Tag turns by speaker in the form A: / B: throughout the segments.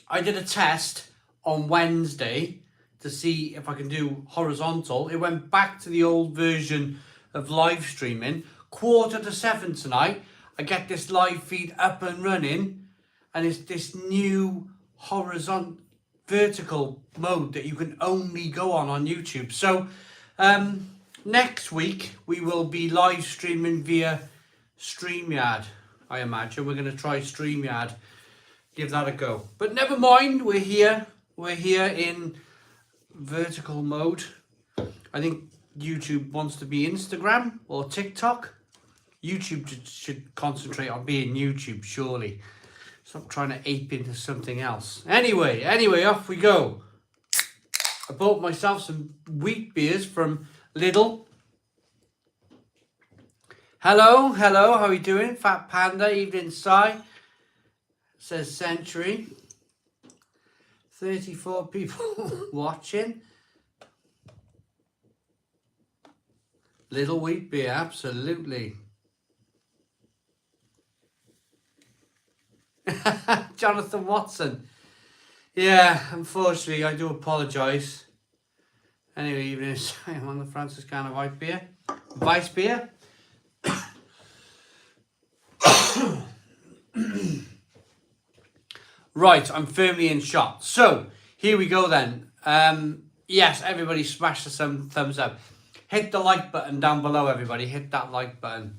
A: I did a test on Wednesday to see if I can do horizontal. It went back to the old version of live streaming. 6:45 tonight, I get this live feed up and running, and it's this new horizontal vertical mode that you can only go on YouTube. So next week we will be live streaming via StreamYard. I imagine we're going to try StreamYard, give that a go. But never mind, we're here in vertical mode. I think YouTube wants to be Instagram or TikTok. YouTube should concentrate on being YouTube, surely. Stop trying to ape into something else. Anyway, off we go. I bought myself some wheat beers from Lidl. Hello, how are you doing? Fat Panda, Evening Sigh, says Century. 34 people watching. Little wheat beer, absolutely. Jonathan Watson. Yeah, unfortunately, I do apologise. Anyway, Evening Sigh, I'm on the Franciscana white beer. Vice beer. Right, I'm firmly in shot. So, here we go then. Yes, everybody smash some thumbs up. Hit the like button down below, everybody. Hit that like button.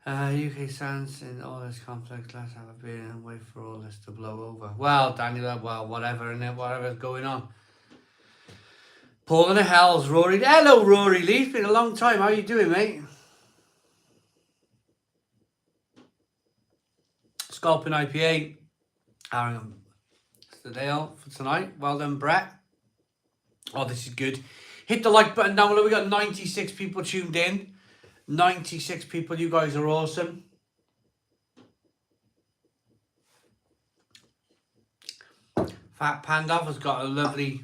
A: UK stands in all this complex. Let's have a beer and wait for all this to blow over. Well, Daniel, well, whatever, innit? Whatever's going on. Paul in the Hells, Rory. Hello, Rory Lee. It's been a long time. How you doing, mate? Sculpin IPA. It's the day out for tonight. Well done, Brett. Oh, this is good. Hit the like button down below. We got 96 people tuned in. 96 people. You guys are awesome. Fat Panda has got a lovely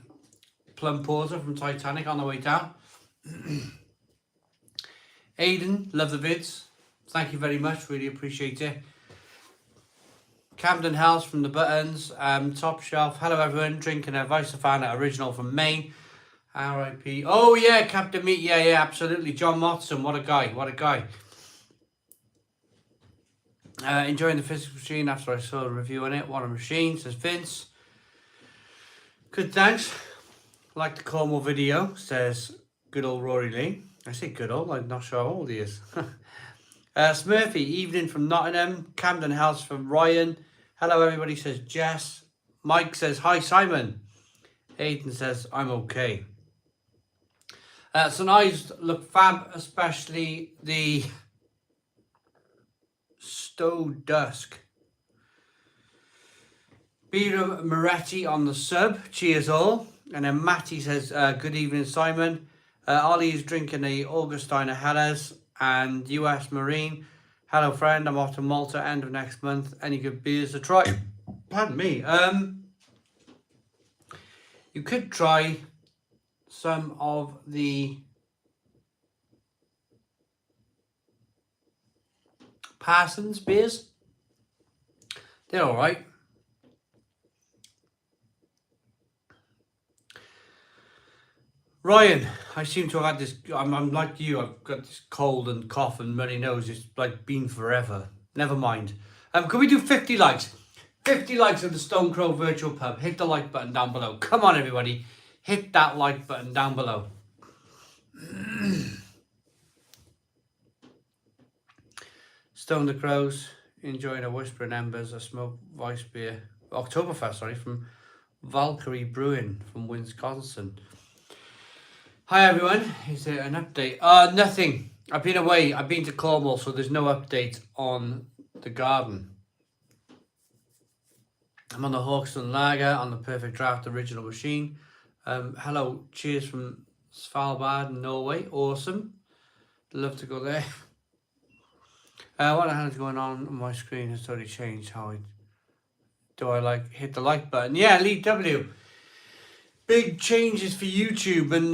A: plum porter from Titanic on the way down. Aiden, love the vids. Thank you very much. Really appreciate it. Camden House from the Buttons. Top Shelf. Hello, everyone. Drinking a Vicefana original from Maine. R.I.P. Oh, yeah, Captain Meat. Yeah, absolutely. John Motson. What a guy. Enjoying the physical machine after I saw a review on it. What a machine, says Vince. Good, thanks. Like the Cornwall video, says good old Rory Lee. I say good old, I'm not sure how old he is. Smurfy, evening from Nottingham. Camden House from Ryan. Hello, everybody, says Jess. Mike says, hi, Simon. Aiden says, I'm okay. Some eyes look fab, especially the Stowe Dusk. Bira Moretti on the sub. Cheers all. And then Matty says, good evening, Simon. Ollie is drinking a Augustiner Helles and US Marine. Hello, friend. I'm off to Malta end of next month. Any good beers to try? Pardon me. You could try some of the Parsons beers. They're all right. Ryan, I seem to have had this, I'm like you, I've got this cold and cough and runny nose. It's like been forever. Never mind. Can we do 50 likes? 50 likes of the Stone Crow Virtual Pub. Hit the like button down below. Come on, everybody. Hit that like button down below. Stone the Crows, enjoying a Whispering Embers, a smoked Vice beer. Oktoberfest, sorry, from Valkyrie Brewing from Wisconsin. Hi everyone, is there an update? Nothing. I've been away. I've been to Cornwall, so there's no update on the garden. I'm on the Hawkston Lager on the Perfect Draft original machine. Hello, cheers from Svalbard, Norway. Awesome. Love to go there. What the hell is going on my screen has totally changed. How do I like hit the like button? Yeah, Lee W. Big changes for YouTube, and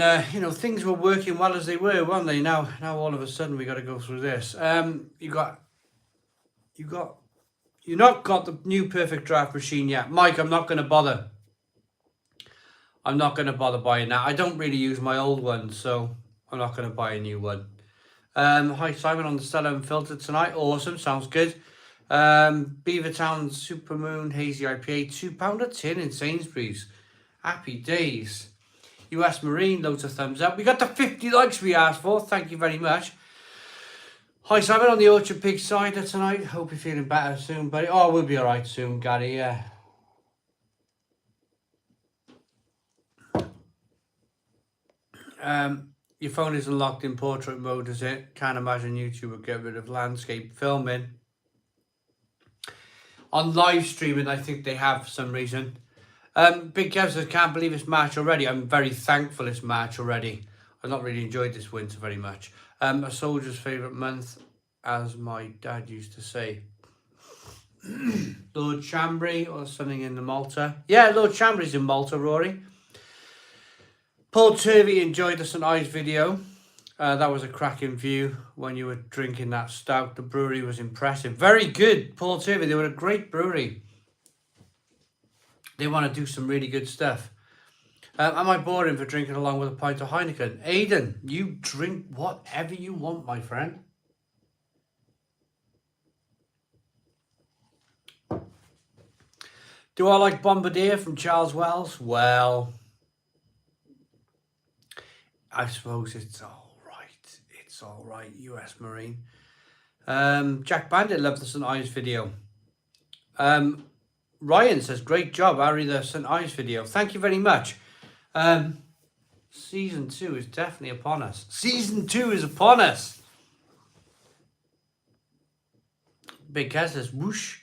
A: things were working well as they were, weren't they? Now all of a sudden we got to go through this. You got You've not got the new Perfect Draft machine yet. Mike, I'm not going to bother. I'm not going to bother buying that. I don't really use my old one, so I'm not going to buy a new one. Hi, Simon on the Stella Unfiltered tonight. Awesome, sounds good. Beavertown Supermoon Hazy IPA, £2 a tin in Sainsbury's. Happy days. US Marine, loads of thumbs up. We got the 50 likes we asked for. Thank you very much. Hi, Simon on the Orchard Pig Cider tonight. Hope you're feeling better soon, buddy. Oh, we'll be alright soon, Gary, yeah. Your phone isn't locked in portrait mode, is it? Can't imagine YouTube would get rid of landscape filming. On live streaming, I think they have for some reason. Big Kev says, can't believe it's March already. I'm very thankful it's March already. I've not really enjoyed this winter very much. A soldier's favourite month, as my dad used to say. Lord Chambry or something in the Malta. Yeah, Lord Chambry's in Malta, Rory. Paul Turvey enjoyed the St Ives video. That was a cracking view when you were drinking that stout. The brewery was impressive. Very good, Paul Turvey. They were a great brewery. They want to do some really good stuff. Am I boring for drinking along with a pint of Heineken? Aidan, you drink whatever you want, my friend. Do I like Bombardier from Charles Wells? Well, I suppose it's all right. It's all right, US Marine. Jack Bandit loved the St Ives video. Ryan says, great job, Harry, the St Ives video. Thank you very much. Season 2 is definitely upon us. Season 2 is upon us. Big Kaz says, whoosh.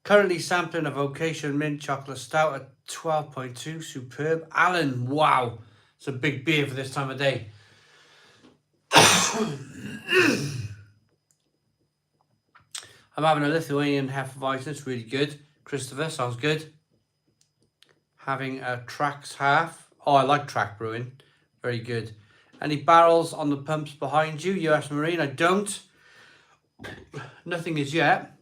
A: Currently sampling a Vocation Mint Chocolate Stout at 12.2. Superb. Alan, wow. It's a big beer for this time of day. I'm having a Lithuanian Hefeweizen. It's really good. Christopher, sounds good. Having a Trax half. Oh, I like Track Brewing. Very good. Any barrels on the pumps behind you, US Marine? I don't. Nothing as yet.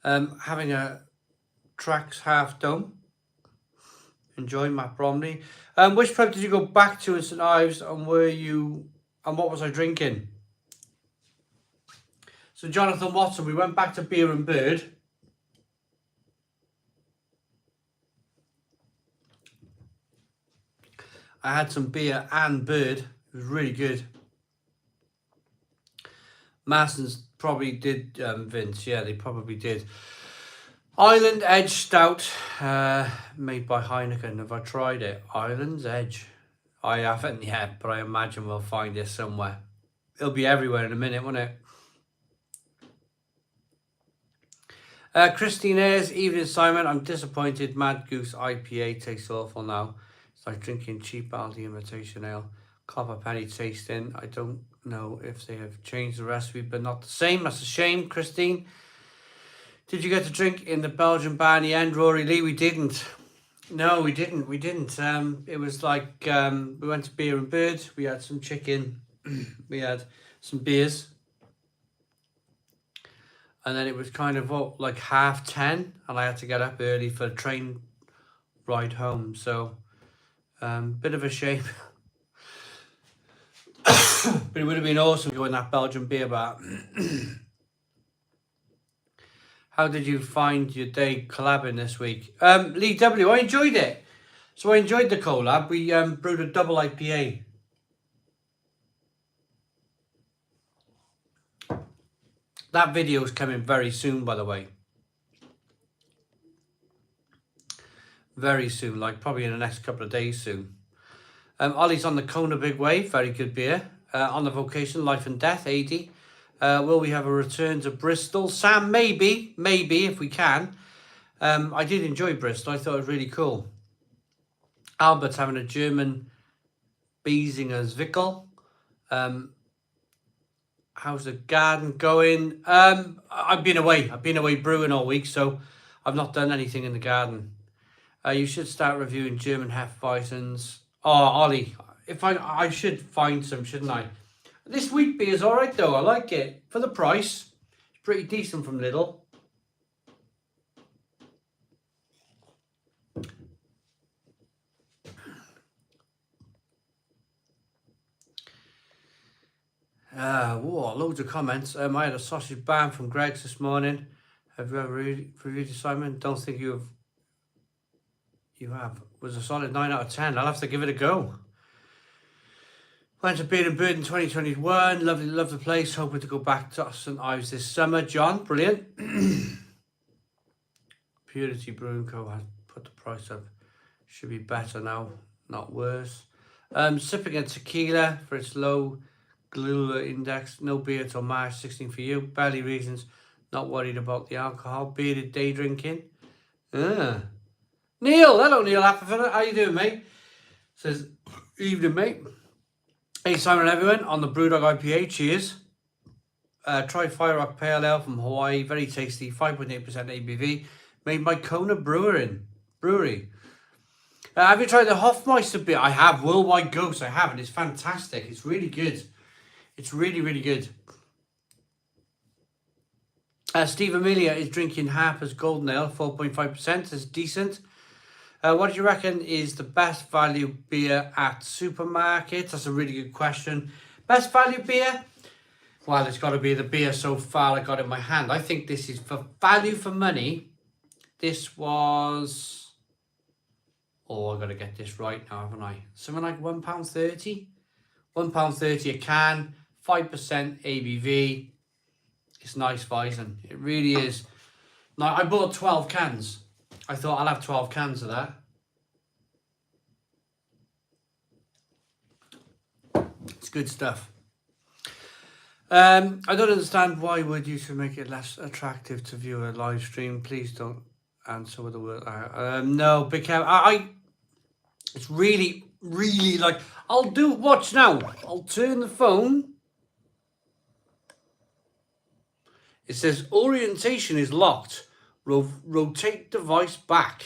A: Having a Trax half dome. Enjoying Matt Bromley. Which pub did you go back to in St Ives, and what was I drinking? So Jonathan Watson, we went back to Beer and Bird. I had some beer and bird. It was really good. Marston's probably did, Vince. Yeah, they probably did. Island Edge Stout, made by Heineken. Have I tried it? Island's Edge. I haven't yet, but I imagine we'll find it somewhere. It'll be everywhere in a minute, won't it? Christine Ayres, evening Simon. I'm disappointed. Mad Goose IPA tastes awful now. It's like drinking cheap Aldi imitation ale. Copper penny tasting. I don't know if they have changed the recipe, but not the same. That's a shame, Christine. Did you get to drink in the Belgian bar in the end, Rory Lee? We didn't. No, we didn't. We didn't. It was like we went to Beer and Bird. We had some chicken. We had some beers. And then it was kind of like 10:30, and I had to get up early for a train ride home. So, bit of a shame. But it would have been awesome to go in that Belgian beer bar. How did you find your day collabing this week? Lee W, I enjoyed it. So I enjoyed the collab. We brewed a double IPA. That video is coming very soon, by the way. Very soon, like probably in the next couple of days soon. Ollie's on the Kona Big Wave, very good beer. On the Vocation, Life and Death, 80. Will we have a return to Bristol? Sam, maybe if we can. I did enjoy Bristol. I thought it was really cool. Albert's having a German Biesinger's Wickel. How's the garden going? I've been away brewing all week, so I've not done anything in the garden. You should start reviewing German Hefeweizens. Oh, Ollie, if I should find some, shouldn't I? This wheat beer is all right though. I like it for the price. It's pretty decent from Lidl. Whoa, loads of comments. I had a sausage bam from Greg's this morning. Have you ever reviewed it, Simon? Don't think you have. You have. Was a solid 9 out of 10. I'll have to give it a go. Went to Beard and Bird in 2021. Loved the place. Hoping to go back to St Ives this summer. John, brilliant. Purity Brewing Co. has put the price up. Should be better now, not worse. Sipping a tequila for its low glular index. No beer till March 16 for you. Barely reasons. Not worried about the alcohol. Bearded day drinking. Neil, hello Neil Appleton. How you doing, mate? Says, evening, mate. Hey Simon and everyone, on the Brewdog IPA, cheers. Try Fire Rock Pale Ale from Hawaii, very tasty, 5.8% ABV, made by Kona Brewery. Have you tried the Hofmeister beer? I have, Worldwide Ghost, I have, and it's fantastic. It's really good. It's really, really good. Steve Amelia is drinking Harper's Golden Ale, 4.5%, it's decent. What do you reckon is the best value beer at supermarkets? That's a really good question. Best value beer? Well, it's got to be the beer so far I got in my hand. I think this is for value for money. This was... Oh, I've got to get this right now, haven't I? Something like £1.30? £1.30 a can, 5% ABV. It's nice Weizen. It really is. Now, I bought 12 cans. I thought I'll have 12 cans of that. It's good stuff. I don't understand why would you to make it less attractive to view a live stream. Please don't answer with the word. No, big Kev. It's really, really like, watch now. I'll turn the phone. It says orientation is locked. Rotate device back.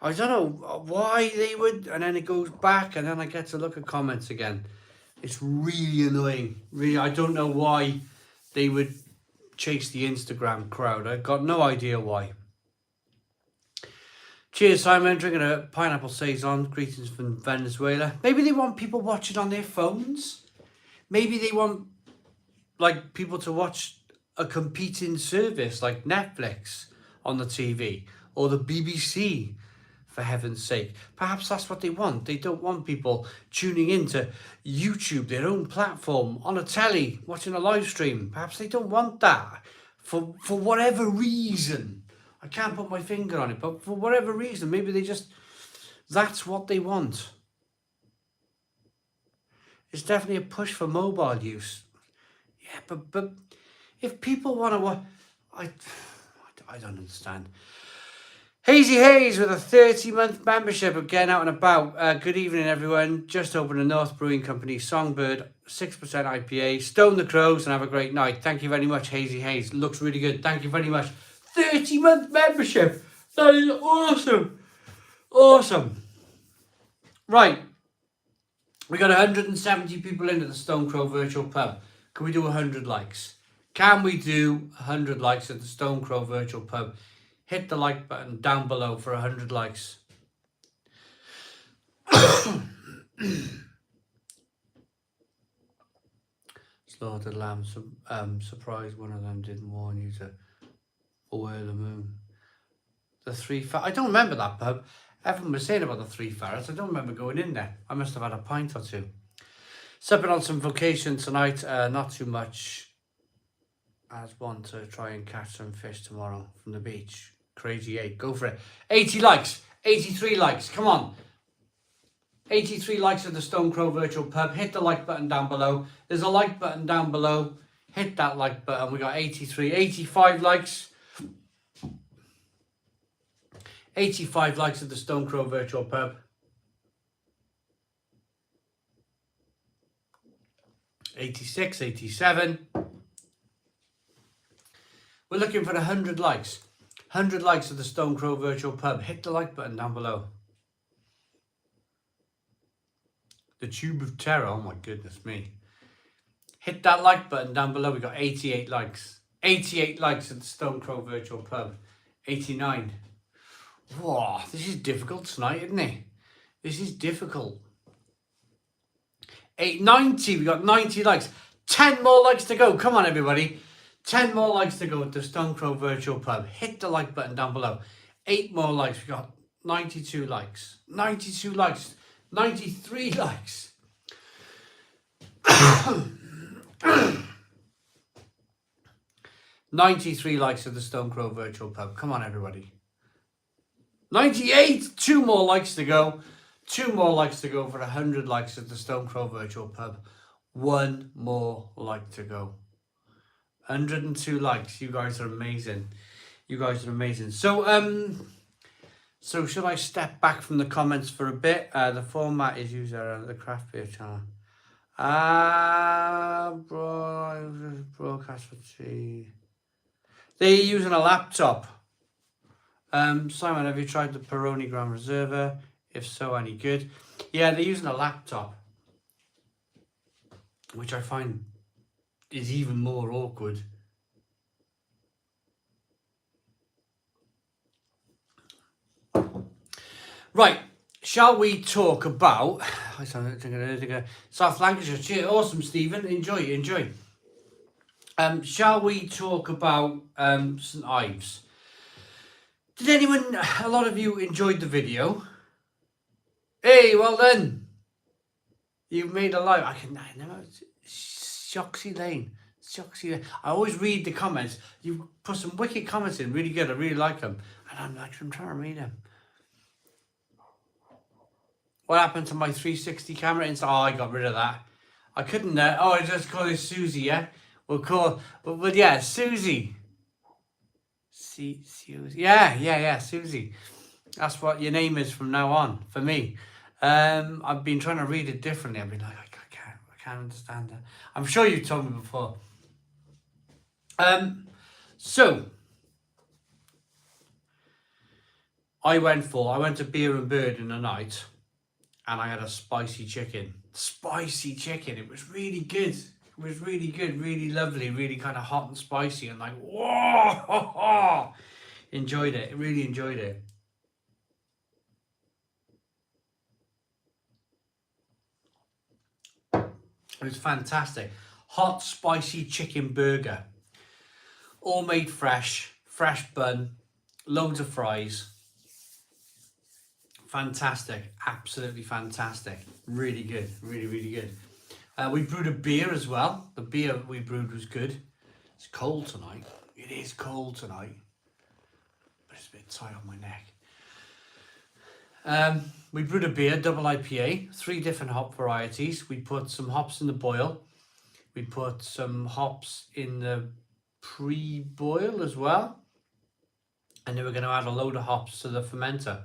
A: I don't know why they would, and then it goes back, and then I get to look at comments again. It's really annoying. Really, I don't know why they would chase the Instagram crowd. I've got no idea why. Cheers, Simon. Drinking a pineapple saison. Greetings from Venezuela. Maybe they want people watching on their phones. Maybe they want like people to watch a competing service like Netflix on the TV or the BBC, for heaven's sake. Perhaps that's what they want. They don't want people tuning into YouTube, their own platform, on a telly, watching a live stream. Perhaps they don't want that for whatever reason. I can't put my finger on it, but for whatever reason, maybe that's what they want. It's definitely a push for mobile use. Yeah, but if people want to watch, I don't understand. Hazy Hayes with a 30-month membership of Getting Out and About. Good evening, everyone. Just opened a North Brewing Company Songbird 6% IPA. Stone the Crows and have a great night. Thank you very much, Hazy Hayes. Looks really good. Thank you very much. 30-month membership. That is awesome. Awesome. Right. We got 170 people into the Stone Crow virtual pub. Can we do 100 likes? Can we do 100 likes at the Stone Crow virtual pub? Hit the like button down below for 100 likes. Slaughtered lamb. Surprised one of them didn't warn you to aware the moon. The three I don't remember that pub. Everyone was saying about the three ferrets. I don't remember going in there. I must have had a pint or two. Supping on some vocation tonight. Not too much. As one to try and catch some fish tomorrow from the beach. Crazy 8. Go for it. 80 likes. 83 likes. Come on. 83 likes at the Stone Crow virtual pub. Hit the like button down below. There's a like button down below. Hit that like button. We got 83. 85 likes. 85 likes at the Stone Crow virtual pub. 86, 87. We're looking for 100 likes. 100 likes at the Stone Crow virtual pub. Hit the like button down below. The Tube of Terror. Oh my goodness me. Hit that like button down below. We got 88 likes. 88 likes at the Stone Crow Virtual Pub. 89. Whoa, this is difficult tonight, isn't it? This is difficult. 890. We got 90 likes. 10 more likes to go. Come on, everybody. 10 more likes to go at the Stone Crow Virtual Pub. Hit the like button down below. 8 more likes. We got 92 likes. 92 likes. 93 likes. 93 likes at the Stone Crow Virtual Pub. Come on, everybody. 98. 2 more likes to go. 2 more likes to go for 100 likes at the Stone Crow Virtual Pub. 1 more like to go. 102 likes. You guys are amazing. You guys are amazing. So should I step back from the comments for a bit? The format is used around the craft beer channel. Broadcast for tea. They're using a laptop. Simon, have you tried the Peroni Grand Reserva? If so, any good? Yeah, they're using a laptop, which I find is even more awkward. Right, shall we talk about South Lancashire? Cheers, awesome, Stephen. Enjoy. Shall we talk about St Ives? Did a lot of you enjoyed the video? Hey, well done. You've made a live. I never. Shoxy Lane. I always read the comments. You put some wicked comments in, really good. I really like them. And I'm trying to read them. What happened to my 360 camera? Oh, I got rid of that. I couldn't. I just call it Susie, yeah? We'll call. But yeah, Susie. Susie. Yeah, Susie. That's what your name is from now on for me. I've been trying to read it differently. I've been like, I can't understand that. I'm sure you've told me before. So I went to Beer and Bird in the night, and I had a spicy chicken. It was really good. It was really good, really lovely, really kind of hot and spicy, and like, whoa, enjoyed it. Really enjoyed it. It was fantastic. Hot, spicy chicken burger. All made fresh bun, loads of fries. Fantastic, absolutely fantastic. Really good, really good. We brewed a beer as well. The beer we brewed was good. It's cold tonight. It is cold tonight. But it's a bit tight on my neck. We brewed a beer, double IPA, 3 different hop varieties. We put some hops in the boil. We put some hops in the pre-boil as well. And then we're going to add a load of hops to the fermenter.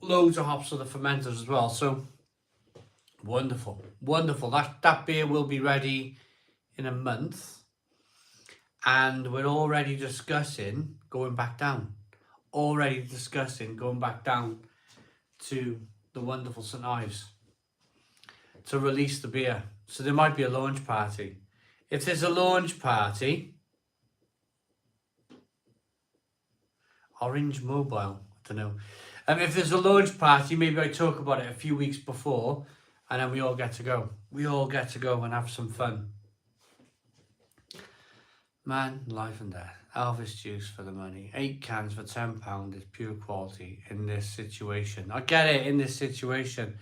A: Loads of hops to the fermenters as well. So, wonderful. That beer will be ready in a month. And we're already discussing going back down. Going back down to the wonderful St Ives to release the beer. So there might be a launch party. If there's a launch party, Orange Mobile, I don't know. If there's a launch party, maybe I talk about it a few weeks before, and then we all get to go. We all get to go and have some fun. Man, life and death. Elvis juice for the money. 8 cans for £10 is pure quality in this situation. I get it, in this situation.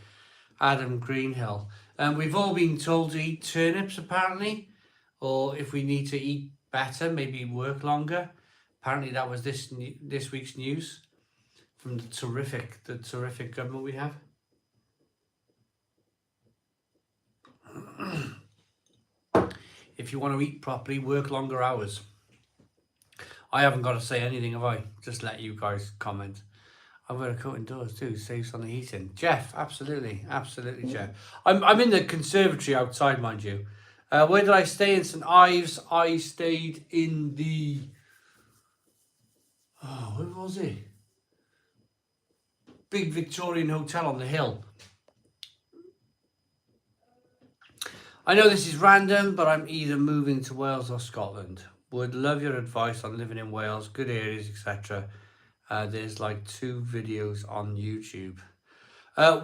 A: Adam Greenhill. We've all been told to eat turnips, apparently. Or if we need to eat better, maybe work longer. Apparently that was this week's news from the terrific government we have. If you want to eat properly, work longer hours. I haven't got to say anything, have I? Just let you guys comment. I've got a coat indoors too, saves on the heating. Jeff, absolutely, Jeff. I'm in the conservatory outside, mind you. Where did I stay in St Ives? I stayed in the... Oh, where was it? Big Victorian hotel on the hill. I know this is random, but I'm either moving to Wales or Scotland. Would love your advice on living in Wales, good areas, etc. There's like 2 videos on YouTube.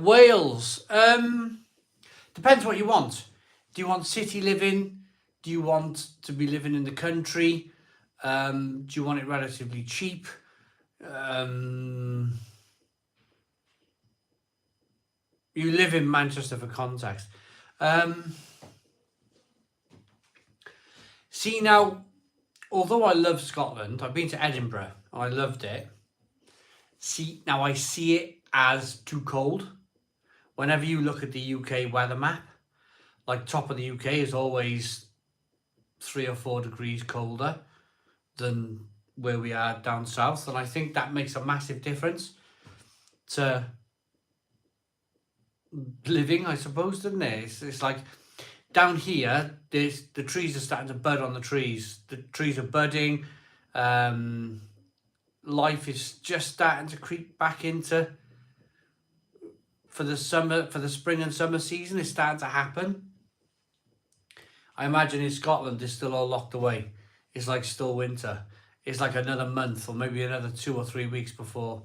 A: Wales. Depends what you want. Do you want city living? Do you want to be living in the country? Do you want it relatively cheap? You live in Manchester for context. See now, although I love Scotland, I've been to Edinburgh and I loved it. See, now I see it as too cold. Whenever you look at the UK weather map, like top of the UK is always 3 or 4 degrees colder than where we are down south. And I think that makes a massive difference to living, I suppose, doesn't it? It's like down here, the trees are starting to bud on the trees. The trees are budding. Life is just starting to creep back into, for the spring and summer season, it's starting to happen. I imagine in Scotland, it's still all locked away. It's like still winter. It's like another month or maybe another 2 or 3 weeks before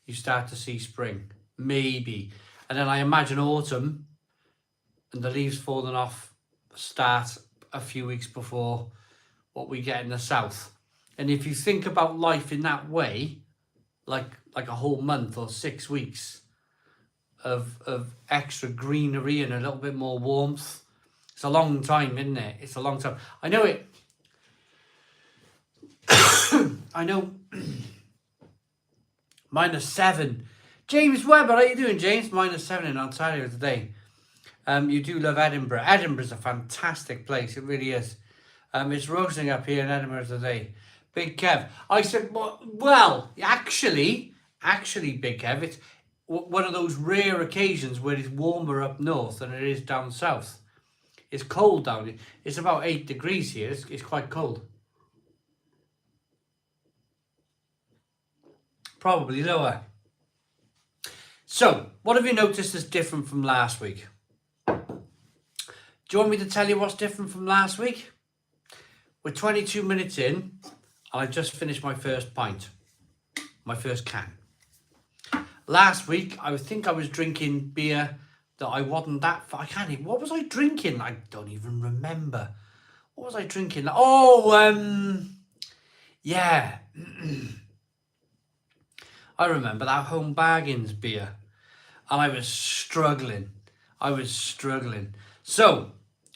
A: you start to see spring. Maybe. And then I imagine autumn and the leaves falling off start a few weeks before what we get in the south. And if you think about life in that way, like a whole month or 6 weeks of extra greenery and a little bit more warmth, it's a long time, isn't it? It's a long time. I know it. I know. -7. James Webber, how you doing, James? -7 in Ontario today. You do love Edinburgh. Edinburgh's a fantastic place. It really is. It's roasting up here in Edinburgh today. Big Kev. I said, well, actually, Big Kev, it's one of those rare occasions where it's warmer up north than it is down south. It's cold down here. It's about 8 degrees here. It's quite cold. Probably lower. So, what have you noticed is different from last week? Do you want me to tell you what's different from last week? We're 22 minutes in, and I just finished my first pint, my first can. Last week, I think I was drinking beer that I wasn't that far. I can't even, what was I drinking? I don't even remember. What was I drinking? Oh, yeah. I remember that Home Bargains beer. And I was struggling. So,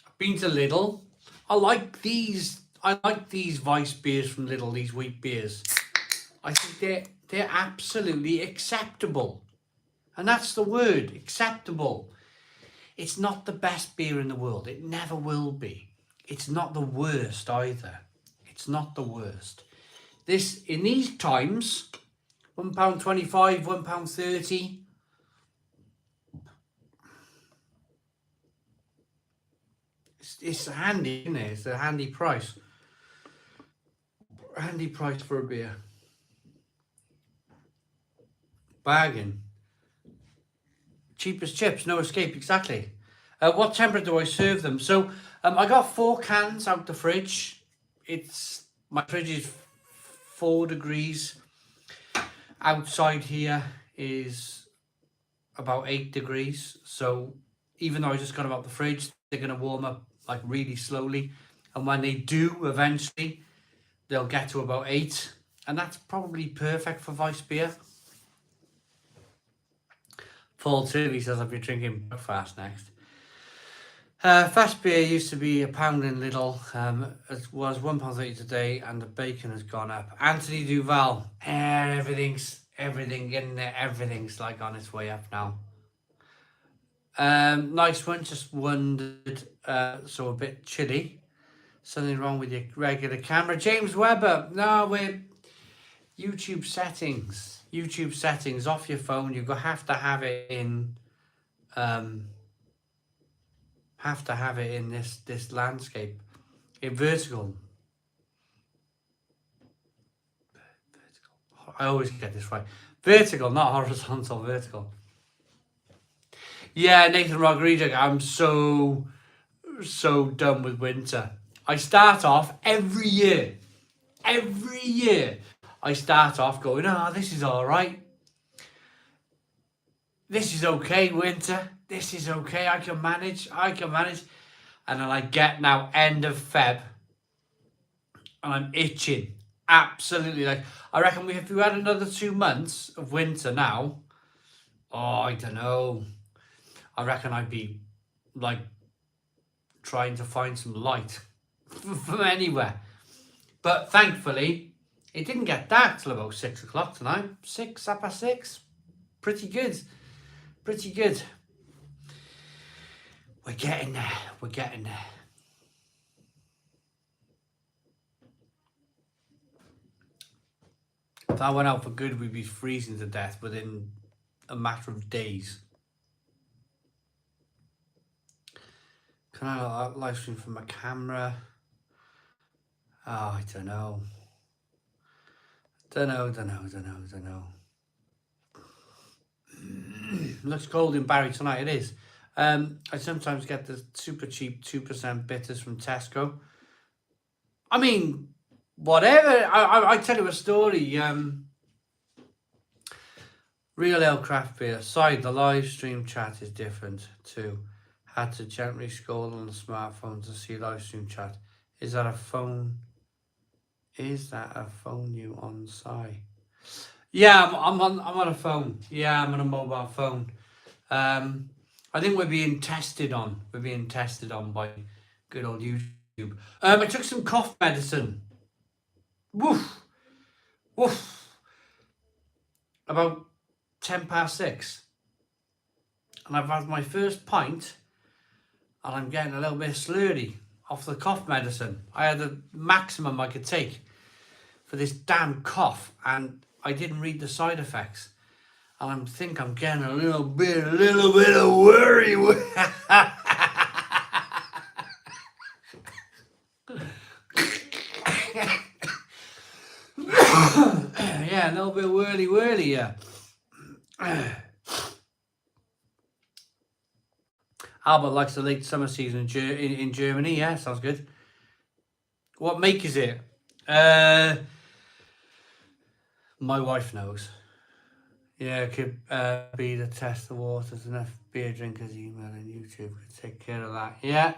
A: I've been to Lidl. I like these Vice beers from Lidl, these wheat beers. I think they're absolutely acceptable. And that's the word, acceptable. It's not the best beer in the world. It never will be. It's not the worst either. It's not the worst. This, in these times, £1.25, £1.30. It's handy, isn't it? It's a handy price. Handy price for a beer. Bargain. Cheap as chips, no escape, exactly. What temperature do I serve them? So I got 4 cans out the fridge. My fridge is 4 degrees. Outside here is about 8 degrees. So even though I just got them out the fridge, they're going to warm up like really slowly. And when they do, eventually, they'll get to about 8. And that's probably perfect for Vice beer. Paul Turvey says I'll be drinking breakfast next. Fast beer used to be £1 in Lidl. It was £1.30 today, and the bacon has gone up. Anthony Duval, everything's getting there. Everything's like on its way up now. Nice one. Just wondered. So a bit chilly. Something wrong with your regular camera, James Webber? No, we're YouTube settings. YouTube settings off your phone. You have to have it in. Have to have it in this landscape. In vertical. I always get this right. Vertical, not horizontal. Vertical. Yeah, Nathan Rodriguez. I'm so so done with winter. I start off every year. I start off going, oh, this is all right. This is okay, winter. This is okay. I can manage. And then I get now end of Feb, and I'm itching. Absolutely. Like, I reckon if we had another 2 months of winter now, oh, I don't know. I reckon I'd be like trying to find some light from anywhere. But thankfully, it didn't get dark till about 6 o'clock tonight. 6:30. Pretty good. We're getting there. If that went out for good, we'd be freezing to death within a matter of days. Can I live stream from my camera? Oh, I don't know. Don't know. Looks cold in Barry tonight. It is. I sometimes get the super cheap 2% bitters from Tesco. I mean, whatever. I tell you a story. Real ale craft beer. Sorry, the live stream chat is different too. Had to gently scroll on the smartphone to see live stream chat. Is that a phone? You on site? Yeah, I'm on a phone. Yeah, I'm on a mobile phone. I think we're being tested on. By good old YouTube. I took some cough medicine. Woof. About 6:10. And I've had my first pint, and I'm getting a little bit slurry off the cough medicine. I had the maximum I could take for this damn cough, and I didn't read the side effects. And I think I'm getting a little bit of worry. Yeah, a little bit whirly, yeah. Albert likes the late summer season in Germany. Yeah, sounds good. What make is it? My wife knows. Yeah, it could be the test the waters. Enough beer drinkers email and YouTube could take care of that. Yeah.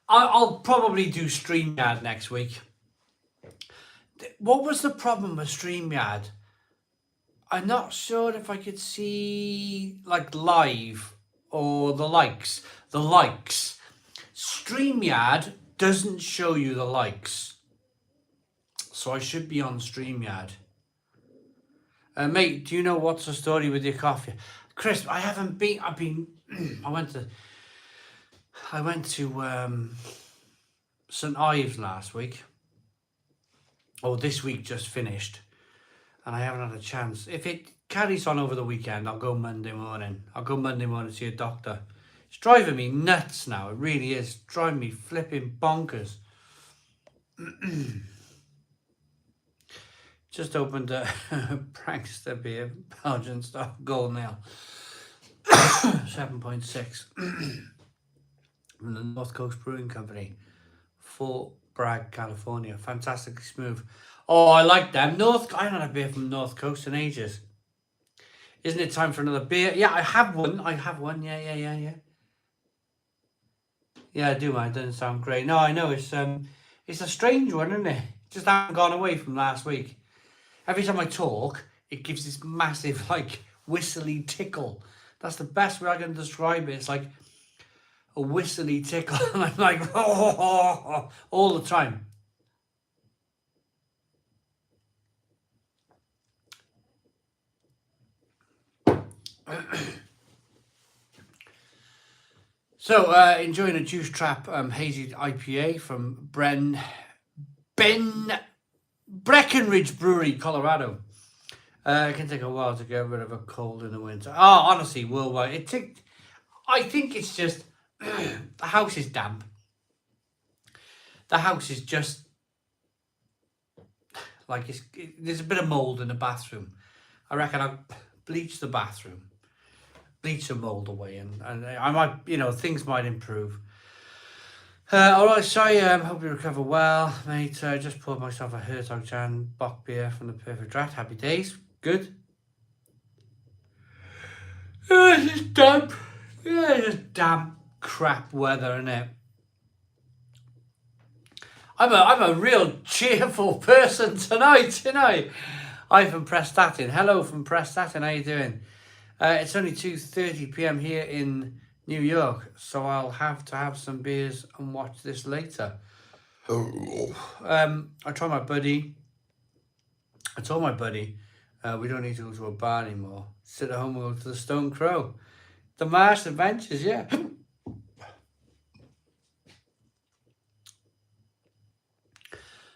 A: I'll probably do StreamYard next week. What was the problem with StreamYard? I'm not sure if I could see like live or the likes. StreamYard doesn't show you the likes. So I should be on StreamYard. Mate, do you know what's the story with your coffee? Chris, I haven't been. I went to St Ives last week. Oh, this week just finished. And I haven't had a chance. If it carries on over the weekend, I'll go Monday morning. To see a doctor. It's driving me nuts now. It really is. Driving me flipping bonkers. Just opened a Prankster beer, Belgian style gold nail. 7.6. From the North Coast Brewing Company. Fort Bragg, California. Fantastically smooth. Oh, I like them. I haven't had a beer from North Coast in ages. Isn't it time for another beer? Yeah, I have one. Yeah. Yeah, I do, man. It doesn't sound great. No, I know. It's a strange one, isn't it? Just haven't gone away from last week. Every time I talk, it gives this massive, like, whistly tickle. That's the best way I can describe it. It's like a whistly tickle. And I'm like, oh, all the time. So, enjoying a Juice Trap hazy IPA from Breckenridge Brewery, Colorado. It can take a while to get rid of a cold in the winter. Oh, honestly, worldwide. I think it's just the house is damp. The house is just like there's a bit of mold in the bathroom. I reckon I'll bleach the bathroom. bleach the mold away, and I might, you know, things might improve. All right, sorry. Hope you recover well, mate. Just poured myself a Hertog Jan Bock beer from the Perfect Draft. Happy days. Good. It's just damp. Yeah, it's just damp, crap weather, isn't it? I'm a real cheerful person tonight, you know. Hi from Prestatin. Hello from Prestatin. How you doing? It's only 2:30 p.m. here in New York, so I'll have to have some beers and watch this later. I told my buddy, we don't need to go to a bar anymore. Sit at home and go to the Stone Crow. The Marsh Adventures, yeah.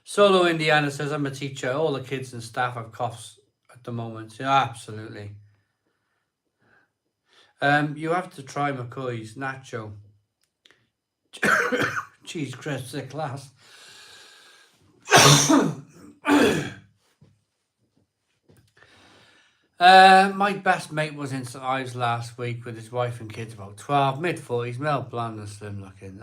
A: Solo Indiana says, I'm a teacher. All the kids and staff have coughs at the moment. Yeah, absolutely. You have to try McCoy's nacho. Cheese crisps are class. My best mate was in St Ives last week with his wife and kids, about 12, mid-40s, male, blonde and slim looking.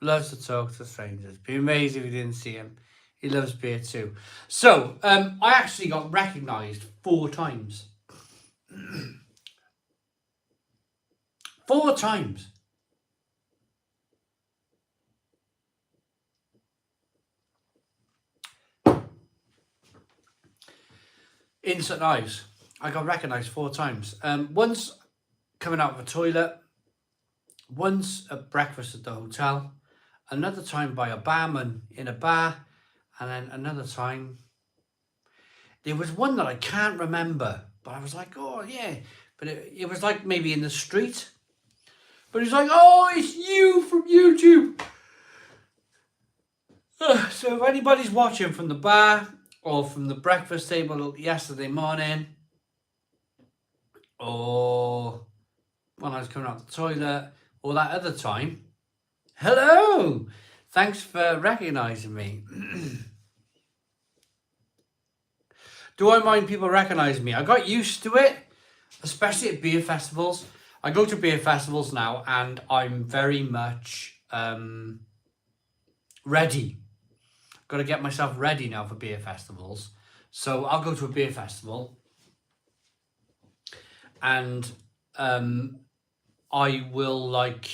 A: Loves to talk to strangers. Be amazed if you didn't see him. He loves beer too. So, I actually got recognised 4 times. 4 times. In St Ives, I got recognised 4 times. Once coming out of a toilet, once at breakfast at the hotel, another time by a barman in a bar, and then another time. There was one that I can't remember, but I was like, oh yeah, but it was like maybe in the street. But he's like, oh, it's you from YouTube. So if anybody's watching from the bar or from the breakfast table yesterday morning, or when I was coming out the toilet, or that other time, hello, thanks for recognising me. Do I mind people recognising me? I got used to it, especially at beer festivals. I go to beer festivals now and I'm very much ready. Got to get myself ready now for beer festivals. So I'll go to a beer festival and I will like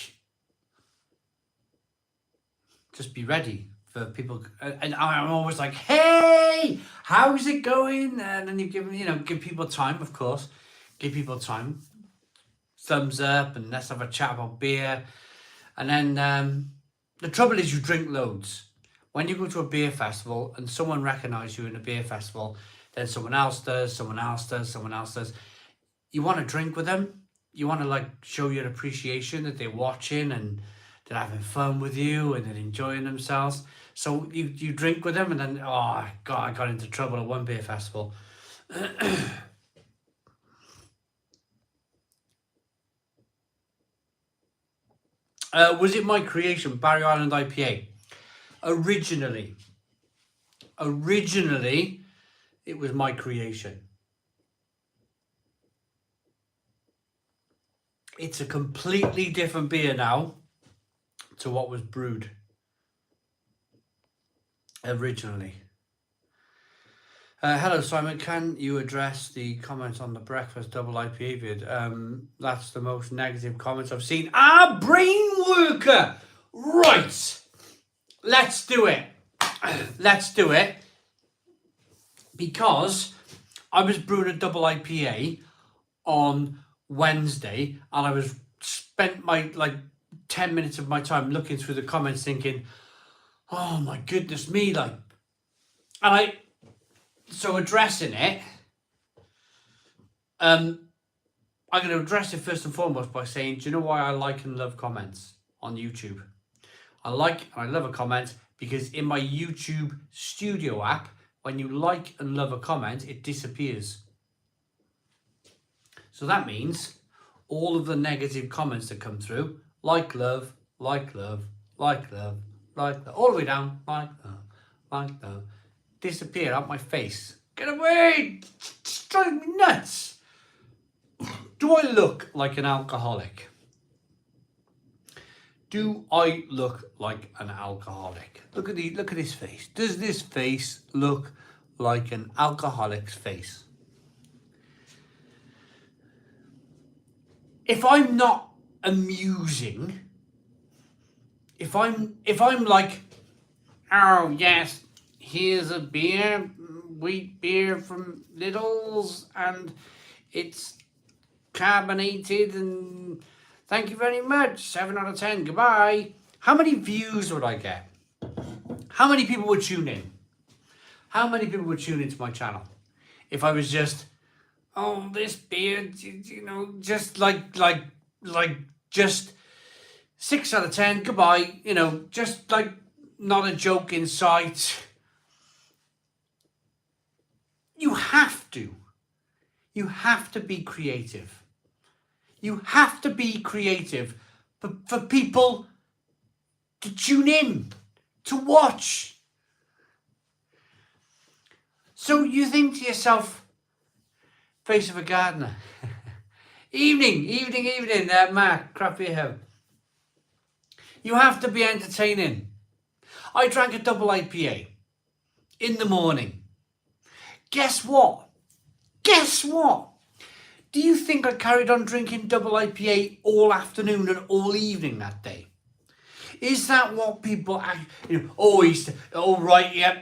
A: just be ready for people, and I'm always like, hey, how's it going? And then you give people time, of course, give people time, thumbs up, and let's have a chat about beer. And then the trouble is you drink loads. When you go to a beer festival and someone recognizes you in a beer festival, then someone else does, someone else does, someone else does. You want to drink with them. You want to like show your appreciation that they're watching and they're having fun with you and they're enjoying themselves. So you drink with them, and then, oh God, I got into trouble at one beer festival. Was it my creation, Barry Island IPA? Originally, it was my creation. It's a completely different beer now to what was brewed originally. Hello, Simon. Can you address the comments on the breakfast double IPA vid? That's the most negative comments I've seen. Brain worker! Right. Let's do it. Let's do it. Because I was brewing a double IPA on Wednesday, and I was spent my 10 minutes of my time looking through the comments thinking, oh my goodness me, so addressing it, I'm going to address it first and foremost by saying, do you know why I like and love comments on YouTube? I like and I love a comment because in my YouTube Studio app, when you like and love a comment, it disappears. So that means all of the negative comments that come through, like love, like love, like love, like love, all the way down, like love, disappear out my face. Get away! It's driving me nuts. Do I look like an alcoholic? Do I look like an alcoholic? Look at his face. Does this face look like an alcoholic's face? If I'm not amusing, if I'm like, oh yes, here's a beer, wheat beer from Lidl's, and it's carbonated, and thank you very much, 7 out of 10, goodbye. How many views would I get? How many people would tune in? How many people would tune into my channel if I was just, oh, this beer, you know, just like just 6 out of 10, goodbye, you know, just like not a joke in sight. You have to be creative. You have to be creative for people to tune in, to watch. So you think to yourself, face of a gardener. evening, Mark, crap your head. You have to be entertaining. I drank a double IPA in the morning. Guess what? Do you think I carried on drinking double IPA all afternoon and all evening that day? Is that what people, yep,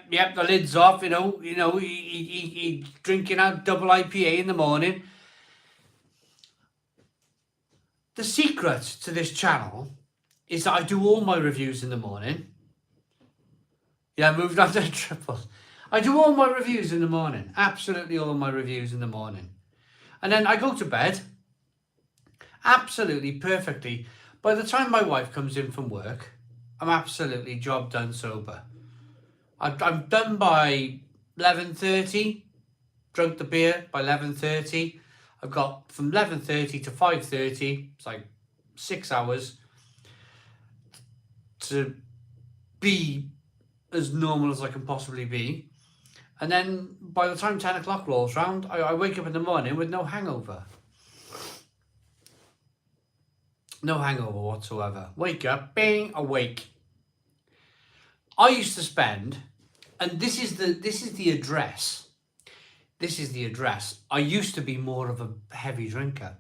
A: the lid's off, he drinking out double IPA in the morning. The secret to this channel is that I do all my reviews in the morning. Yeah, I moved on to triples. I do all my reviews in the morning. Absolutely all my reviews in the morning. And then I go to bed. Absolutely perfectly. By the time my wife comes in from work, I'm absolutely job done sober. I'm done by 11:30. Drunk the beer by 11:30. I've got from 11:30 to 5:30. It's like 6 hours to be as normal as I can possibly be. And then by the time 10 o'clock rolls round, I wake up in the morning with no hangover. No hangover whatsoever. Wake up, bang, awake. I used to spend, and this is the address. This is the address. I used to be more of a heavy drinker.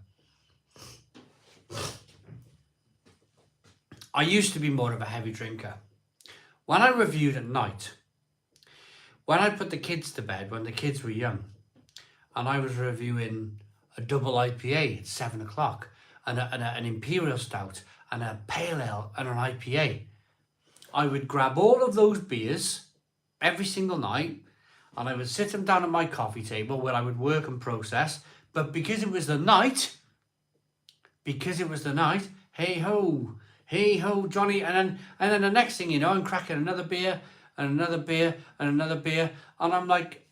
A: When I reviewed at night, when I put the kids to bed, when the kids were young, and I was reviewing a double IPA at 7 o'clock, and an Imperial Stout, and a Pale Ale, and an IPA, I would grab all of those beers every single night, and I would sit them down at my coffee table where I would work and process. But because it was the night, hey ho, Johnny, and then the next thing you know, I'm cracking another beer, and another beer, and another beer, and I'm like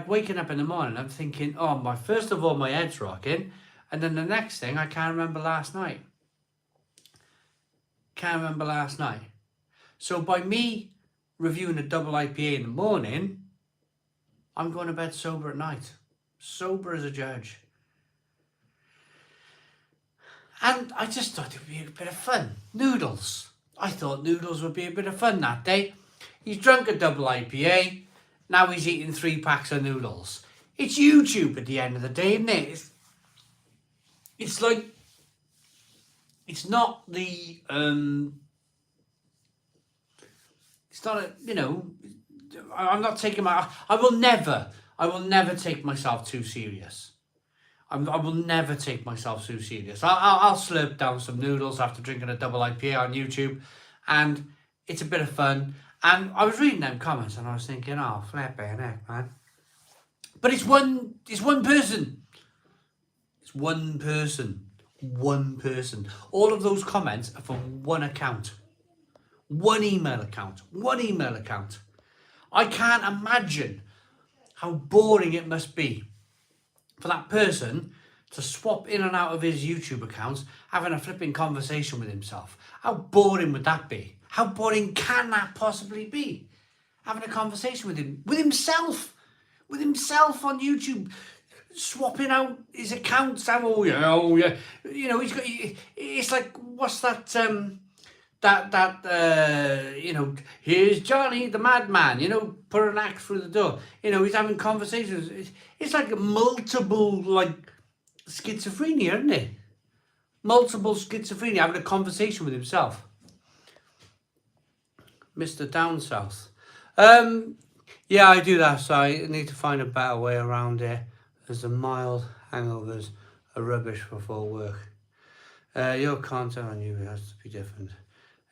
A: waking up in the morning, I'm thinking, oh, first of all, my head's rocking, and then the next thing, I can't remember last night. So by me reviewing a double IPA in the morning, I'm going to bed sober at night. Sober as a judge. And I just thought it would be a bit of fun. Noodles. I thought noodles would be a bit of fun that day. He's drunk a double IPA. Now he's eating 3 packs of noodles. It's YouTube at the end of the day, isn't it? It's like, it's not the, it's not a, I'm not taking I will never take myself too serious. I will never take myself too serious. I'll slurp down some noodles after drinking a double IPA on YouTube, and it's a bit of fun. And I was reading them comments, and I was thinking, oh, flipping heck, man. But it's one person. It's one person. All of those comments are from one account. One email account. I can't imagine how boring it must be for that person to swap in and out of his YouTube accounts, having a flipping conversation with himself. How boring would that be? How boring can that possibly be? Having a conversation with himself on YouTube, swapping out his accounts. Oh yeah. You know, it's like, what's that? You know, here's Johnny the madman. You know, put an axe through the door. You know, he's having conversations. It's like multiple like schizophrenia, isn't it? Multiple schizophrenia, having a conversation with himself. Mr. Down South. Yeah, I do that, so I need to find a better way around it. As the mild hangovers are rubbish before work. Your content on you has to be different.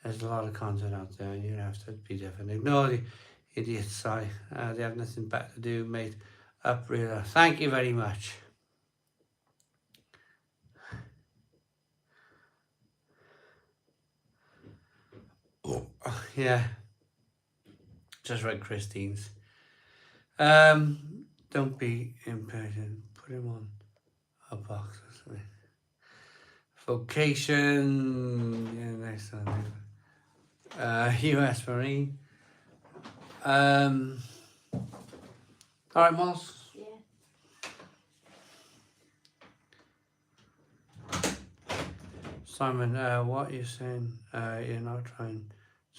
A: There's a lot of content out there and you have to be different. Ignore the idiots, Si. They have nothing better to do, mate. Up reeler. Thank you very much. Oh, yeah. Just read Christine's. Don't be impatient. Put him on a box or something. Vocation. Yeah, next one. US Marine. All right, Moss.
B: Yeah.
A: Simon, what are you saying? You're not trying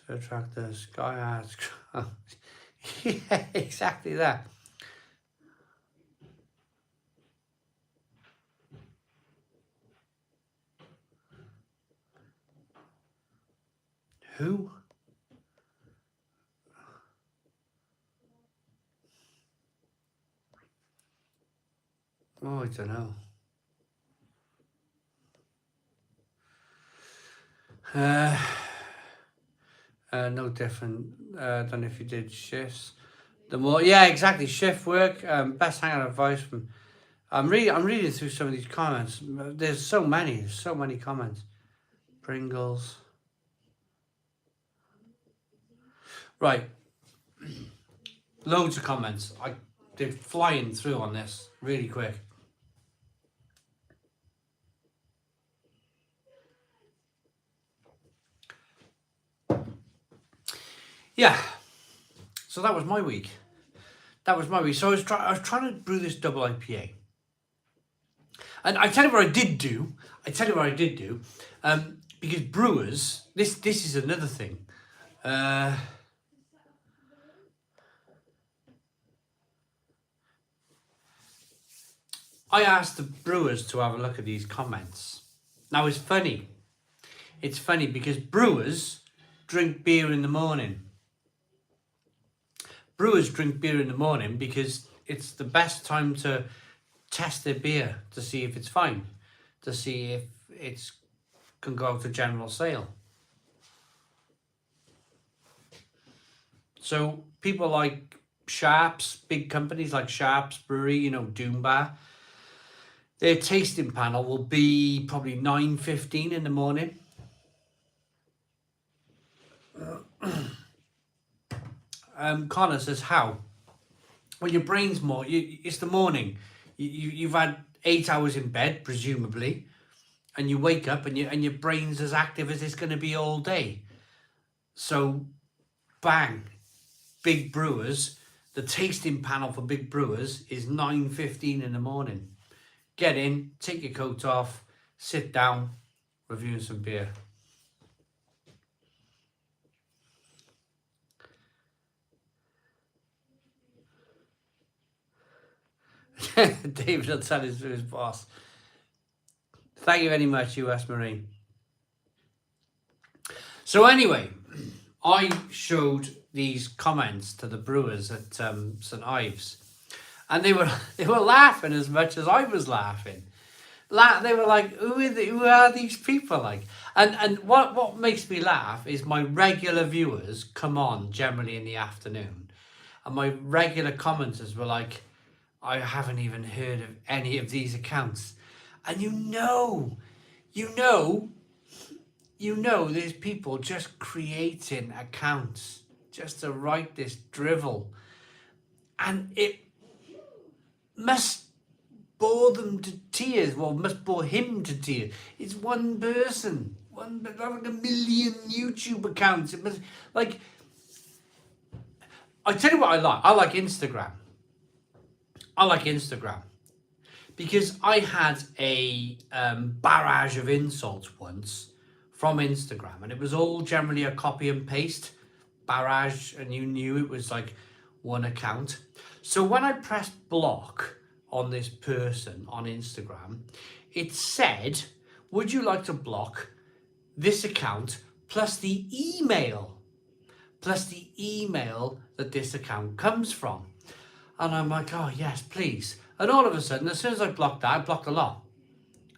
A: to attract the sky ass. Yeah, exactly that. Who? Oh, I don't know. No different than if you did shifts. The more, yeah, exactly. Shift work. Best hangout advice from. I'm reading through some of these comments. There's so many comments. Pringles. Right. Loads of comments. They're flying through on this really quick. Yeah. So that was my week. So I was trying to brew this double IPA. And I tell you what I did do. Because brewers, this is another thing. I asked the brewers to have a look at these comments. Now it's funny. It's funny because brewers drink beer in the morning. Brewers drink beer in the morning because it's the best time to test their beer to see if it's fine, to see if it's can go out to general sale. So people like Sharps, big companies like Sharps Brewery, you know, Doombar, their tasting panel will be probably 9:15 in the morning. Connor says, how? Well, your brain's more, it's the morning. You've had 8 hours in bed, presumably, and you wake up and your brain's as active as it's going to be all day. So, bang, big brewers, the tasting panel for big brewers is 9:15 in the morning. Get in, take your coat off, sit down, review some beer. David will tell his boss. Thank you very much, US Marine. So anyway, I showed these comments to the brewers at St Ives, and they were laughing as much as I was laughing. They were like, who are these people like? And what makes me laugh is my regular viewers come on generally in the afternoon, and my regular commenters were like, I haven't even heard of any of these accounts. And you know, there's people just creating accounts just to write this drivel. And it must bore them to tears. Well, must bore him to tears. It's one person. Like 1 million YouTube accounts. It must, like, I tell you what I like. I like Instagram. because I had a barrage of insults once from Instagram, and it was all generally a copy and paste barrage, and you knew it was like one account. So when I pressed block on this person on Instagram, it said, would you like to block this account plus the email that this account comes from? And I'm like, oh yes, please. And all of a sudden, as soon as I blocked that, I blocked a lot.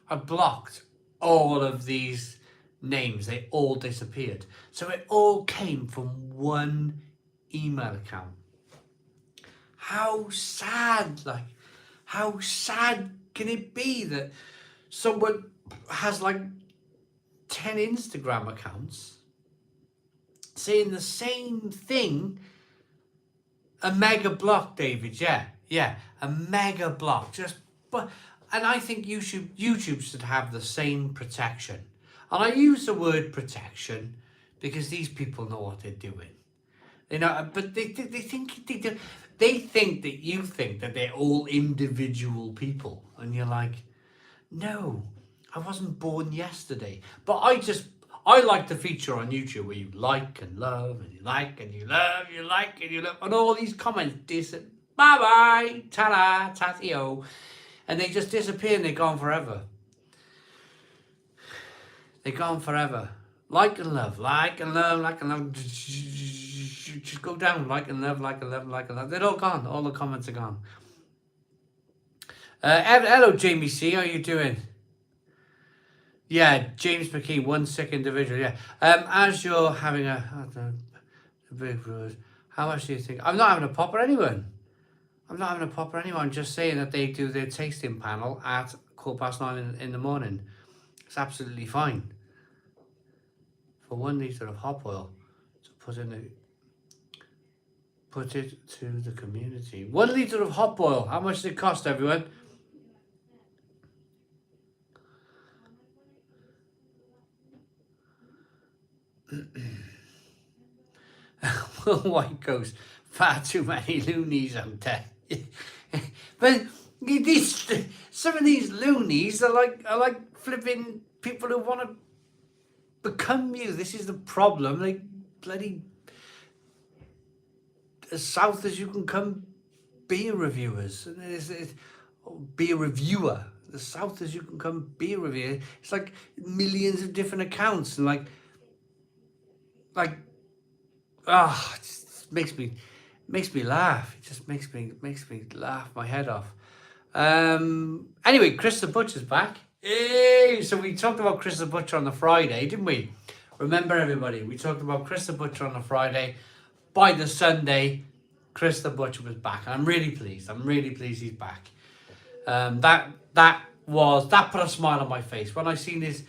A: I blocked all of these names. They all disappeared. So it all came from one email account. How sad, like, how sad can it be that someone has like 10 Instagram accounts saying the same thing? A mega block, David. Yeah, a mega block. And I think YouTube should have the same protection. And I use the word protection because these people know what they're doing. But they think they do. They think that you think that they're all individual people, and you're like, no, I wasn't born yesterday. But I like the feature on YouTube where you like and love and you like and you love, you like and you love, and all these comments bye bye, ta-da, tatio, and they just disappear and they're gone forever. They're gone forever. Like and love, like and love, like and love. Just go down, like and love, like and love, like and love. They're all gone. All the comments are gone. Hello, Jamie C. How you doing? Yeah, James McKee, one sick individual. Yeah. As you're having a big rules, how much do you think? I'm not having a pop or anyone. I'm just saying that they do their tasting panel at 9:15 in the morning. It's absolutely fine. For 1 litre of hop oil to put it to the community. 1 litre of hop oil. How much does it cost, everyone? White Ghost, far too many loonies out there. But some of these loonies are like flipping people who want to become you. This is the problem. Like bloody as south as you can come, beer reviewers. And be a reviewer. As south as you can come, be a reviewer. It's like millions of different accounts and it just makes me laugh. It just makes me laugh my head off. Anyway, Chris the Butcher's back. Hey, so we talked about Chris the Butcher on the Friday, didn't we? Remember, everybody, we talked about Chris the Butcher on the Friday. By the Sunday, Chris the Butcher was back, and I'm really pleased. He's back. That put a smile on my face when I seen his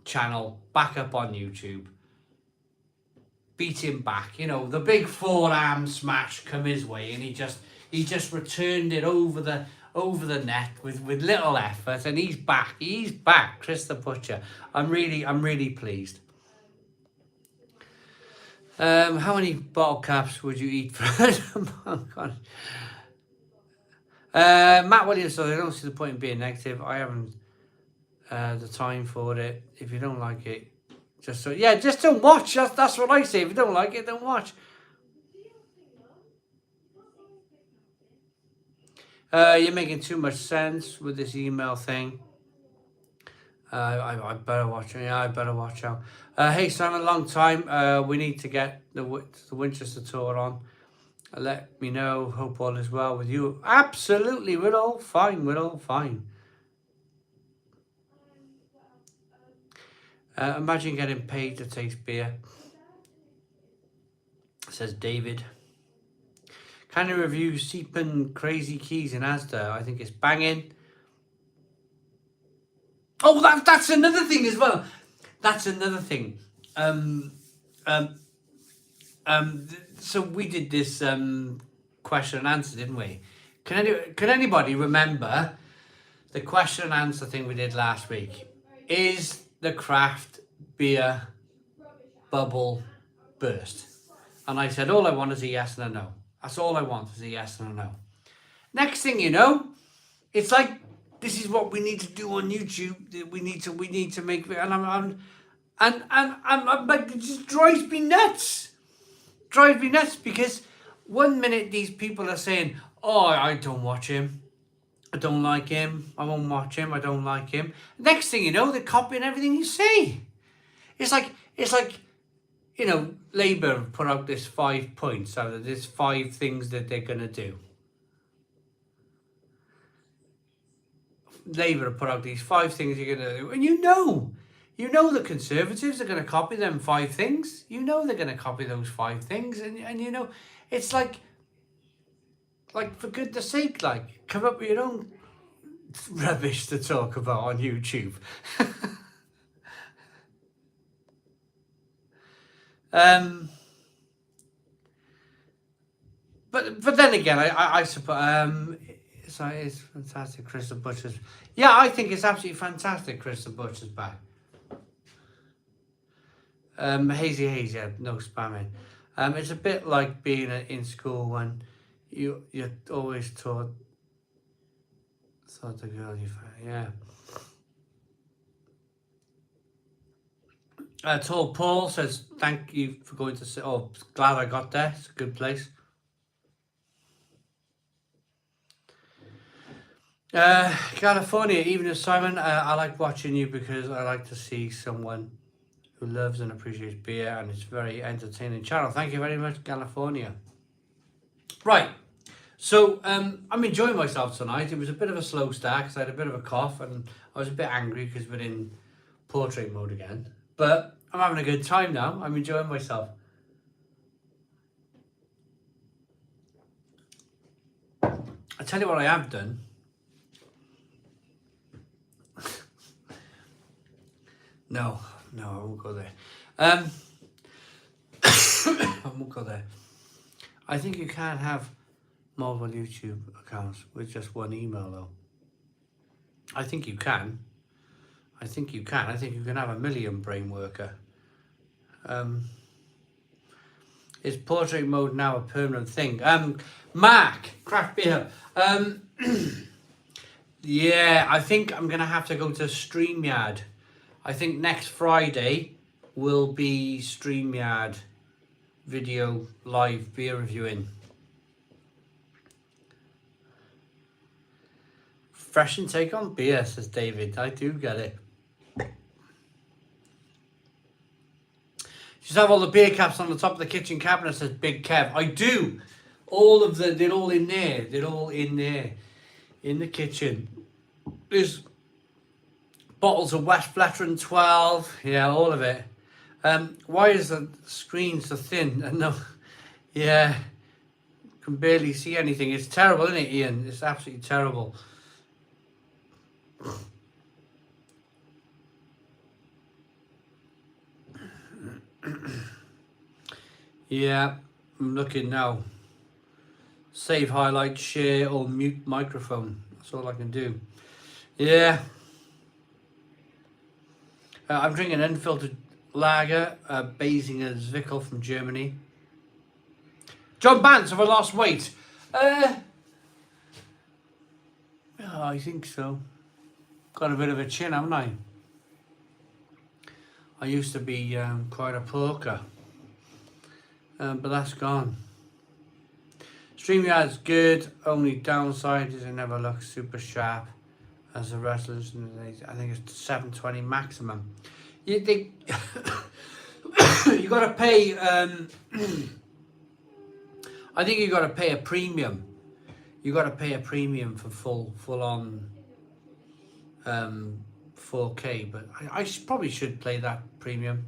A: channel back up on YouTube. Beat him back, the big forearm smash come his way, and he just returned it over the net with little effort, and he's back, Chris the Butcher. I'm really pleased. How many bottle caps would you eat for Matt Williams says, I don't see the point in being negative. I haven't the time for it. If you don't like it, just don't watch. That's what I say. If you don't like it, don't watch. You're making too much sense with this email thing. I better watch. Yeah, I better watch out. Hey, Simon, long time. We need to get the Winchester tour on. Let me know. Hope all is well with you. Absolutely, we're all fine. Imagine getting paid to taste beer, says David. Can you review Seepin Crazy Keys in Asda? I think it's banging. Oh, that's another thing as well. That's another thing. So we did this question and answer, didn't we? Can anybody remember the question and answer thing we did last week? Is the craft beer bubble burst? And I said, all I want is a yes and a no. That's all I want is a yes and a no. Next thing you know, it's like this is what we need to do on YouTube. We need to make, and I'm like, it just drives me nuts. Drives me nuts because one minute these people are saying, "Oh, I don't watch him. I don't like him. I won't watch him. I don't like him." Next thing you know, they're copying everything you say. It's like, you know, Labour put out this 5 points out of this 5 things that they're gonna do. Labour put out these 5 things you're gonna do, and you know the Conservatives are gonna copy them 5 things. You know they're gonna copy those 5 things, and you know, it's like for goodness sake, like, come up with your own rubbish to talk about on YouTube. But then again, I suppose it's fantastic. Crystal Butcher's, yeah, I think it's absolutely fantastic. Crystal Butcher's back. Hazy, yeah, no spamming. It's a bit like being in school when you're always thought the girl you found, yeah. Tall Paul says, thank you for going to see. Oh, glad I got there. It's a good place. California, Evening Simon, I like watching you because I like to see someone who loves and appreciates beer, and it's a very entertaining channel. Thank you very much, California. Right, so I'm enjoying myself tonight. It was a bit of a slow start because I had a bit of a cough and I was a bit angry because we're in portrait mode again. But I'm having a good time now. I'm enjoying myself. I tell you what I have done. No, I won't go there. I won't go there. I think you can't have multiple YouTube accounts with just one email, though. I think you can. I think you can have a million brain worker. Is portrait mode now a permanent thing? Mark, craft beer. Yeah, I think I'm gonna have to go to StreamYard. I think next Friday will be StreamYard video live beer reviewing. Fresh and take on beer, says David. I do get it. Just have all the beer caps on the top of the kitchen cabinet, says Big Kev. I do. All of them, they're all in there. They're all in there. In the kitchen. There's bottles of West Veteran 12. Yeah, all of it. Why is the screen so thin? No, yeah, can barely see anything. It's terrible, isn't it, Ian? It's absolutely terrible. Yeah, I'm looking now. Save highlight, share, or mute microphone. That's all I can do. Yeah. I'm drinking unfiltered lager, Basinger Zwickel from Germany. John Bance, have I lost weight? Yeah, I think so. Got a bit of a chin, haven't I? I used to be quite a porker, but that's gone. StreamYard's good, only downside is it never looks super sharp as the resolution. I think it's 720 maximum. You think you got to pay? I think you got to pay a premium. You got to pay a premium for full on 4K, but I probably should play that premium.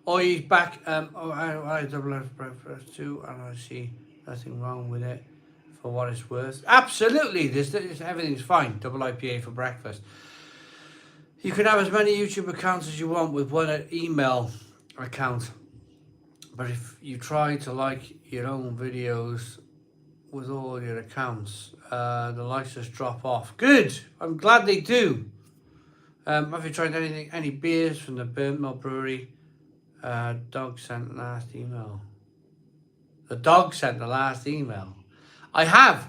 A: Oh, he's back. I double F breakfast too, and I see nothing wrong with it for what it's worth. Absolutely, this everything's fine. Double IPA for breakfast. You can have as many YouTube accounts as you want with one email account, but if you try to like your own videos with all your accounts, the likes just drop off. Good. I'm glad they do. Have you tried any beers from the Burnt Mill Brewery? Dog sent last email. The dog sent the last email. I have.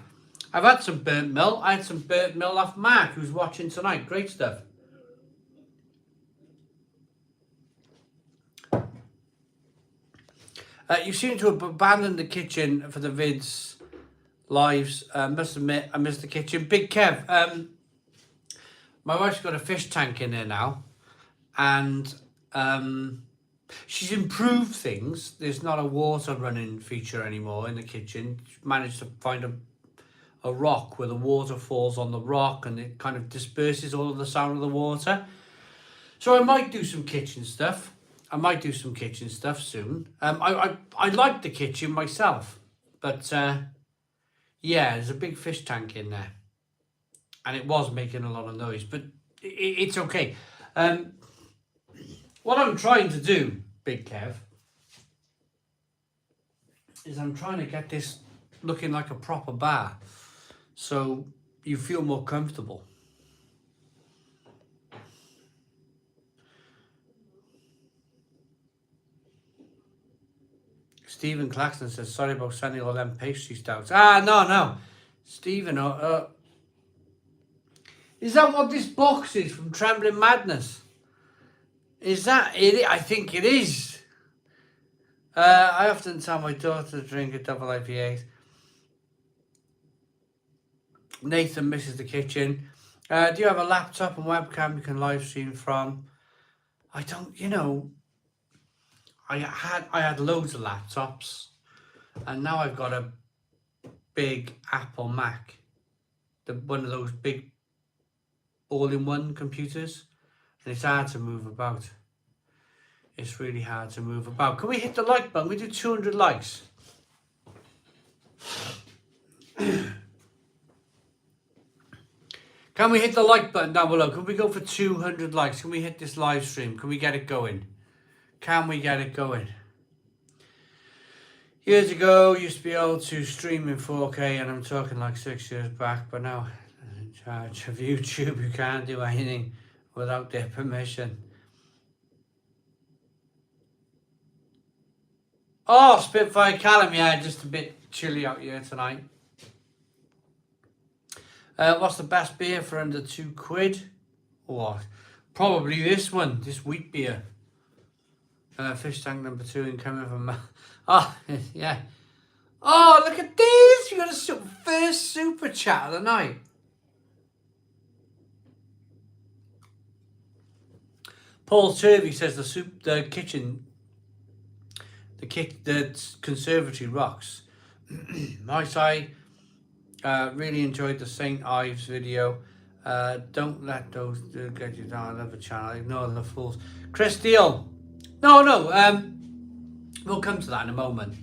A: I've had some burnt milk. I had some burnt milk off Mark, who's watching tonight. Great stuff. You seem to have abandoned the kitchen for the vids lives. Must admit, I miss the kitchen. Big Kev, my wife's got a fish tank in there now, and she's improved things. There's not a water running feature anymore in the kitchen. She managed to find a rock where the water falls on the rock and it kind of disperses all of the sound of the water. So I might do some kitchen stuff. Soon. I like the kitchen myself, but yeah, there's a big fish tank in there, and it was making a lot of noise, but it's okay. What I'm trying to do, Big Kev, is I'm trying to get this looking like a proper bar, so you feel more comfortable. Stephen Claxton says, sorry about sending all them pastry stouts. No. Stephen, is that what this box is from Trembling Madness? Is that it? I think it is. I often tell my daughter to drink a double IPA. Nathan misses the kitchen. Do you have a laptop and webcam you can live stream from? I don't, I had loads of laptops, and now I've got a big Apple Mac, one of those big all-in-one computers, and it's hard to move about. It's really hard to move about. Can we hit the like button? We do 200 likes. Can we hit the like button down below? Can we go for 200 likes? Can we hit this live stream? Can we get it going? Can we get it going? Years ago, used to be able to stream in 4K, and I'm talking like 6 years back, but now, in charge of YouTube, you can't do anything without their permission. Oh, Spitfire Callum, yeah, just a bit chilly out here tonight. What's the best beer for under £2? Oh, probably this one, this wheat beer. Fish tank number 2 in coming from... Oh, yeah. Oh, look at this! You got a first super chat of the night. Paul Turvey says the conservatory rocks. My side really enjoyed the St. Ives video. Don't let those get you down. I love the channel. Ignore the fools. Chris Steele. No. We'll come to that in a moment.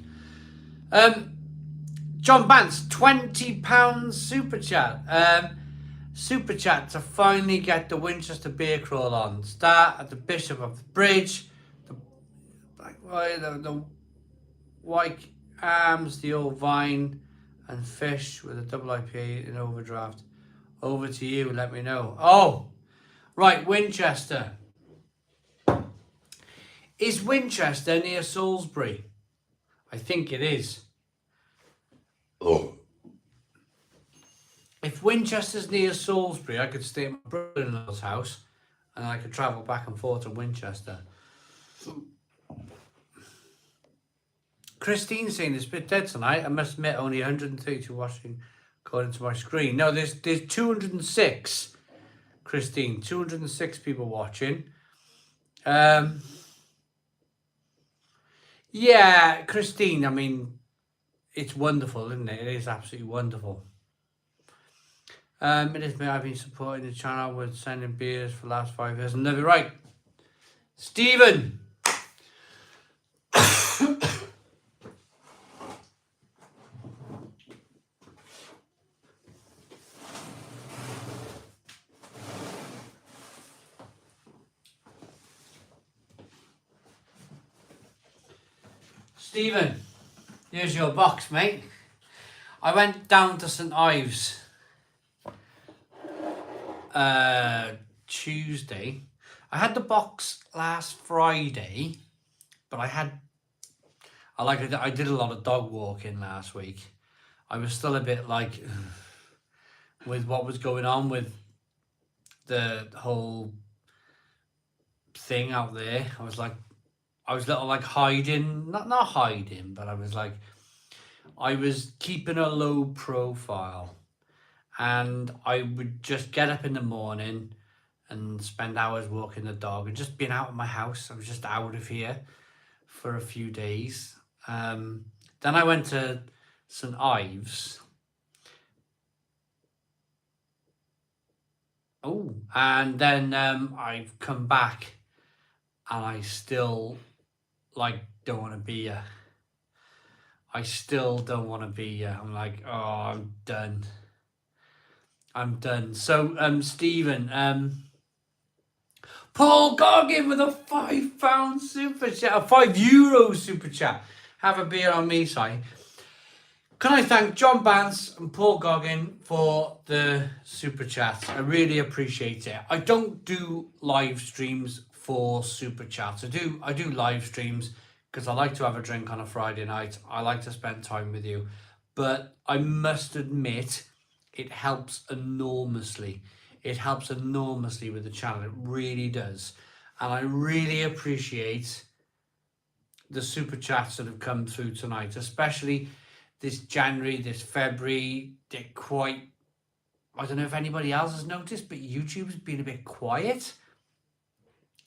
A: John Bance, £20 super chat. Super chat to finally get the Winchester beer crawl on. Start at the Bishop of the Bridge. The White Arms, the Old Vine, and Fish with a double IPA in overdraft. Over to you. Let me know. Oh, right, Winchester. Is Winchester near Salisbury? I think it is. Oh. If Winchester's near Salisbury, I could stay at my brother-in-law's house and I could travel back and forth to Winchester. Christine's saying it's a bit dead tonight. I must admit, only 132 watching according to my screen. No, there's 206, Christine. 206 people watching. Yeah, Christine, I mean, it's wonderful, isn't it? It is absolutely wonderful. It is me. I've been supporting the channel with sending beers for the last 5 years. And never right. Stephen! Stephen, here's your box, mate. I went down to St. Ives Tuesday. I had the box last Friday, but I did a lot of dog walking last week. I was still a bit like, with what was going on with the whole thing out there. I was little like hiding, not hiding, but I was keeping a low profile, and I would just get up in the morning and spend hours walking the dog and just being out of my house. I was just out of here for a few days. Then I went to St Ives. Oh, and then I've come back, and I still don't want to be here. I still don't want to be here. I'm like, oh, I'm done. So, Stephen, Paul Goggin with a £5 super chat, a €5 super chat. Have a beer on me, sorry. Can I thank John Bance and Paul Goggin for the super chats? I really appreciate it. I don't do live streams for super chats. I do live streams because I like to have a drink on a Friday night. I like to spend time with you. But I must admit, it helps enormously. It helps enormously with the channel. It really does. And I really appreciate the super chats that have come through tonight, especially this January, this February. They're quite, I don't know if anybody else has noticed, but YouTube's been a bit quiet.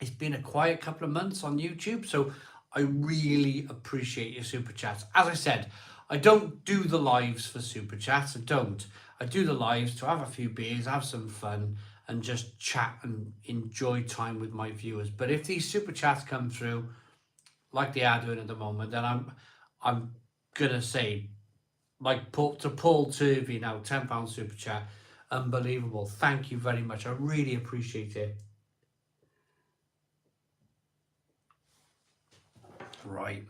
A: It's been a quiet couple of months on YouTube, so I really appreciate your super chats. As I said, I don't do the lives for super chats. I do the lives to have a few beers, have some fun, and just chat and enjoy time with my viewers. But if these super chats come through, like they are doing at the moment, then I'm gonna say, like to Paul Turvey now, £10 super chat, unbelievable. Thank you very much. I really appreciate it. Right.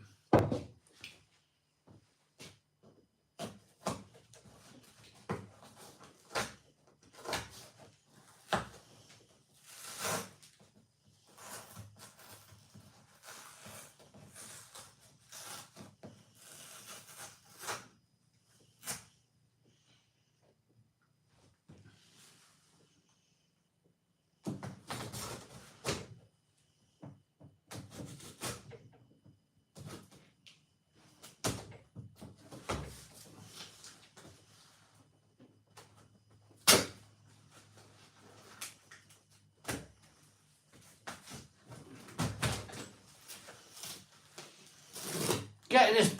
A: Getting this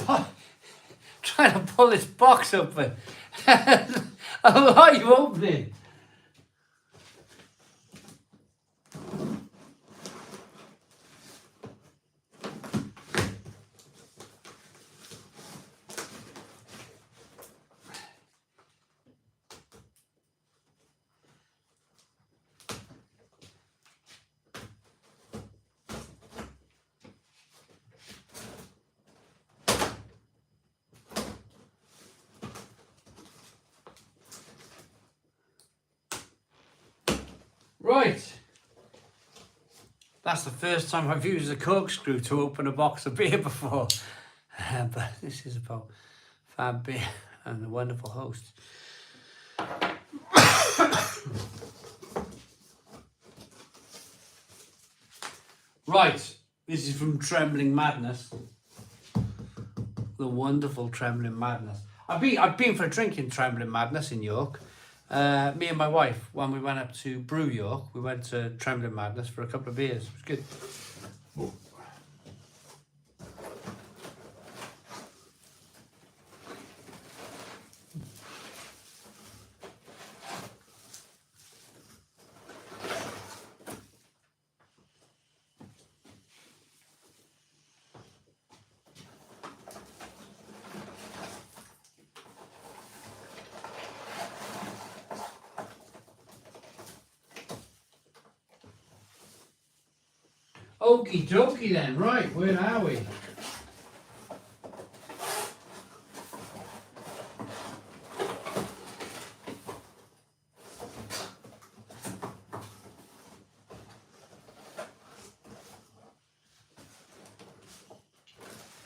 A: trying to pull this box open. How are you opening? Right. That's the first time I've used a corkscrew to open a box of beer before. But this is about Fab Beer and the wonderful host. Right. This is from Trembling Madness. The wonderful Trembling Madness. I've been for a drink in Trembling Madness in York. Me and my wife, when we went up to Brew York, we went to Trembling Madness for a couple of beers. It was good. Okie dokie then, right, where are we?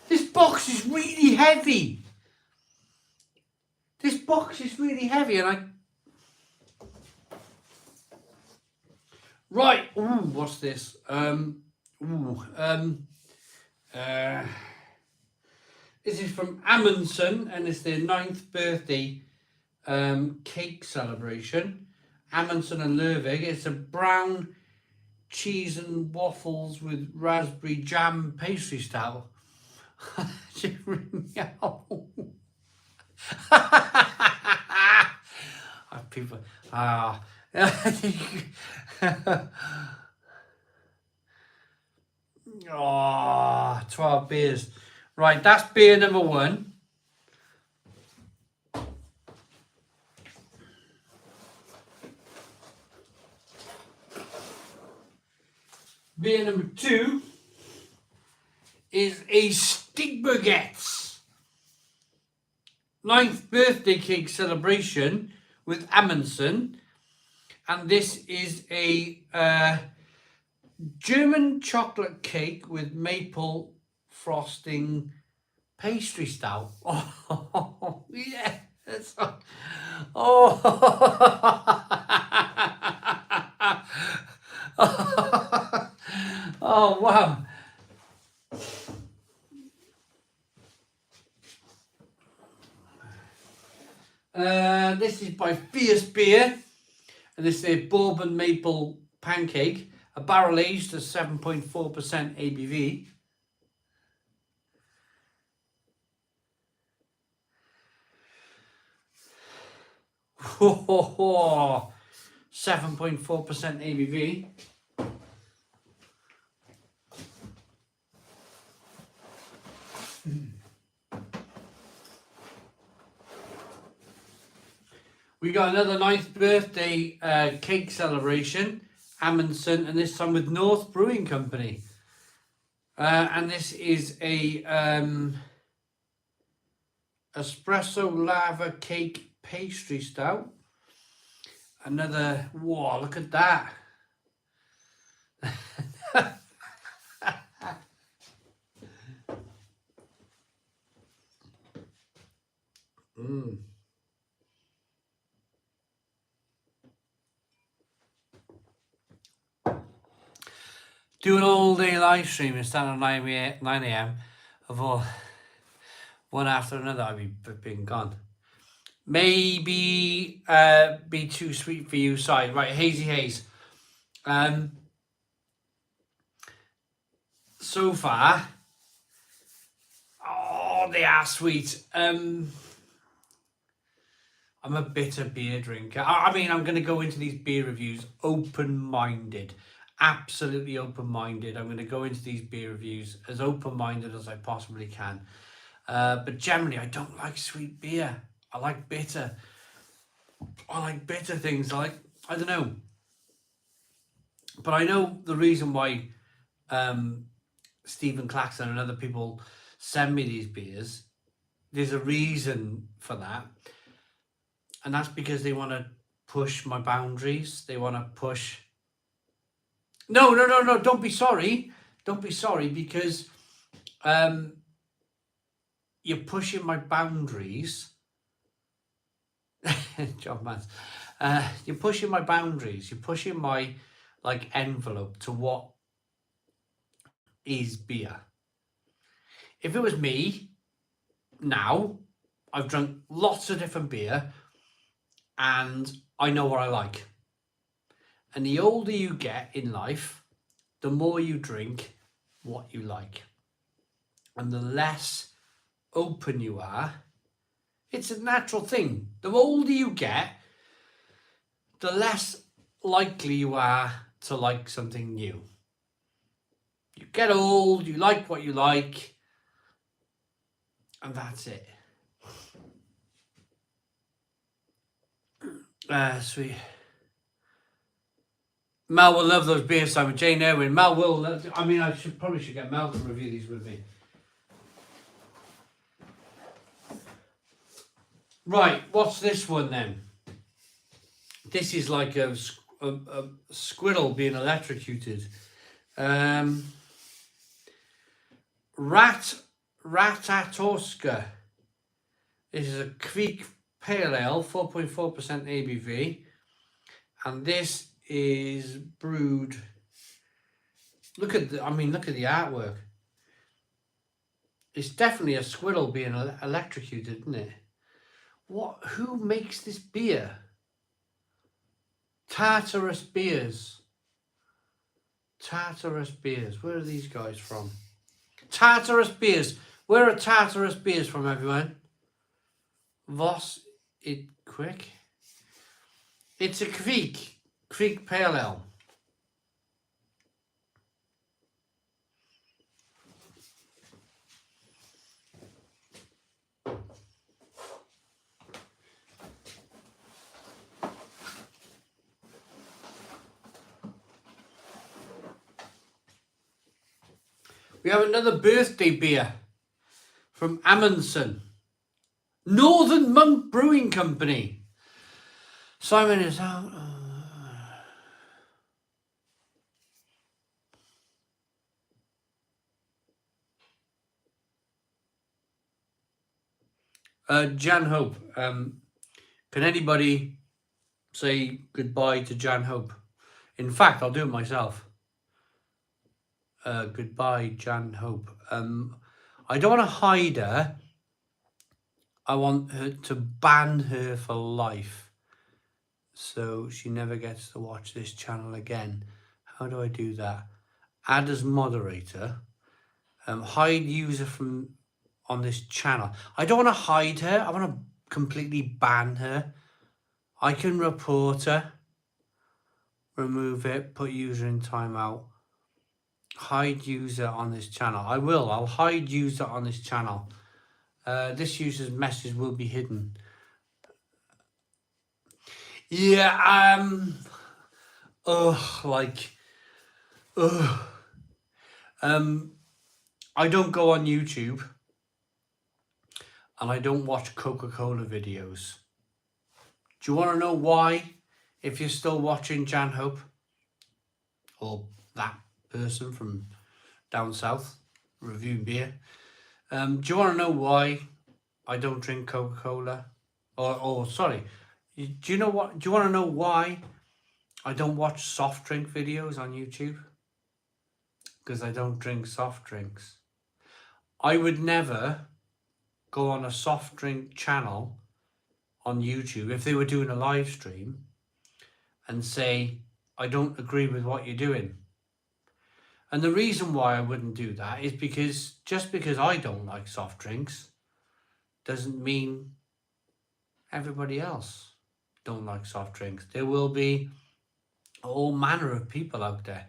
A: This box is really heavy. This box is really heavy, and Right. Ooh, what's this? This is from Amundsen, and it's their 9th birthday cake celebration. Amundsen and Lervig. It's a brown cheese and waffles with raspberry jam pastry style. People, ah, 12 beers. Right, that's beer number 1. Beer number 2 is a Stigbergets 9th birthday cake celebration with Amundsen, and this is a German chocolate cake with maple frosting pastry style. Oh yeah, that's oh. Oh wow. This is by Fierce Beer, and this is a bourbon maple pancake, a barrel aged at 7.4% ABV. Ho ho ho! 7.4% ABV. We got another 9th birthday cake celebration, Amundsen, and this time with North Brewing Company. And this is a espresso lava cake pastry stout. Another, whoa, look at that. Do an all-day live stream and start at 9 a.m. of all, one after another. I'd be flipping gone. Maybe be too sweet for you, sorry. Right, Hazy Haze. So far, oh, they are sweet. I'm a bitter beer drinker. I mean, I'm going to go into these beer reviews open-minded. Absolutely open-minded. I'm going to go into these beer reviews as open-minded as I possibly can. But generally, I don't like sweet beer. I like bitter. I like bitter things. I don't know. But I know the reason why Stephen Claxton and other people send me these beers. There's a reason for that. And that's because they want to push my boundaries. They want to push... No, don't be sorry. Don't be sorry, because you're pushing my boundaries. John Mans. You're pushing my boundaries. You're pushing my envelope to what is beer. If it was me, now, I've drunk lots of different beer and I know what I like. And the older you get in life, the more you drink what you like. And the less open you are. It's a natural thing. The older you get, the less likely you are to like something new. You get old, you like what you like, and that's it. Sweet. Mel will love those beers, Simon. Jane Irwin. Mel will. I mean, I probably should get Mel to review these with me. Right, what's this one then? This is like a squirrel being electrocuted. Ratatoska. This is a Creek Pale Ale, 4.4% ABV. And this is brewed. Look at the artwork. It's definitely a squirrel being electrocuted, isn't it? Who makes this beer? Tartarus Beers. Tartarus Beers. Where are these guys from? Tartarus Beers. Where are Tartarus Beers from, everyone? Voss it quick. It's a Creek Pale Ale. We have another birthday beer from Amundsen. Northern Monk Brewing Company. Simon is out. Jan Hope. Can anybody say goodbye to Jan Hope? In fact, I'll do it myself. Goodbye, Jan Hope. I don't want to hide her. I want her to ban her for life, so she never gets to watch this channel again. How do I do that? Add as moderator. Hide user from on this channel. I don't want to hide her. I want to completely ban her. I can report her. Remove it. Put user in timeout. Hide user on this channel. I'll hide user on this channel. This user's message will be hidden. Yeah, I don't go on YouTube and I don't watch Coca-Cola videos. Do you want to know why? If you're still watching Jan Hope or that person from down south reviewing beer, do you want to know why I don't drink Coca-Cola? Sorry, do you want to know why I don't watch soft drink videos on YouTube? Because I don't drink soft drinks. I would never go on a soft drink channel on YouTube if they were doing a live stream and say, I don't agree with what you're doing. And the reason why I wouldn't do that is because just because I don't like soft drinks doesn't mean everybody else don't like soft drinks. There will be all manner of people out there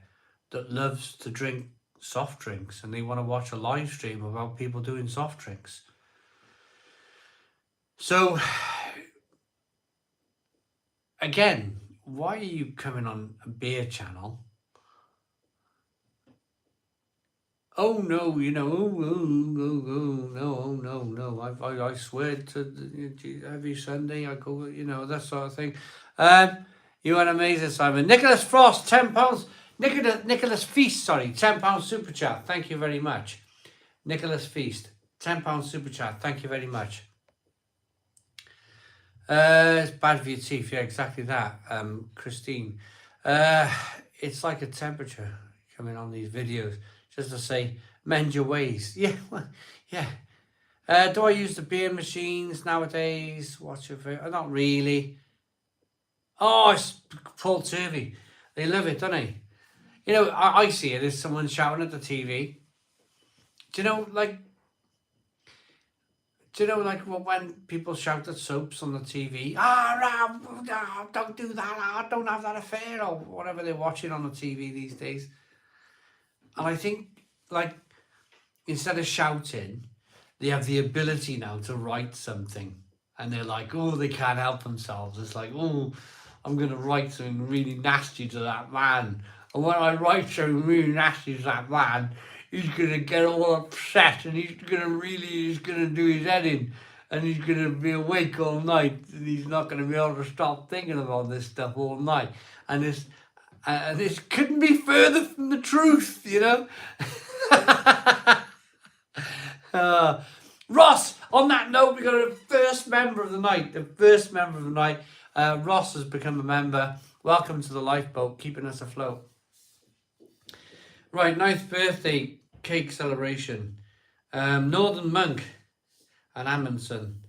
A: that loves to drink soft drinks and they want to watch a live stream about people doing soft drinks. So, again, why are you coming on a beer channel? Oh no, no. I swear to every Sunday I go, that sort of thing. You are amazing, Simon. Nicholas Frost, £10. Nicholas Feast, sorry, £10 super chat. Thank you very much. Nicholas Feast, £10 super chat. Thank you very much. It's bad for your teeth. Yeah, exactly that. Christine, it's like a temperature coming on these videos. Just to say, mend your ways. Yeah, well, yeah. Do I use the beer machines nowadays? What's your favorite? Not really. Oh, it's Paul Turvey. They love it, don't they? I see it as someone shouting at the TV. Do you know, when people shout at soaps on the TV? Don't do that. Don't have that affair, or whatever they're watching on the TV these days. And I think, instead of shouting, they have the ability now to write something. And they're like, they can't help themselves. It's like, I'm going to write something really nasty to that man. And when I write something really nasty to that man, he's going to get all upset and he's going to do his head in. And he's going to be awake all night. And he's not going to be able to stop thinking about this stuff all night. And this couldn't be further from the truth, Ross, on that note, we got a first member of the night. Ross has become a member. Welcome to the lifeboat, keeping us afloat. Right, 9th birthday cake celebration. Northern Monk and Amundsen.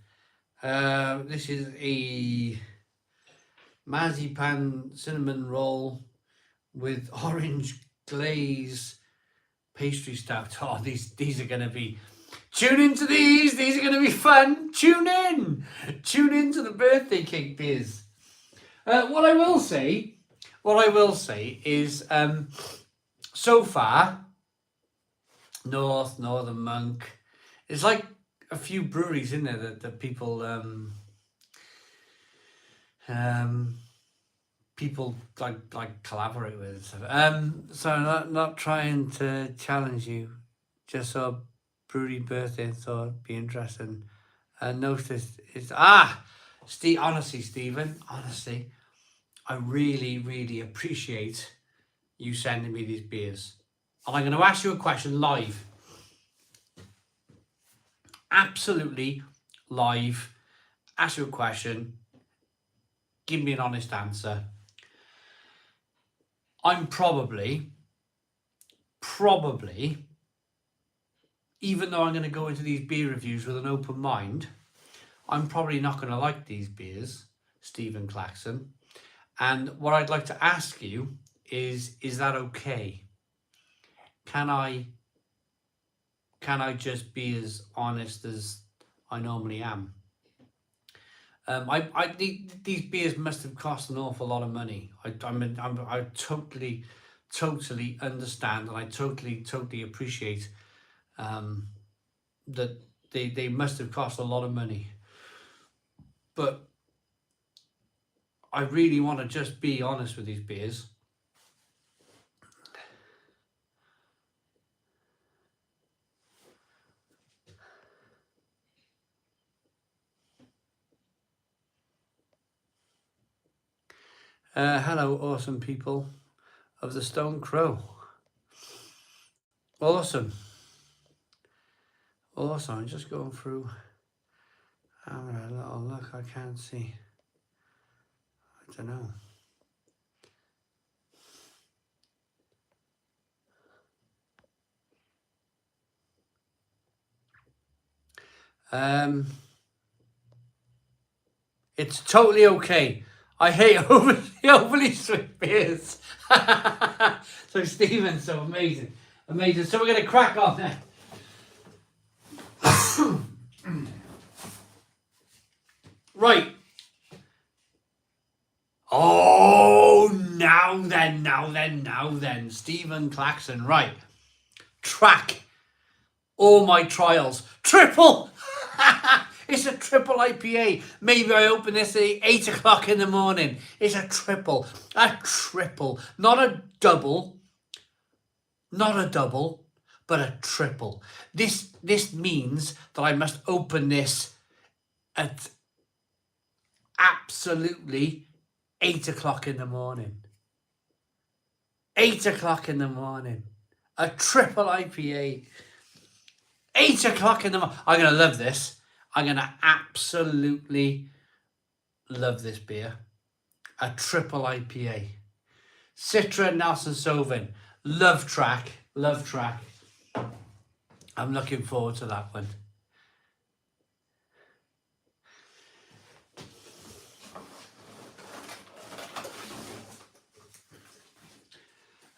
A: This is a marzipan cinnamon roll with orange glaze pastry stout. Oh, these are going to be... Tune into these. These are going to be fun. Tune in. Tune into the birthday cake beers. What I will say is, so far, Northern Monk, there's like a few breweries in there that people people like collaborate with and stuff. So not trying to challenge you, just saw brewery birthday, thought it'd be interesting. And noticed it's Stephen, honestly, I really appreciate you sending me these beers. And I'm going to ask you a question live. Absolutely live. Ask you a question. Give me an honest answer. I'm probably, even though I'm going to go into these beer reviews with an open mind, I'm probably not going to like these beers, Stephen Claxon. And what I'd like to ask you is that okay? Can I just be as honest as I normally am? These beers must have cost an awful lot of money. I totally understand, and I totally appreciate that they must have cost a lot of money. But I really want to just be honest with these beers. Hello, awesome people of the Stone Crow. Awesome. I'm just going through. Having a little look. I can't see. I don't know. It's totally okay. I hate overly sweet beers. So Stephen, so amazing. So we're going to crack on then. Right. Oh, now then. Stephen Claxon, right. Track. All my trials. Triple. It's a triple IPA. Maybe I open this at 8 o'clock in the morning. It's a triple. Not a double, but a triple. This means that I must open this at absolutely 8 o'clock in the morning. 8 o'clock in the morning. A triple IPA. 8 o'clock in the morning. I'm going to love this. I'm going to absolutely love this beer. A triple IPA. Citra Nelson Sauvin. Love track. I'm looking forward to that one.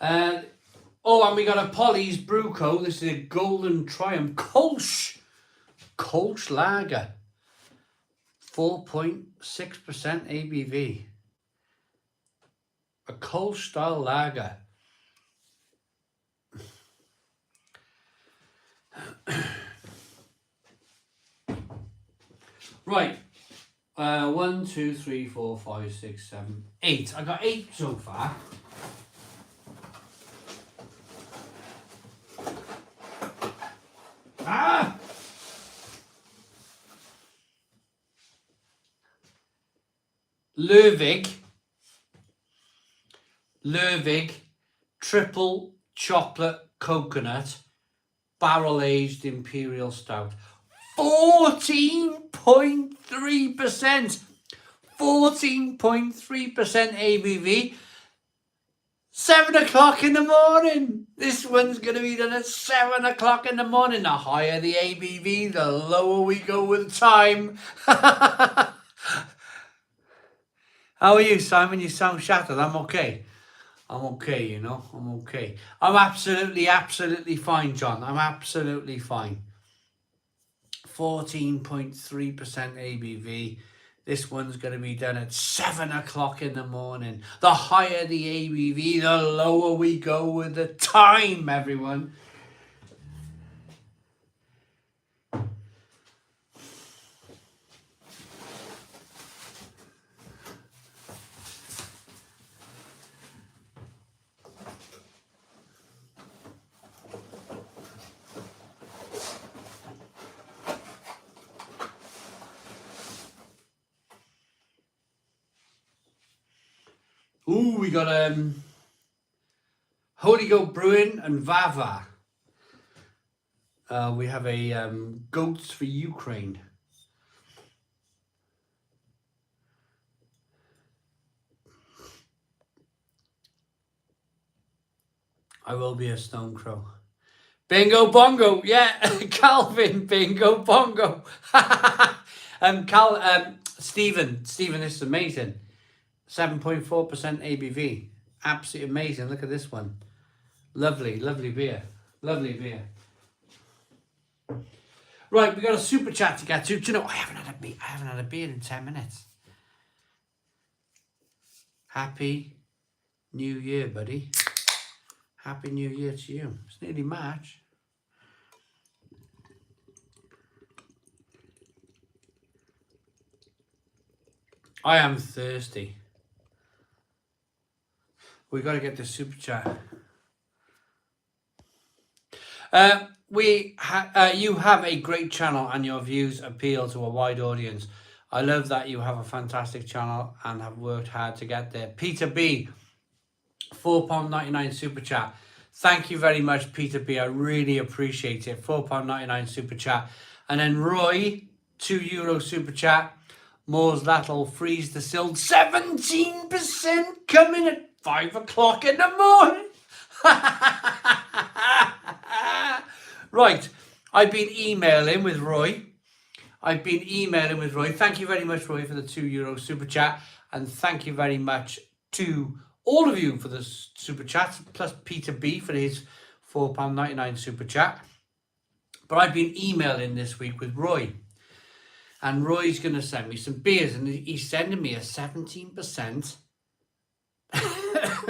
A: And we got a Polly's Brew Co. This is a Golden Triumph Kolsch Lager. 4.6% ABV. A Kolsch style lager. Right. 1, 2, 3, 4, 5, 6, 7, 8. I got 8 so far. Lervig triple chocolate coconut barrel aged imperial stout. 14.3%. 14.3% ABV. 7 o'clock in the morning. This one's going to be done at 7 o'clock in the morning. The higher the ABV, the lower we go with time. How are you, Simon? You sound shattered. I'm okay. I'm okay, you know. I'm okay. I'm absolutely fine, John. I'm absolutely fine. 14.3% ABV. This one's going to be done at 7 o'clock in the morning. The higher the ABV, the lower we go with the time, everyone. Ooh, we got Holy Goat Brewing and Vava. We have a Goats for Ukraine. I will be a stone crow. Bingo bongo, yeah, Calvin, bingo bongo. Stephen, this is amazing. 7.4% ABV. Absolutely amazing. Look at this one. Lovely beer. Lovely beer. Right, we got a super chat to get to. Do you know, I haven't had a beer in 10 minutes. Happy New Year, buddy. Happy New Year to you. It's nearly March. I am thirsty. We got to get the super chat. You have a great channel and your views appeal to a wide audience. I love that you have a fantastic channel and have worked hard to get there. Peter B, £4.99 super chat. Thank you very much, Peter B. I really appreciate it. £4.99 super chat. And then Roy, €2 super chat. Moore's Lattle freeze the sill. 17% coming at 5 o'clock in the morning. Right, I've been emailing with Roy. Thank you very much, Roy, for the €2 super chat. And thank you very much to all of you for the super chat, plus Peter B for his £4.99 super chat. But I've been emailing this week with Roy. And Roy's going to send me some beers. And he's sending me a 17%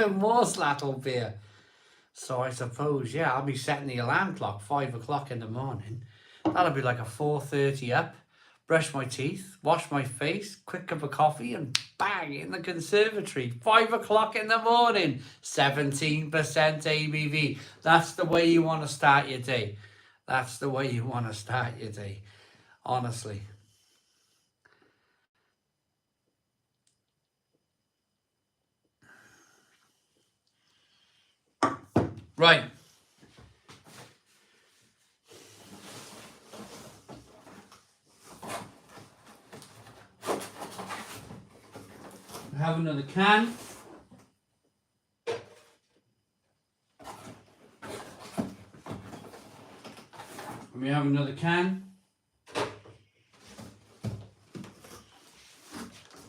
A: Moore's Lattle beer. So I suppose, yeah, I'll be setting the alarm clock 5 o'clock in the morning. That'll be like a 4:30 up. Brush my teeth, wash my face, quick cup of coffee, and bang, in the conservatory. 5 o'clock in the morning, 17% ABV. That's the way you want to start your day. That's the way you want to start your day. Honestly. Right. Have another can. We have another can.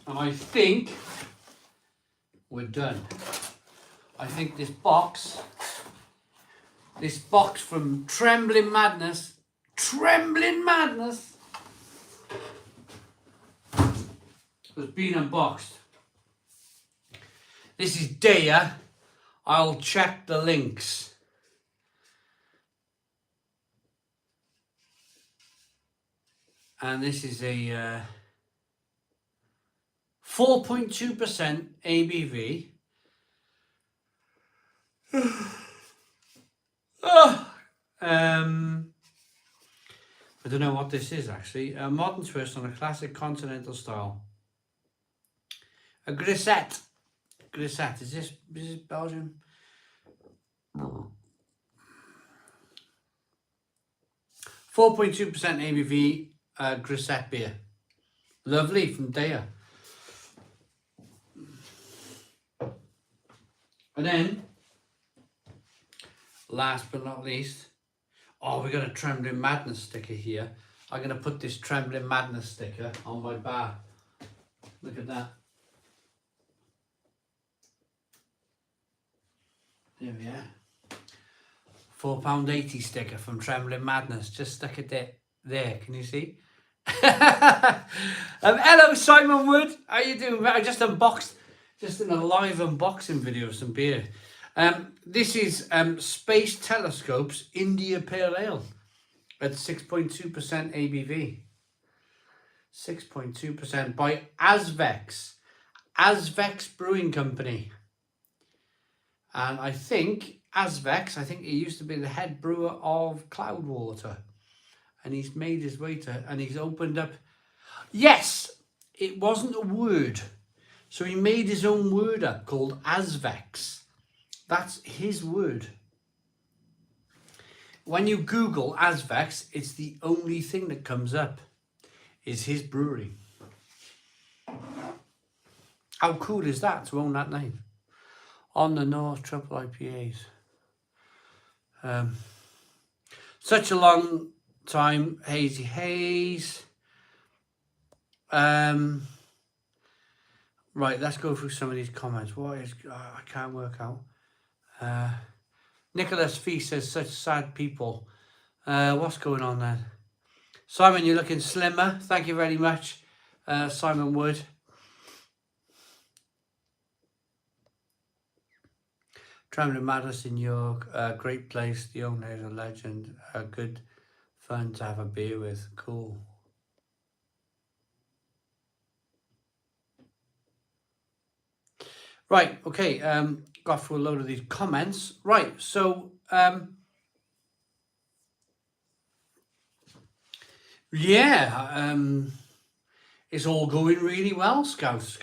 A: And I think we're done. I think this box from Trembling Madness, has been unboxed. This is Daya. I'll check the links. And this is a 4.2% ABV. I don't know what this is actually. A modern twist on a classic continental style. A grisette. Grisette. Is this Belgium? 4.2% ABV grisette beer. Lovely from Daya. And then, last but not least, we got a Trembling Madness sticker here. I'm going to put this Trembling Madness sticker on my bar. Look at that. There we are. £4.80 sticker from Trembling Madness. Just stuck it there. Can you see? Hello, Simon Wood. How you doing? I just unboxed, just in a live unboxing video of some beer. This is Space Telescope's India Pale Ale at 6.2% ABV. 6.2% by Asvex Brewing Company. And I think Asvex, he used to be the head brewer of Cloudwater. And he's made his way to, and he's opened up. Yes, it wasn't a word. So he made his own word up called Asvex. That's his word. When you Google Asvex, it's the only thing that comes up is his brewery. How cool is that to own that name? On the North, triple IPAs. Such a long time, Hazy Haze. Right, let's go through some of these comments. What is, I can't work out. Nicholas Fee says, such sad people. What's going on then? Simon, you're looking slimmer. Thank you very much, Simon Wood. Trembling Madness in York, great place. The owner is a legend. Good fun to have a beer with. Cool. Right, okay. Got through a load of these comments. Right, so it's all going really well, Scouts.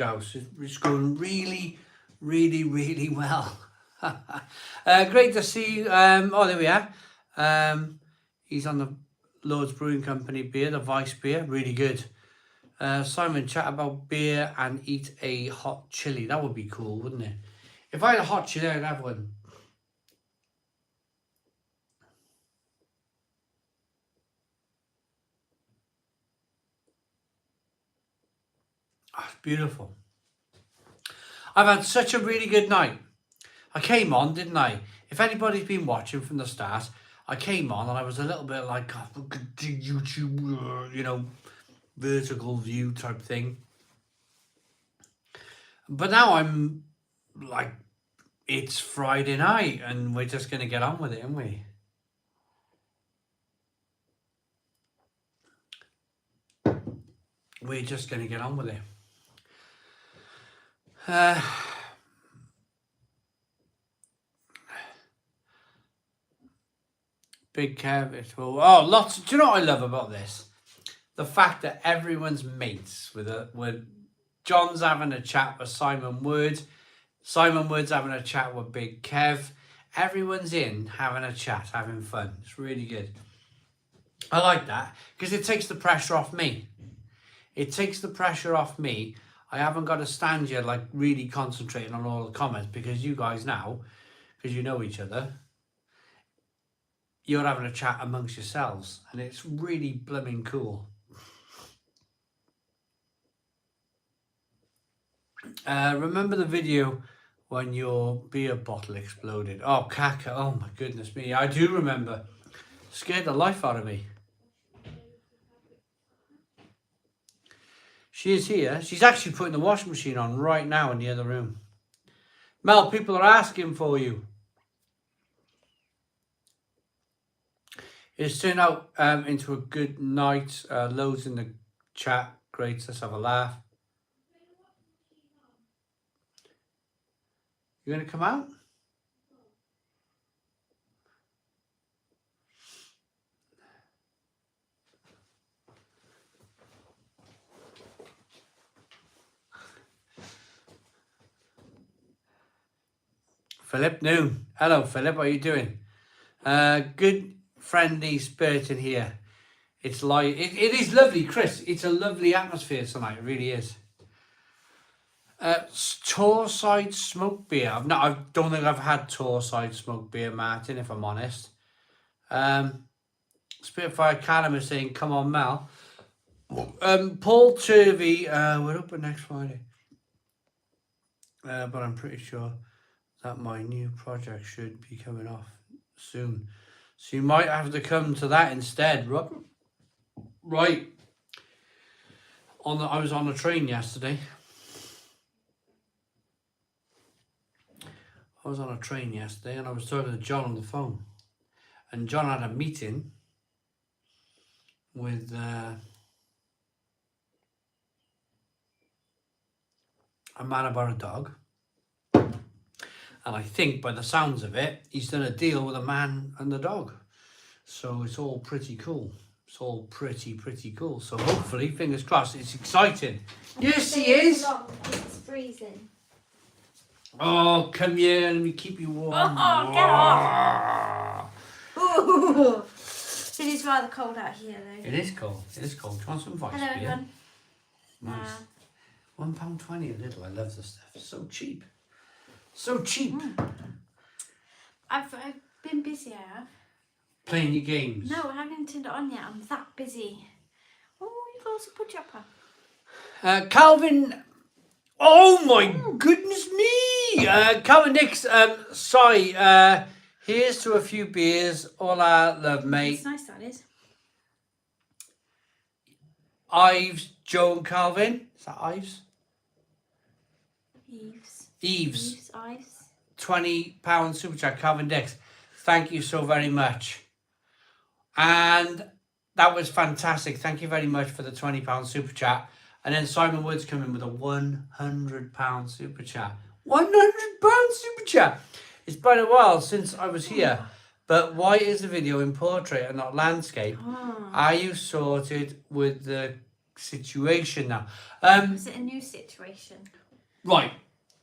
A: It's going really, really, really well. Great to see you. There we are. He's on the Lord's Brewing Company beer, the Vice beer, really good. Simon, chat about beer and eat a hot chili. That would be cool, wouldn't it? If I had a hot chili, I'd have one. Oh, it's beautiful. I've had such a really good night. I came on, didn't I? If anybody's been watching from the start, I came on and I was a little bit like, YouTube, vertical view type thing. But now I'm like, it's Friday night and we're just going to get on with it, aren't we? We're just going to get on with it. Big Kev, lots. Do you know what I love about this? The fact that everyone's mates with John's having a chat with Simon Wood. Simon Wood's having a chat with Big Kev. Everyone's in having a chat, having fun. It's really good. I like that because it takes the pressure off me. It takes the pressure off me. I haven't got to stand here like really concentrating on all the comments because you guys now, because you know each other, you're having a chat amongst yourselves and it's really blooming cool. Remember the video when your beer bottle exploded? Oh, Kaka, oh my goodness me. I do remember. Scared the life out of me. She is here. She's actually putting the washing machine on right now in the other room. Mel, people are asking for you. It's turned out into a good night. Loads in the chat. Great. Let's have a laugh. You going to come out? Philip Noon. Hello, Philip. How are you doing? Good friendly spirit in here. It's like it is lovely, Chris. It's a lovely atmosphere tonight. It really is. Torside smoked beer. I don't think I've had Torside smoked beer, Martin, if I'm honest. Spitfire Callum is saying, come on, Mel. Paul Turvey, we're open next Friday. But I'm pretty sure that my new project should be coming off soon. So you might have to come to that instead, right? I was on a train yesterday. I was on a train yesterday and I was talking to John on the phone. And John had a meeting with a man about a dog. And I think by the sounds of it, he's done a deal with a man and the dog. So it's all pretty cool. It's all pretty cool. So hopefully, fingers crossed, it's exciting. Yes, he is.
B: It's freezing.
A: Oh, come here, let me keep you warm.
B: Oh, get off. Ooh. It is rather cold out here, though.
A: It is cold. It is cold. Do you want some vice
B: Hello,
A: beer?
B: everyone.
A: Nice. £1.20 a little. I love this stuff. It's so cheap. So cheap.
B: I've been busy, I have.
A: Playing your games.
B: No, I haven't turned it on yet. I'm that busy. Oh, you've also put your upper.
A: Calvin. Oh my goodness me! Calvin Nix. Sorry. Here's to a few beers. All our love, mate.
B: It's nice, that is.
A: Ives, Joe, and Calvin. Is that Ives? Eves.
B: Ives.
A: £20 super chat, Calvin Dix. Thank you so very much. And that was fantastic. Thank you very much for the £20 super chat. And then Simon Woods come in with a £100 super chat. £100 super chat. It's been a while since I was here. But why is the video in portrait and not landscape? Are you sorted with the situation now?
B: Is it a new situation?
A: Right.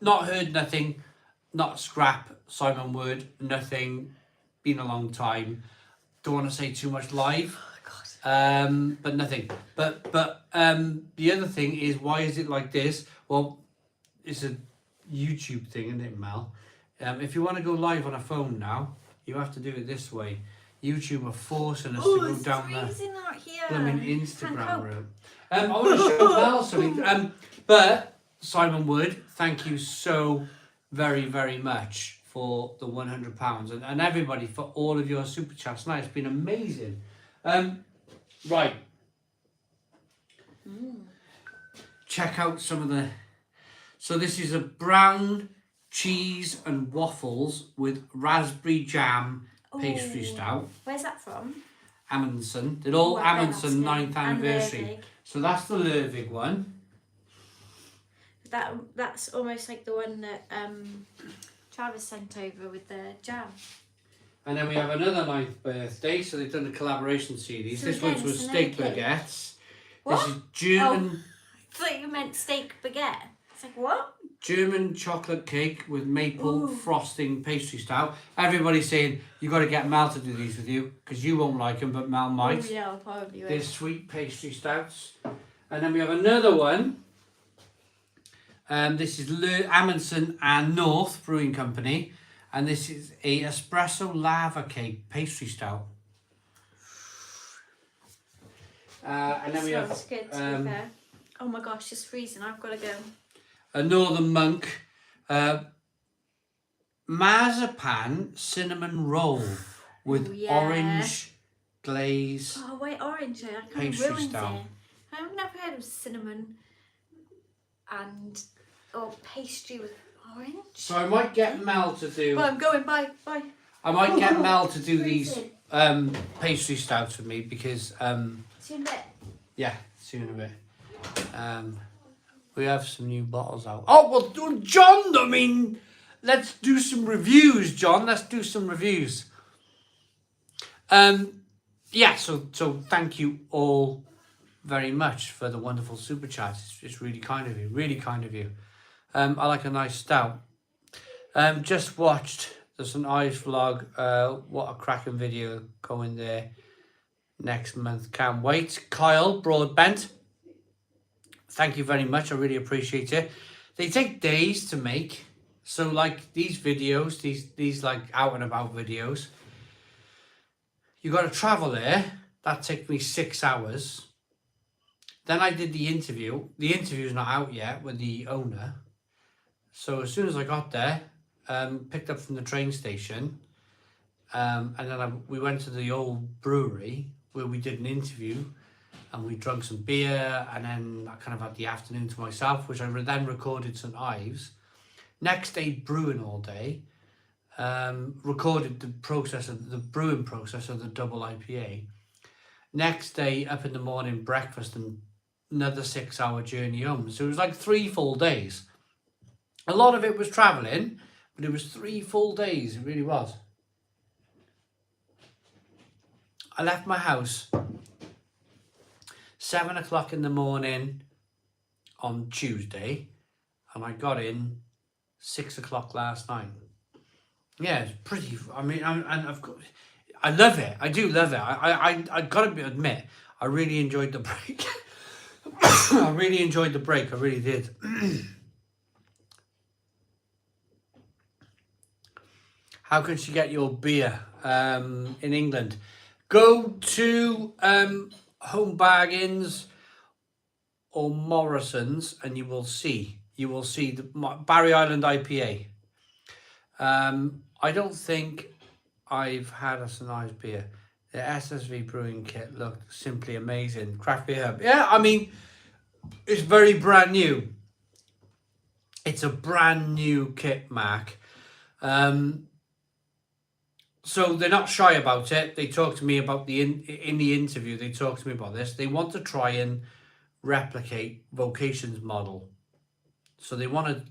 A: Not heard nothing. Not scrap. Simon Wood. Nothing. Been a long time. Don't want to say too much live. But nothing. But the other thing is, why is it like this? Well, it's a YouTube thing, isn't it, Mel? If you want to go live on a phone now, you have to do it this way. YouTube are forcing us to go down the Instagram route. I want to show Mel something. But Simon Wood, thank you so very, very much for the £100 and everybody for all of your super chats tonight. It's been amazing. Right. Check out some of the... So this is a brown cheese and waffles with raspberry jam pastry stout.
B: Where's that from?
A: Amundsen. They're all Amundsen 9th anniversary. So that's the Lervig one.
B: That's almost like the one that Travis sent over with the jam.
A: And then we have another 9th birthday, so they've done a collaboration series. So this one's with steak baguettes.
B: What?
A: This is German...
B: I thought you meant steak baguette. It's like, what?
A: German chocolate cake with maple frosting pastry stout. Everybody's saying, you got to get Mel to do these with you, because you won't like them, but Mel might.
B: Oh, yeah, I'll probably will.
A: They're sweet pastry stouts. And then we have another one. This is Amundsen and North Brewing Company. And this is a espresso lava cake pastry stout. And then we have...
B: good, to be fair. Oh my gosh, it's freezing. I've got to go.
A: A Northern Monk. Marzipan cinnamon roll with orange glaze.
B: Oh, wait, orange. I kind of ruined it. I've never heard of cinnamon or pastry with orange.
A: So I might get Mel to do...
B: Well, I'm going. Bye.
A: I might get Mel to do these pastry stouts with me because...
B: soon a bit.
A: Yeah, soon a bit. We have some new bottles out. Oh, well, John, I mean, let's do some reviews, John. Let's do some reviews. Yeah, so thank you all very much for the wonderful super chats. It's really kind of you. Really kind of you. I like a nice stout. Just watched the St. Ives vlog. What a cracking video going there next month. Can't wait. Kyle Broadbent. Thank you very much. I really appreciate it. They take days to make. So like these videos, these like out and about videos, you got to travel there. That took me 6 hours. Then I did the interview. The interview's not out yet with the owner. So as soon as I got there, picked up from the train station, and then we went to the old brewery where we did an interview, and we drank some beer, and then I kind of had the afternoon to myself, which I then recorded St Ives. Next day, brewing all day. Recorded the brewing process of the double IPA. Next day, up in the morning, breakfast, and another 6 hour journey home. So it was like 3 full days. A lot of it was travelling, but it was 3 full days. It really was. I left my house 7 o'clock in the morning on Tuesday, and I got in 6 o'clock last night. Yeah, it's pretty. I mean, I love it. I do love it. I gotta admit, I really enjoyed the break. I really enjoyed the break. I really did. How can she get your beer in England? Go to Home Bargains or Morrison's, and you will see the Barry Island IPA. I don't think I've had a St Ives beer. The SSV brewing kit looked simply amazing. Craft Beer Hub. Yeah, I mean, it's very brand new. It's a brand new kit, Mark. So they're not shy about it. They talked to me about in the interview. They talked to me about this. They want to try and replicate Vocation's model. So they want to.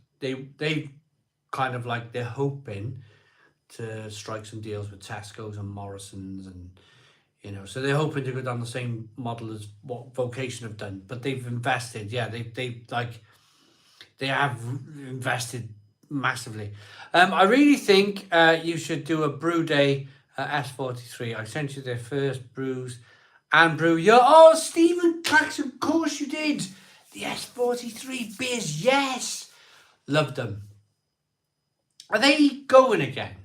A: They kind of like, they're hoping to strike some deals with Tesco's and Morrison's, and so they're hoping to go down the same model as what Vocation have done. But they've invested. Yeah, they have invested massively. I really think you should do a brew day at S43. I sent you their first brews and brew. Stephen Cracks, of course you did. The S43 beers, yes. Loved them. Are they going again?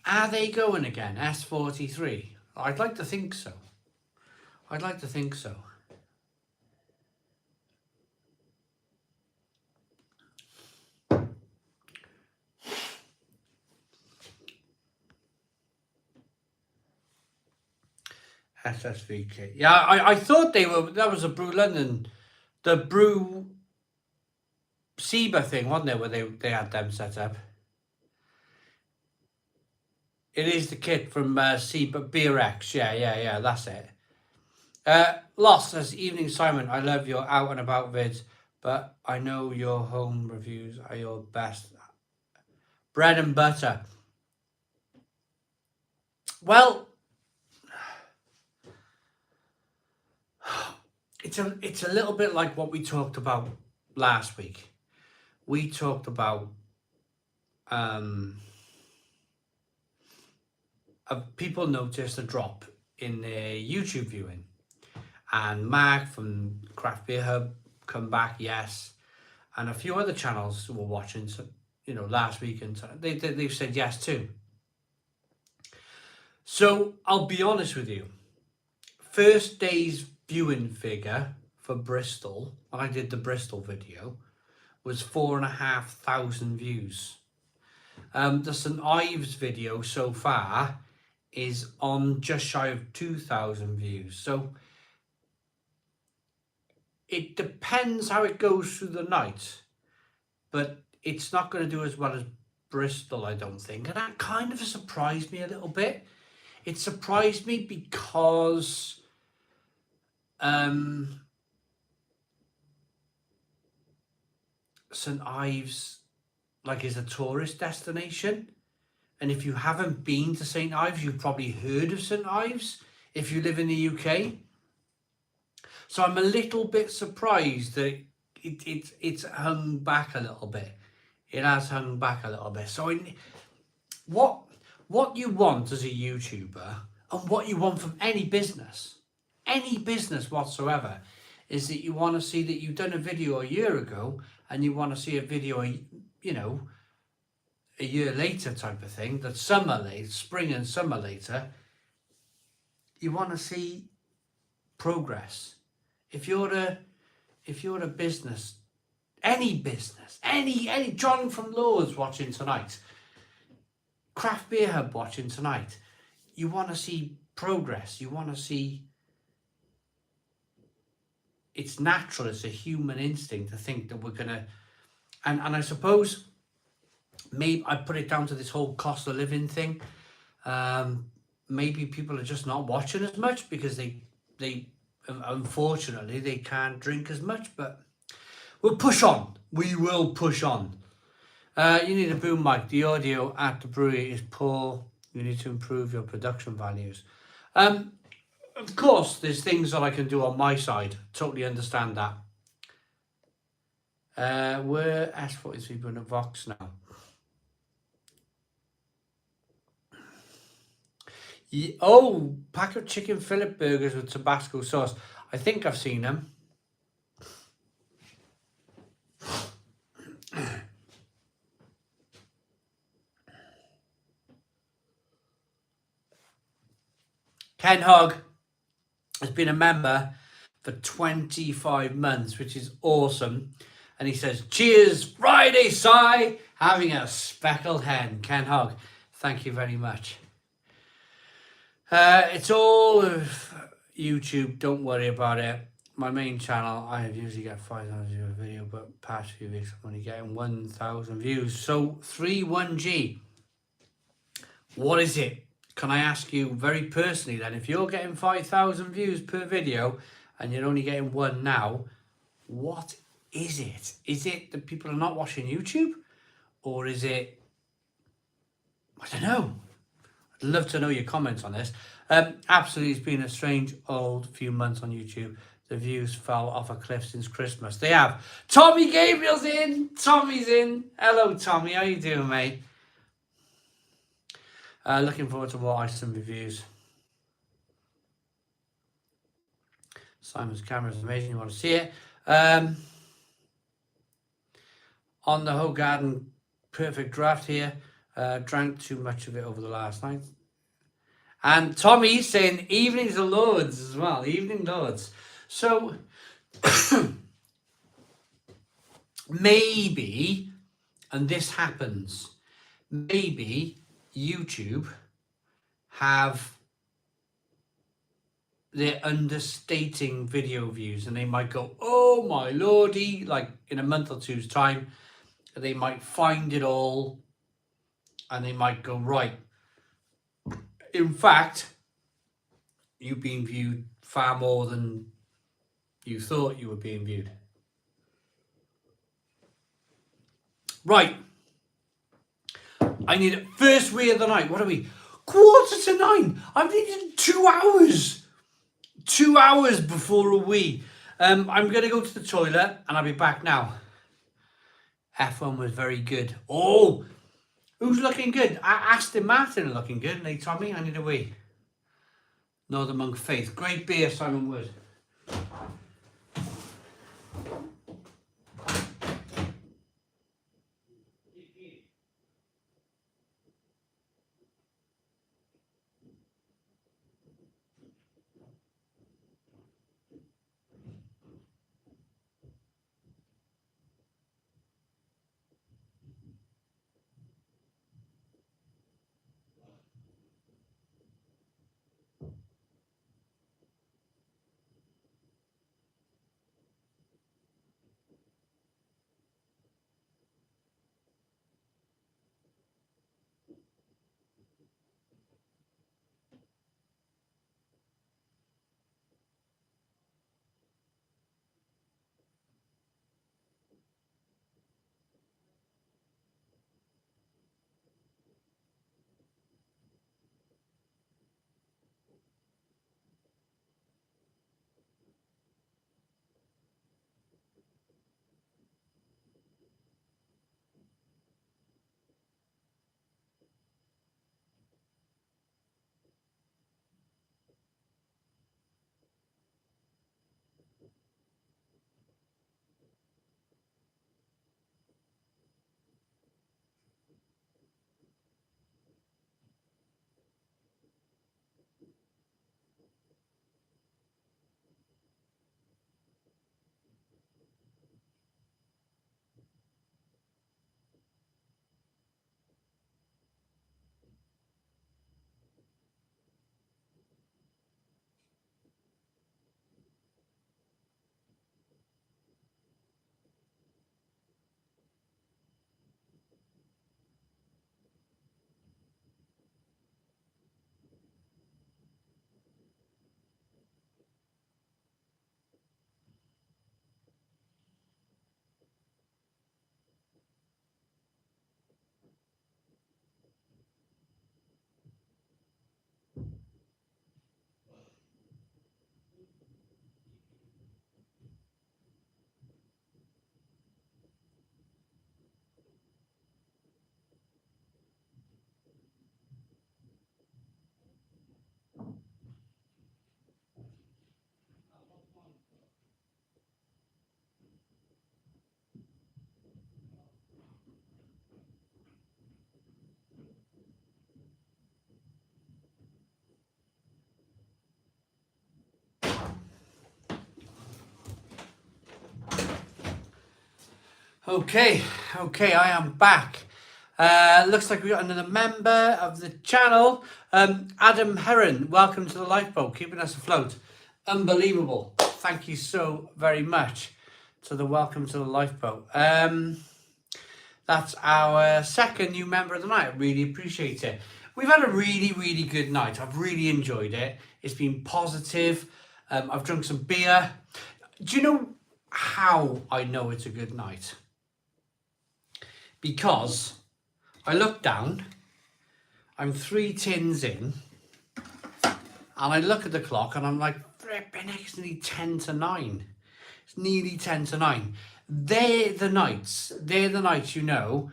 A: S43? I'd like to think so. SSVK. Yeah, I thought that was a Brew London, the Brew Seba thing, wasn't it, where they had them set up. It is the kit from Seba Beer X. Yeah, that's it. Lost says, evening Simon, I love your out and about vids, but I know your home reviews are your best bread and butter. Well, it's a little bit like what we talked about last week. We talked about people noticed a drop in their YouTube viewing, and Mark from Craft Beer Hub come back, yes, and a few other channels were watching, so last week, and they've said yes too. So I'll be honest with you, first day's viewing figure for Bristol, when I did the Bristol video, was 4,500 views. The St Ives video so far is on just shy of 2,000 views. So it depends how it goes through the night, but it's not going to do as well as Bristol, I don't think. And that kind of surprised me a little bit. It surprised me because St Ives is a tourist destination, and if you haven't been to St Ives, you've probably heard of St Ives if you live in the UK. So I'm a little bit surprised that it's hung back a little bit. It has hung back a little bit. So what you want as a YouTuber, and what you want from any business whatsoever, is that you want to see that you've done a video a year ago and you want to see a video, you know, a year later type of thing, that summer later, spring and summer later, you want to see progress. If you're a business, any John from Lord's watching tonight, Craft Beer Hub watching tonight, you want to see progress. You want to see, it's natural, it's a human instinct to think that we're gonna, and I suppose maybe I put it down to this whole cost of living thing. Maybe people are just not watching as much because they unfortunately they can't drink as much, but we'll push on. We will push on. You need a boom mic. The audio at the brewery is poor. You need to improve your production values. Of course, there's things that I can do on my side. Totally understand that. We're S43 Bruno Vox now. Oh, pack of chicken fillet burgers with Tabasco sauce. I think I've seen them. Ken Hogg has been a member for 25 months, which is awesome. And he says, cheers, Friday, Si, having a speckled hen. Ken Hogg, thank you very much. It's all of YouTube, don't worry about it. My main channel, I usually get 5,000 views a video, but past few weeks I'm only getting 1,000 views. So 31G, what is it? Can I ask you very personally then, if you're getting 5,000 views per video and you're only getting one now, what is it? Is it that people are not watching YouTube? Or is it, I don't know. I'd love to know your comments on this. Absolutely, it's been a strange old few months on YouTube. The views fell off a cliff since Christmas. They have. Tommy Gabriel's in. Tommy's in. Hello, Tommy. How you doing, mate? Looking forward to more Iceland reviews. Simon's camera is amazing. You want to see it? On the Hogarden perfect draft here. Drank too much of it over the last night. And Tommy's saying evenings are Lords as well. Evening Lords. So maybe, and this happens, maybe YouTube they're understating video views, and they might go, oh my lordy, like in a month or two's time, they might find it all and they might go, right, in fact, you've been viewed far more than you thought you were being viewed. Right. I need it first wee of the night. What are we? 8:45. I've needed 2 hours. 2 hours before a wee. I'm going to go to the toilet and I'll be back now. F1 was very good. Oh, who's looking good? Aston Martin are looking good. And they told me I need a wee. Northern Monk Faith. Great beer, Simon Wood. Okay, I am back. Looks like we got another member of the channel. Adam Heron, welcome to the lifeboat, keeping us afloat. Unbelievable. Thank you so very much to the welcome to the lifeboat. That's our second new member of the night. I really appreciate it. We've had a really good night. I've really enjoyed it. It's been positive. I've drunk some beer. Do you know how I know it's a good night? Because I look down, I'm 3 tins in, and I look at the clock and I'm like, flipping, it's nearly 10 to 9. It's nearly 10 to 9. They're the nights you know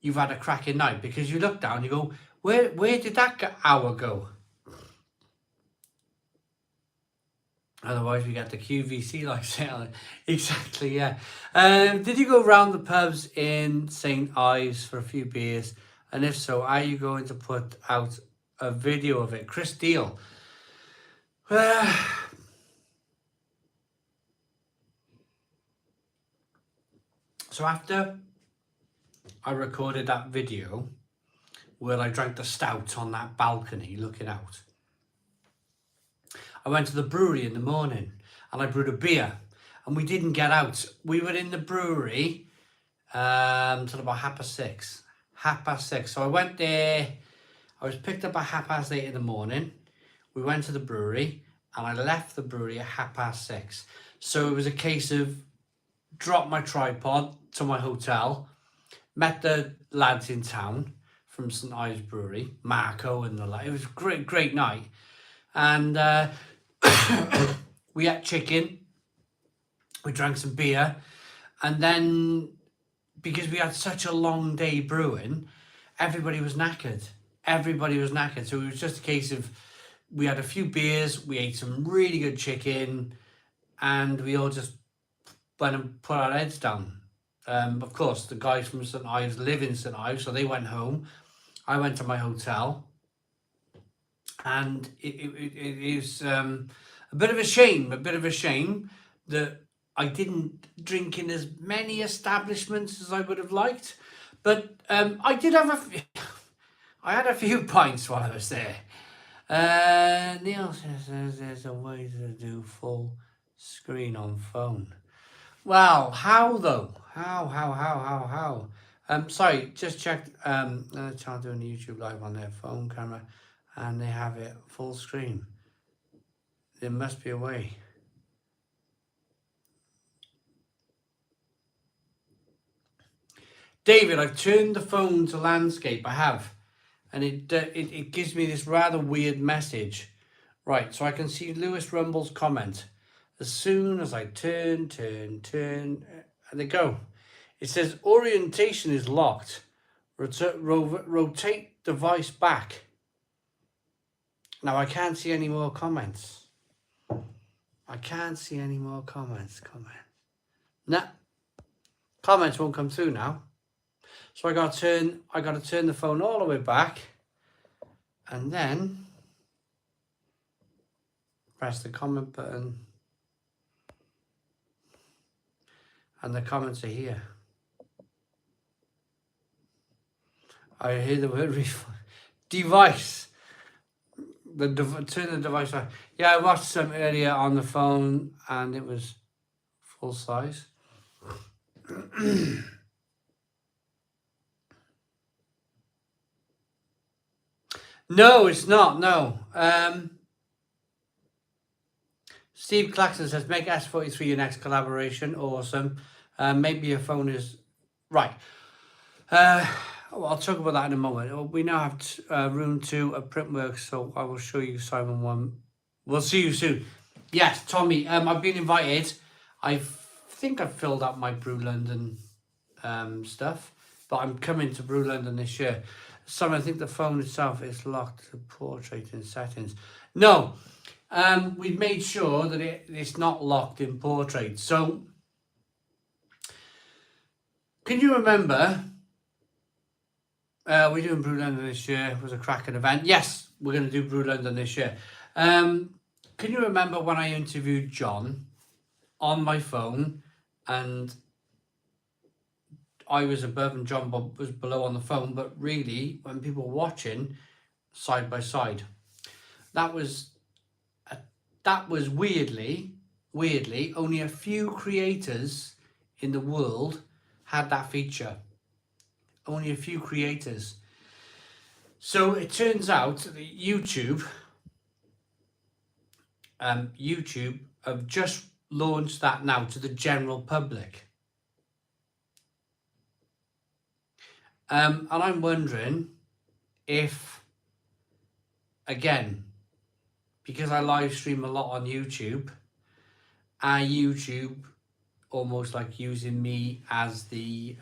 A: you've had a cracking night, because you look down, you go, where did that hour go? Otherwise, we get the QVC like sale. Exactly, yeah. Did you go round the pubs in St. Ives for a few beers? And if so, are you going to put out a video of it? Chris Deal. So after I recorded that video where I drank the stout on that balcony looking out, I went to the brewery in the morning and I brewed a beer, and we didn't get out. We were in the brewery till about 6:30. 6:30. So I went there. I was picked up at 8:30 in the morning. We went to the brewery and I left the brewery at 6:30. So it was a case of drop my tripod to my hotel, met the lads in town from St. Ives Brewery, Marco and the like. It was a great night. And we ate chicken, we drank some beer, and then because we had such a long day brewing, everybody was knackered. So it was just a case of, we had a few beers, we ate some really good chicken, and we all just went and put our heads down. Of course, the guys from St. Ives live in St. Ives, so they went home. I went to my hotel, and it is a bit of a shame that I didn't drink in as many establishments as I would have liked, but I did have I had a few pints while I was there. Neil says there's a way to do full screen on phone. Well, how though? How? Sorry, just checked. Another channel doing YouTube live on their phone camera, and they have it full screen. There must be a way. David, I've turned the phone to landscape. I have, and it gives me this rather weird message. Right, so I can see Lewis Rumble's comment. As soon as I turn, and they go. It says orientation is locked. Rotate device back. Now I can't see any more comments. Comment. Nah. Comments won't come through now. So I gotta turn the phone all the way back, and then press the comment button, and the comments are here. I hear the word device. Turn the device on. Yeah, I watched some earlier on the phone and it was full size. No, it's not. No. Steve Claxton says, make S43 your next collaboration. Awesome. Maybe your phone is right. Well, I'll talk about that in a moment. We now have room 2 at Printworks, so I will show you Simon 1. We'll see you soon. Yes, Tommy, I've been invited. I think I've filled out my Brew London stuff, but I'm coming to Brew London this year. Simon, I think the phone itself is locked to portrait in settings. No, we've made sure that it's not locked in portrait. So, can you remember... we're doing Brew London this year. It was a cracking event. Yes, we're going to do Brew London this year. Can you remember when I interviewed John on my phone, and I was above and John Bob was below on the phone, but really, when people were watching side by side, that was weirdly only a few creators in the world had that feature. Only a few creators. So it turns out that YouTube have just launched that now to the general public. And I'm wondering if, again, because I live stream a lot on YouTube, YouTube almost like using me as the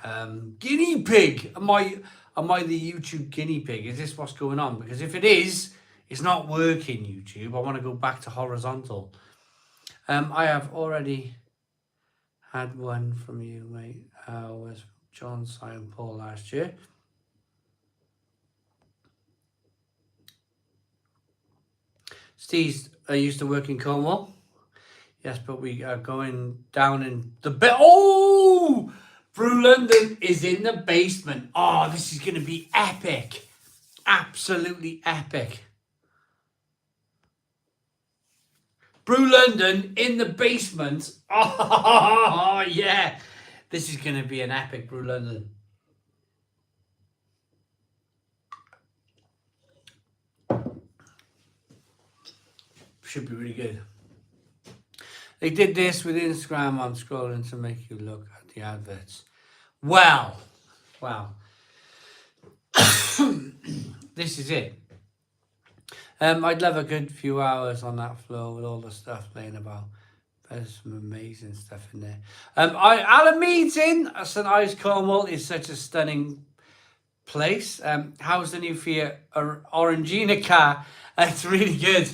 A: guinea pig. Am I the YouTube guinea pig? Is this what's going on? Because if it is, it's not working, YouTube. I want to go back to horizontal. I have already had one from you, mate. Was John, Simon, Paul last year. Steve, I used to work in Cornwall. Yes, but we are going down in the Oh! Brew London is in the basement. Oh, this is going to be epic. Absolutely epic. Brew London in the basement. Oh, yeah. This is going to be an epic Brew London. Should be really good. They did this with Instagram on scrolling to make you look at the adverts. Wow. This is it. I'd love a good few hours on that floor with all the stuff laying about. There's some amazing stuff in there. Alan Meeting, St Ives Cornwall is such a stunning place. How's the new Fiat Orangina car? It's really good,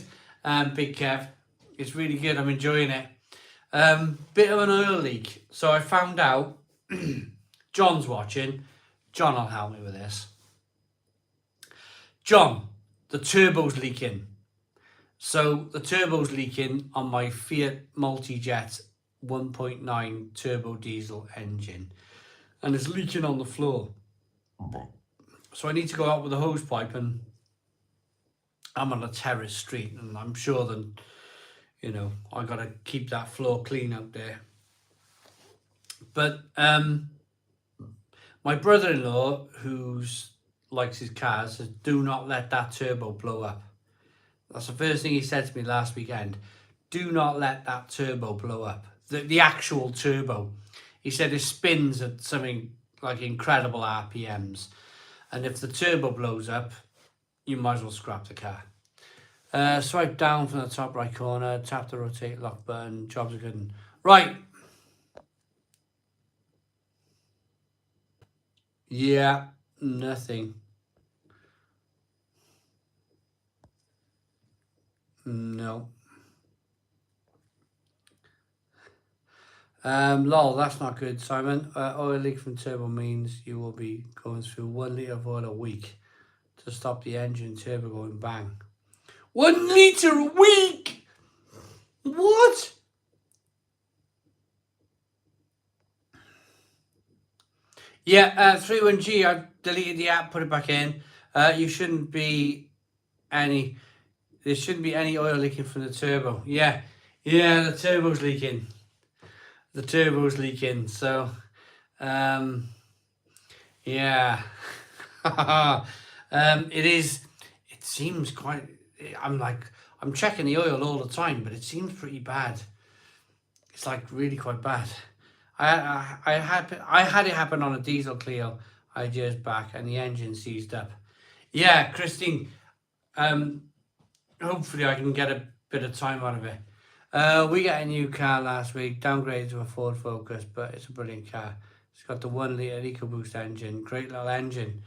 A: Big Kev. It's really good. I'm enjoying it. Bit of an oil leak. So I found out, John's watching. John will help me with this. John, the turbo's leaking. So the turbo's leaking on my Fiat Multijet 1.9 turbo diesel engine. And it's leaking on the floor. So I need to go out with a hose pipe, and I'm on a terrace street, and I'm sure that, you know, I got to keep that floor clean out there. But my brother-in-law, who likes his cars, says, do not let that turbo blow up. That's the first thing he said to me last weekend. Do not let that turbo blow up. The actual turbo. He said it spins at something like incredible RPMs. And if the turbo blows up, you might as well scrap the car. Swipe down from the top right corner, tap the rotate lock button, jobs are good. Right. Yeah, nothing. No. Lol, that's not good, Simon. Oil leak from turbo means you will be going through 1 litre of oil a week to stop the engine turbo going bang. 1 litre a week? What? Yeah, 31G, I deleted the app, put it back in. There shouldn't be any oil leaking from the turbo. Yeah, the turbo's leaking. So, yeah. It seems quite, I'm checking the oil all the time, but it seems pretty bad. It's like really quite bad. I had it happen on a diesel Clio years back, and the engine seized up. Yeah, Christine, hopefully I can get a bit of time out of it. We got a new car last week, downgraded to a Ford Focus, but it's a brilliant car. It's got the 1 litre EcoBoost engine, great little engine.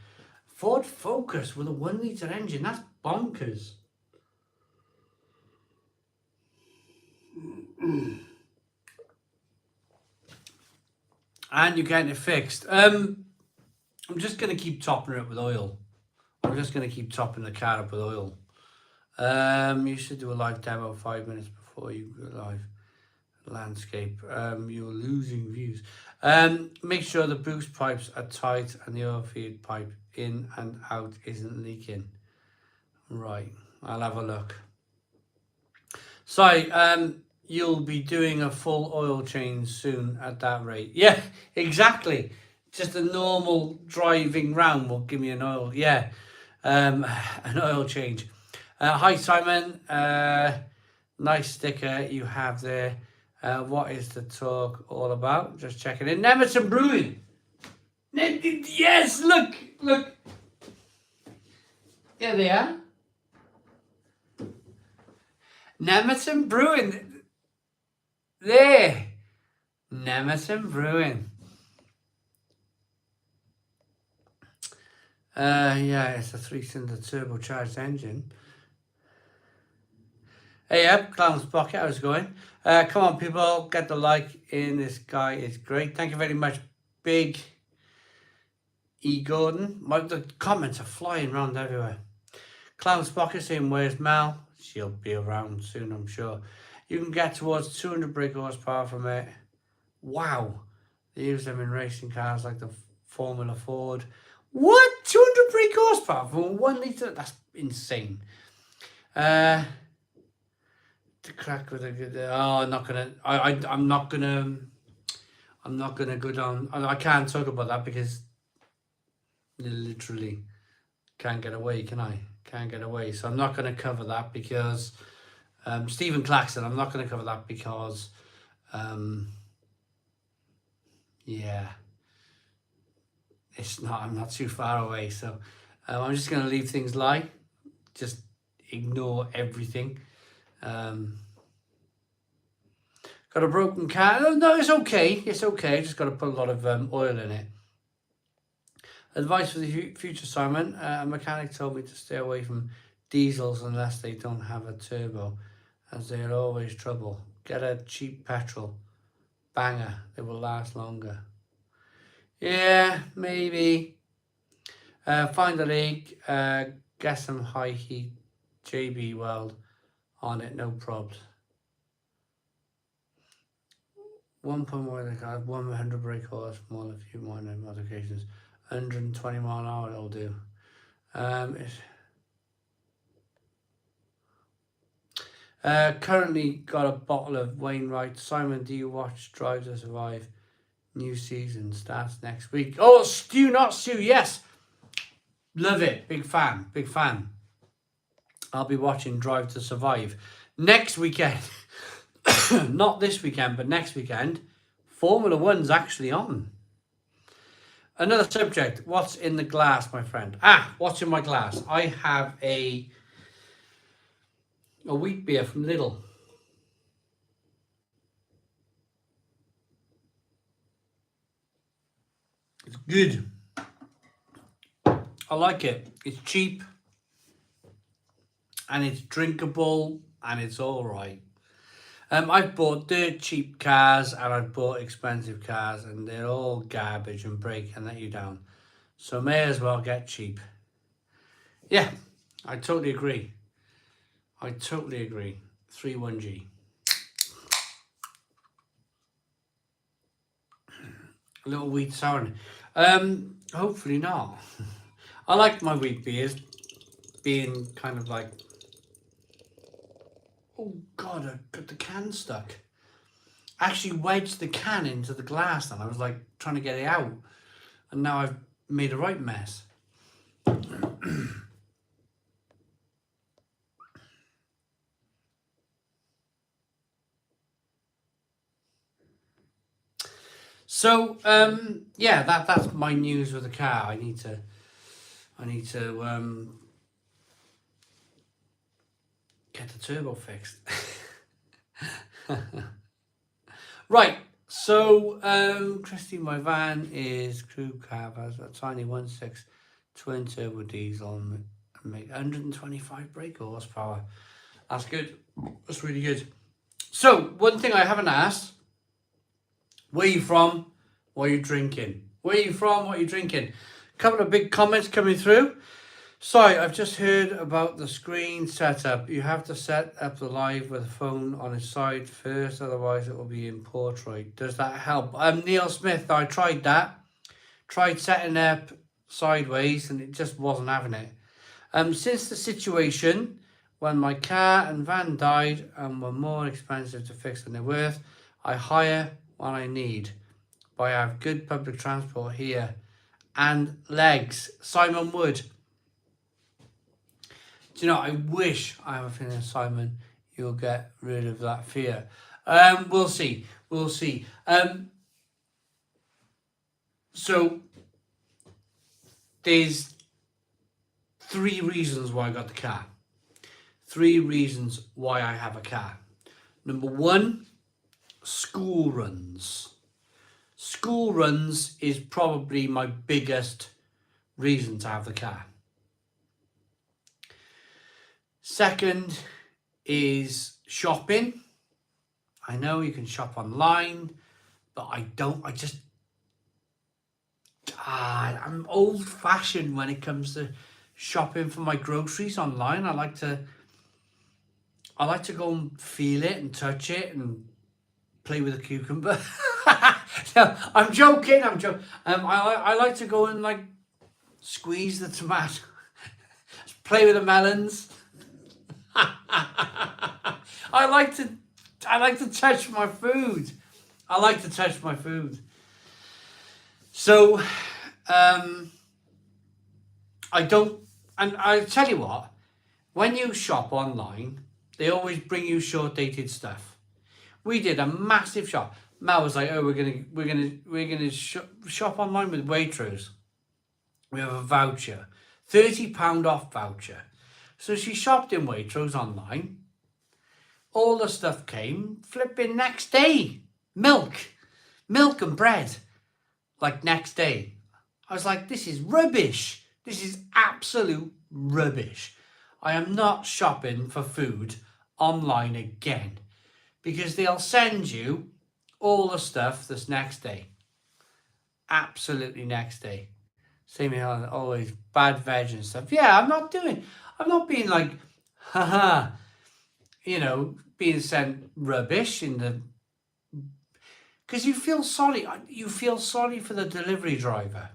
A: Ford Focus with a 1 litre engine, that's bonkers. And you're getting it fixed. I'm just going to keep topping it up with oil. I'm just going to keep topping the car up with oil. You should do a live demo 5 minutes before you go live. landscape. You're losing views. Make sure the boost pipes are tight and the oil feed pipe in and out isn't leaking. Right, I'll have a look. Sorry, you'll be doing a full oil change soon at that rate. Yeah, exactly. Just a normal driving round will give me an oil. Yeah, an oil change. Hi Simon, nice sticker you have there. What is the talk all about? Just checking in. Nemerton Brewing. Yes, look. There they are. Nemerton Brewing. There. Nemerton Brewing. Yeah, it's a 3-cylinder turbocharged engine. Hey up, Clown's Pocket, how's it going? Come on people, get the like in, this guy is great. Thank you very much, Big E. Gordon. The comments are flying around everywhere. Clown's Pocket saying, where's Mel? She'll be around soon, I'm sure. You can get towards 200 brake horsepower from it. Wow. They use them in racing cars like the Formula Ford. What? 200 brake horsepower for 1 litre? That's insane. To crack with a good. Oh, I'm not gonna. I'm not gonna go down. I can't talk about that because you literally can't get away, can I? Can't get away. So I'm not gonna cover that because Stephen Claxton. I'm not gonna cover that because yeah, it's not. I'm not too far away. So I'm just gonna leave things lie. Just ignore everything. Got a broken can. No, it's okay. It's okay. Just got to put a lot of oil in it. Advice for the future, Simon. A mechanic told me to stay away from diesels unless they don't have a turbo, as they are always trouble. Get a cheap petrol banger. They will last longer. Yeah, maybe. Find a leak. Get some high heat JB weld on it, no probs. 1.1 car, 100 brake horse, more a few minor modifications. 120 mile an hour it'll do. Currently got a bottle of Wainwright. Simon, do you watch Drive to Survive? New season starts next week. Oh, Stu, not Stu, yes. Love it. Big fan. I'll be watching Drive to Survive next weekend. Not this weekend, but next weekend. Formula One's actually on. Another subject. What's in the glass, my friend? What's in my glass? I have a wheat beer from Lidl. It's good. I like it. It's cheap. And it's drinkable. And it's all right. I've bought dirt cheap cars and I've bought expensive cars and they're all garbage and break and let you down. So may as well get cheap. Yeah, I totally agree. 31G. A little wheat sour. Hopefully not. I like my wheat beers being kind of like, oh God, I got the can stuck. I actually wedged the can into the glass and I was like trying to get it out. And now I've made a right mess. So, yeah, that's my news with the car. I need to get the turbo fixed. Right, so Christy, my van is crew cab, has a tiny 1.6 twin turbo diesel and make 125 brake horsepower. That's good. That's really good. So one thing I haven't asked: where are you from? What are you drinking? Where are you from? What are you drinking? A couple of big comments coming through. Sorry, I've just heard about the screen setup. You have to set up the live with the phone on its side first, otherwise it will be in portrait. Does that help? Neil Smith, I tried that. Tried setting up sideways and it just wasn't having it. Since the situation when my car and van died and were more expensive to fix than they're worth, I hire what I need. But I have good public transport here. And legs. Simon Wood. Do you know, I wish I have a feeling, Simon, you'll get rid of that fear. We'll see. We'll see. So, there's 3 reasons why I got the car. 3 reasons why I have a car. Number 1, school runs. School runs is probably my biggest reason to have the car. Second is shopping. I know you can shop online, but I'm old fashioned when it comes to shopping for my groceries online. I like to go and feel it and touch it and play with a cucumber. No, I'm joking. I like to go and like squeeze the tomato, play with the melons. I like to touch my food. So, I don't, and I tell you what, when you shop online, they always bring you short-dated stuff. We did a massive shop. Mel was like, "Oh, we're gonna shop online with Waitrose. We have a voucher, £30 off voucher." So she shopped in Waitrose online. All the stuff came flipping next day. Milk and bread, like next day. I was like, this is rubbish. This is absolute rubbish. I am not shopping for food online again, because they'll send you all the stuff that's next day. Absolutely next day. Same here, always bad veg and stuff. Yeah, I'm not being like, haha, being sent rubbish in the, because you feel sorry for the delivery driver.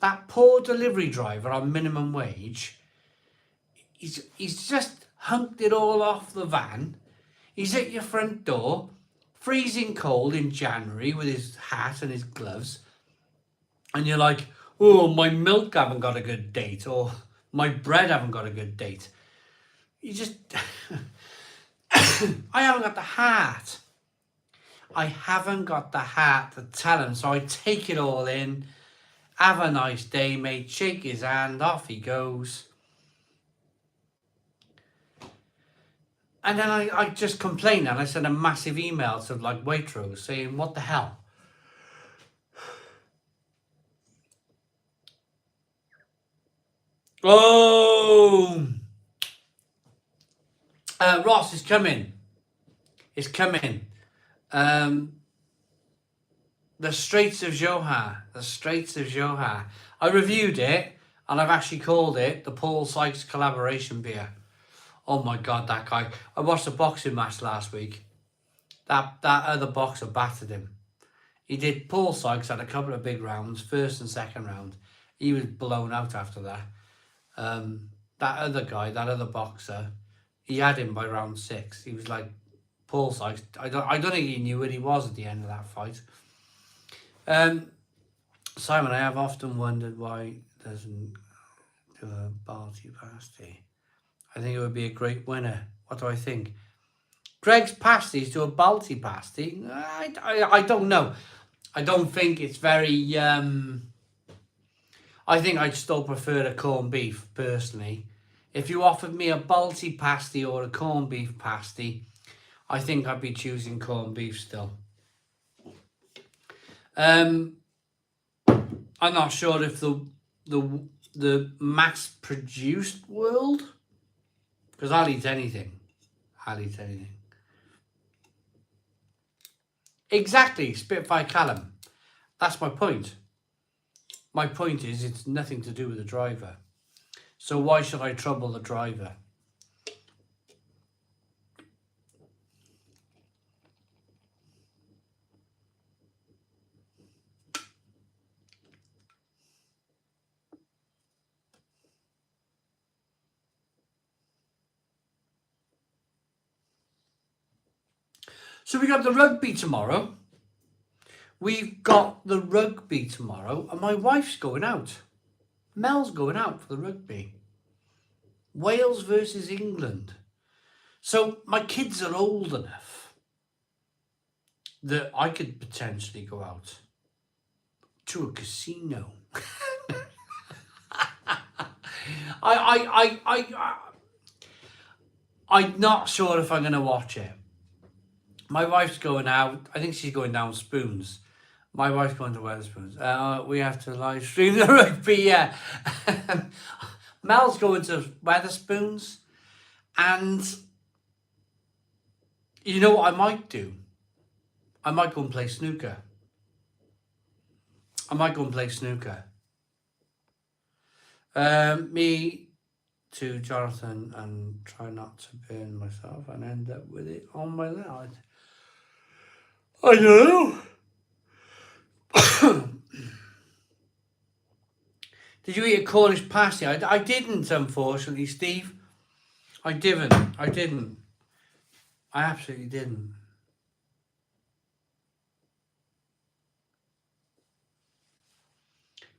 A: That poor delivery driver on minimum wage, he's just hunked it all off the van. He's at your front door, freezing cold in January with his hat and his gloves. And you're like, oh, my milk haven't got a good date, or my bread haven't got a good date. You just, I haven't got the heart. I haven't got the heart to tell him. So I take it all in. Have a nice day, mate. Shake his hand. Off he goes. And then I just complained, and I sent a massive email to like Waitrose saying, what the hell? Oh, Ross is coming. It's coming. The Straits of Johar. The Straits of Johar. I reviewed it, and I've actually called it the Paul Sykes collaboration beer. Oh my God, that guy. I watched a boxing match last week. That other boxer battered him. He did. Paul Sykes had a couple of big rounds, first and second round. He was blown out after that. That other guy, that other boxer, he had him by round 6. He was like, Paul Sykes, I don't think he knew where he was at the end of that fight. Simon, I have often wondered why he doesn't do a Balti pasty. I think it would be a great winner. What do I think? Greg's pasties to a Balti pasty? I don't know. I don't think it's very... I think I'd still prefer a corned beef, personally. If you offered me a Balti pasty or a corned beef pasty, I think I'd be choosing corned beef still. I'm not sure if the mass-produced world, because I'll eat anything. Exactly, Spitfire Callum. That's my point. My point is, it's nothing to do with the driver. So why should I trouble the driver? So we got the rugby tomorrow. We've got the rugby tomorrow, and my wife's going out. Mel's going out for the rugby. Wales versus England. So my kids are old enough that I could potentially go out to a casino. I'm not sure if I'm going to watch it. My wife's going out. I think she's going down Spoons. My wife's going to Wetherspoons. We have to live stream the rugby, yeah. Mel's going to Wetherspoons. And you know what I might do? I might go and play snooker. Me to Jonathan and try not to burn myself and end up with it on my leg. I don't know. Did you eat a Cornish pasty? I didn't, unfortunately, Steve. I didn't. I absolutely didn't.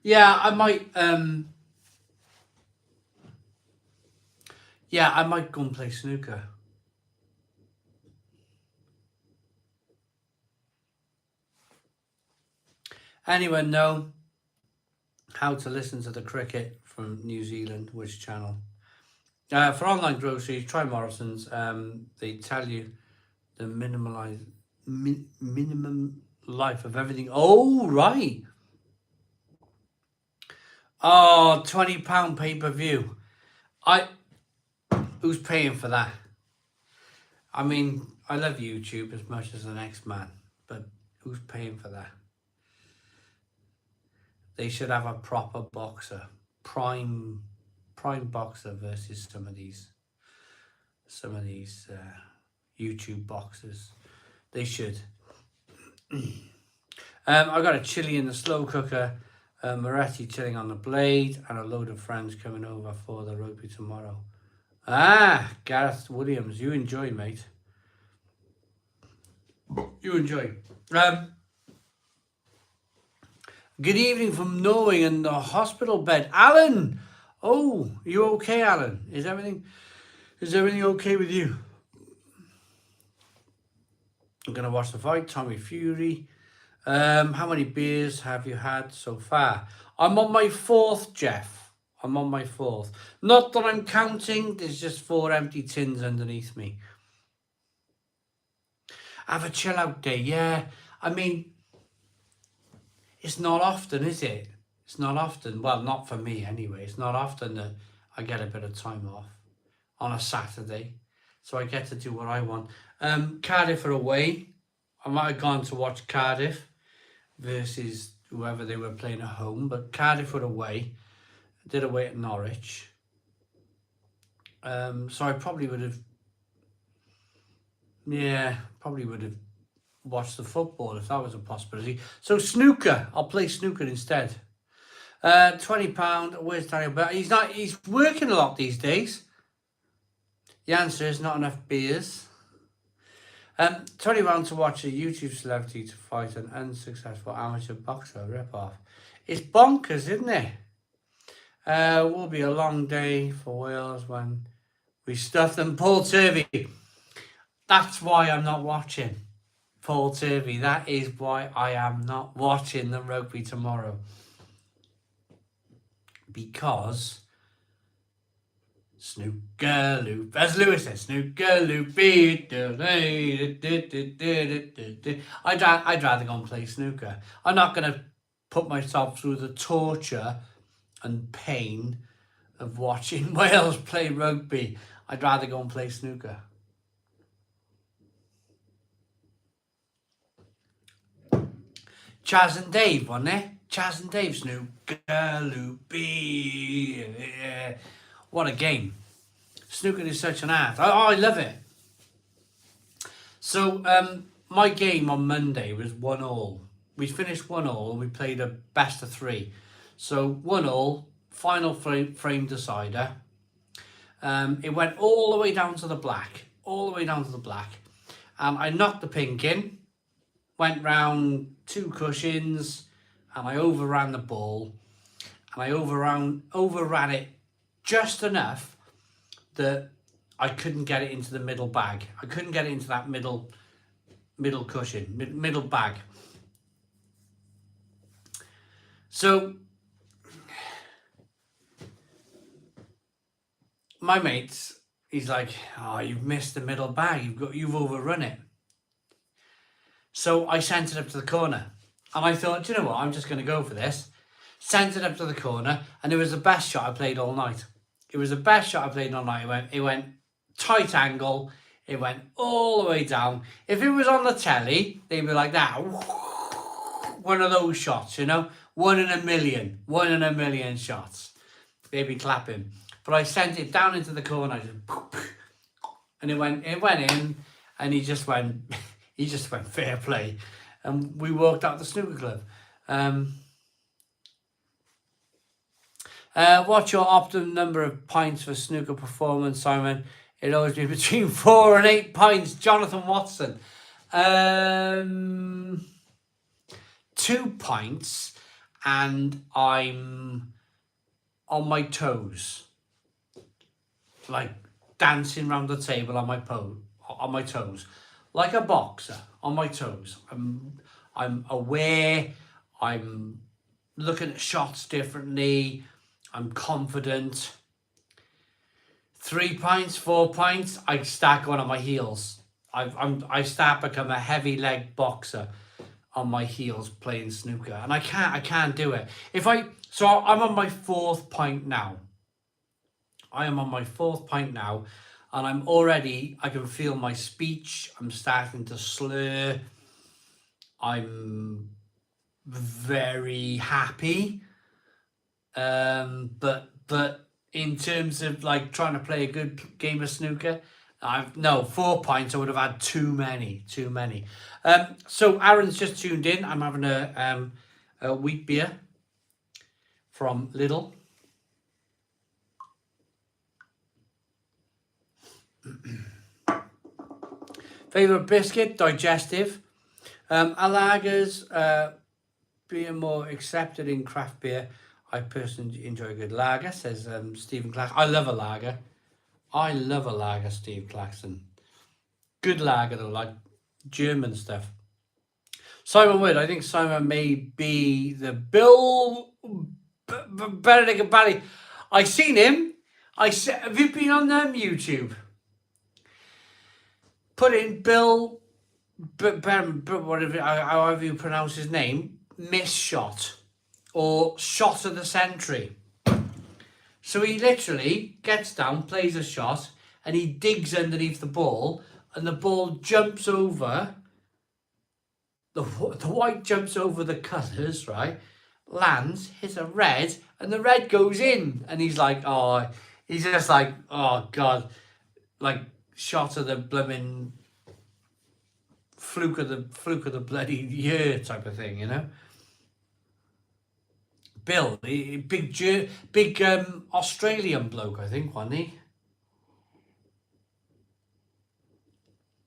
A: Yeah, I might. Yeah, I might go and play snooker. Anyone know how to listen to the cricket from New Zealand? Which channel? For online groceries, try Morrison's. They tell you the minimum life of everything. Oh, right. Oh, £20 pay-per-view. Who's paying for that? I mean, I love YouTube as much as the next man, but who's paying for that? They should have a proper boxer, prime boxer versus some of these YouTube boxers. They should. I got a chili in the slow cooker, Moretti chilling on the blade, and a load of friends coming over for the rugby tomorrow. Gareth Williams, you enjoy, mate. You enjoy. Good evening from Norway in the hospital bed. Alan! Oh, you okay, Alan? Is everything okay with you? I'm going to watch the fight. Tommy Fury. How many beers have you had so far? I'm on my 4th, Jeff. I'm on my 4th. Not that I'm counting. There's just 4 empty tins underneath me. Have a chill out day. Yeah. I mean, it's not often, is it? It's not often. Well, not for me anyway. It's not often that I get a bit of time off on a Saturday. So I get to do what I want. Cardiff are away. I might have gone to watch Cardiff versus whoever they were playing at home. But Cardiff were away. Did away at Norwich. So I probably would have... Yeah, probably would have watched the football if that was a possibility. So snooker. I'll play snooker instead. £20. Where's Daniel? But he's working a lot these days. The answer is not enough beers. £20 to watch a YouTube celebrity to fight an unsuccessful amateur boxer rip-off. It's bonkers, isn't it? Will be a long day for Wales when we stuff them. Paul Turvey. That's why I'm not watching. Paul Turvey. That is why I am not watching the rugby tomorrow. Because snooker loop, as Lewis said, snooker loop. I'd rather go and play snooker. I'm not going to put myself through the torture and pain of watching Wales play rugby. I'd rather go and play snooker. Chaz and Dave, wasn't it? Chaz and Dave, snooker loopy. Yeah. What a game. Snooker is such an art. I love it. So, my game on Monday was 1-1. We finished 1-1 and we played a best of 3. So, 1-1, final frame decider. It went all the way down to the black. And I knocked the pink in, went round 2 cushions, and I overran the ball. And I overran it just enough that I couldn't get it into the middle bag. I couldn't get it into that middle cushion, middle bag. So my mates, he's like, "Oh, you've missed the middle bag. You've overrun it." So I sent it up to the corner, and I thought, you know what? I'm just going to go for this. Sent it up to the corner, and it was the best shot I played all night. It went tight angle. It went all the way down. If it was on the telly, they'd be like that. One of those shots, you know, 1 in a million shots. They'd be clapping. But I sent it down into the corner, and it went in, and he just went fair play, and we walked out the snooker club. What's your optimum number of pints for snooker performance, Simon? It'd always be between 4 and 8 pints. Jonathan Watson. 2 pints, and I'm on my toes, like dancing around the table on my toes, like a boxer on my toes. I'm aware. I'm looking at shots differently. I'm confident. 3 pints, 4 pints, I start going on my heels. I start become a heavy leg boxer on my heels playing snooker, and I can't do it. So I'm on my 4th pint now. And I can feel my speech. I'm starting to slur. I'm very happy. But in terms of like trying to play a good game of snooker, 4 pints I would have had too many. So Aaron's just tuned in. I'm having a wheat beer from Lidl. Favorite biscuit, digestive. Are lagers being more accepted in craft beer? I personally enjoy a good lager, says Stephen Clark. I love a lager, Steve Claxton. Good lager though, like German stuff. Simon Wood, I think Simon may be the Bill Benedict Bally. I seen him. Have you been on YouTube? Put in Bill, whatever, however you pronounce his name, miss shot or shot of the century. So he literally gets down, plays a shot, and he digs underneath the ball, and the ball jumps over, the white jumps over the colours, right? Lands, hits a red, and the red goes in. And he's like, he's just like, oh God, like shot of the blooming fluke of the bloody year type of thing, you know? Bill, big Australian bloke, I think, wasn't he?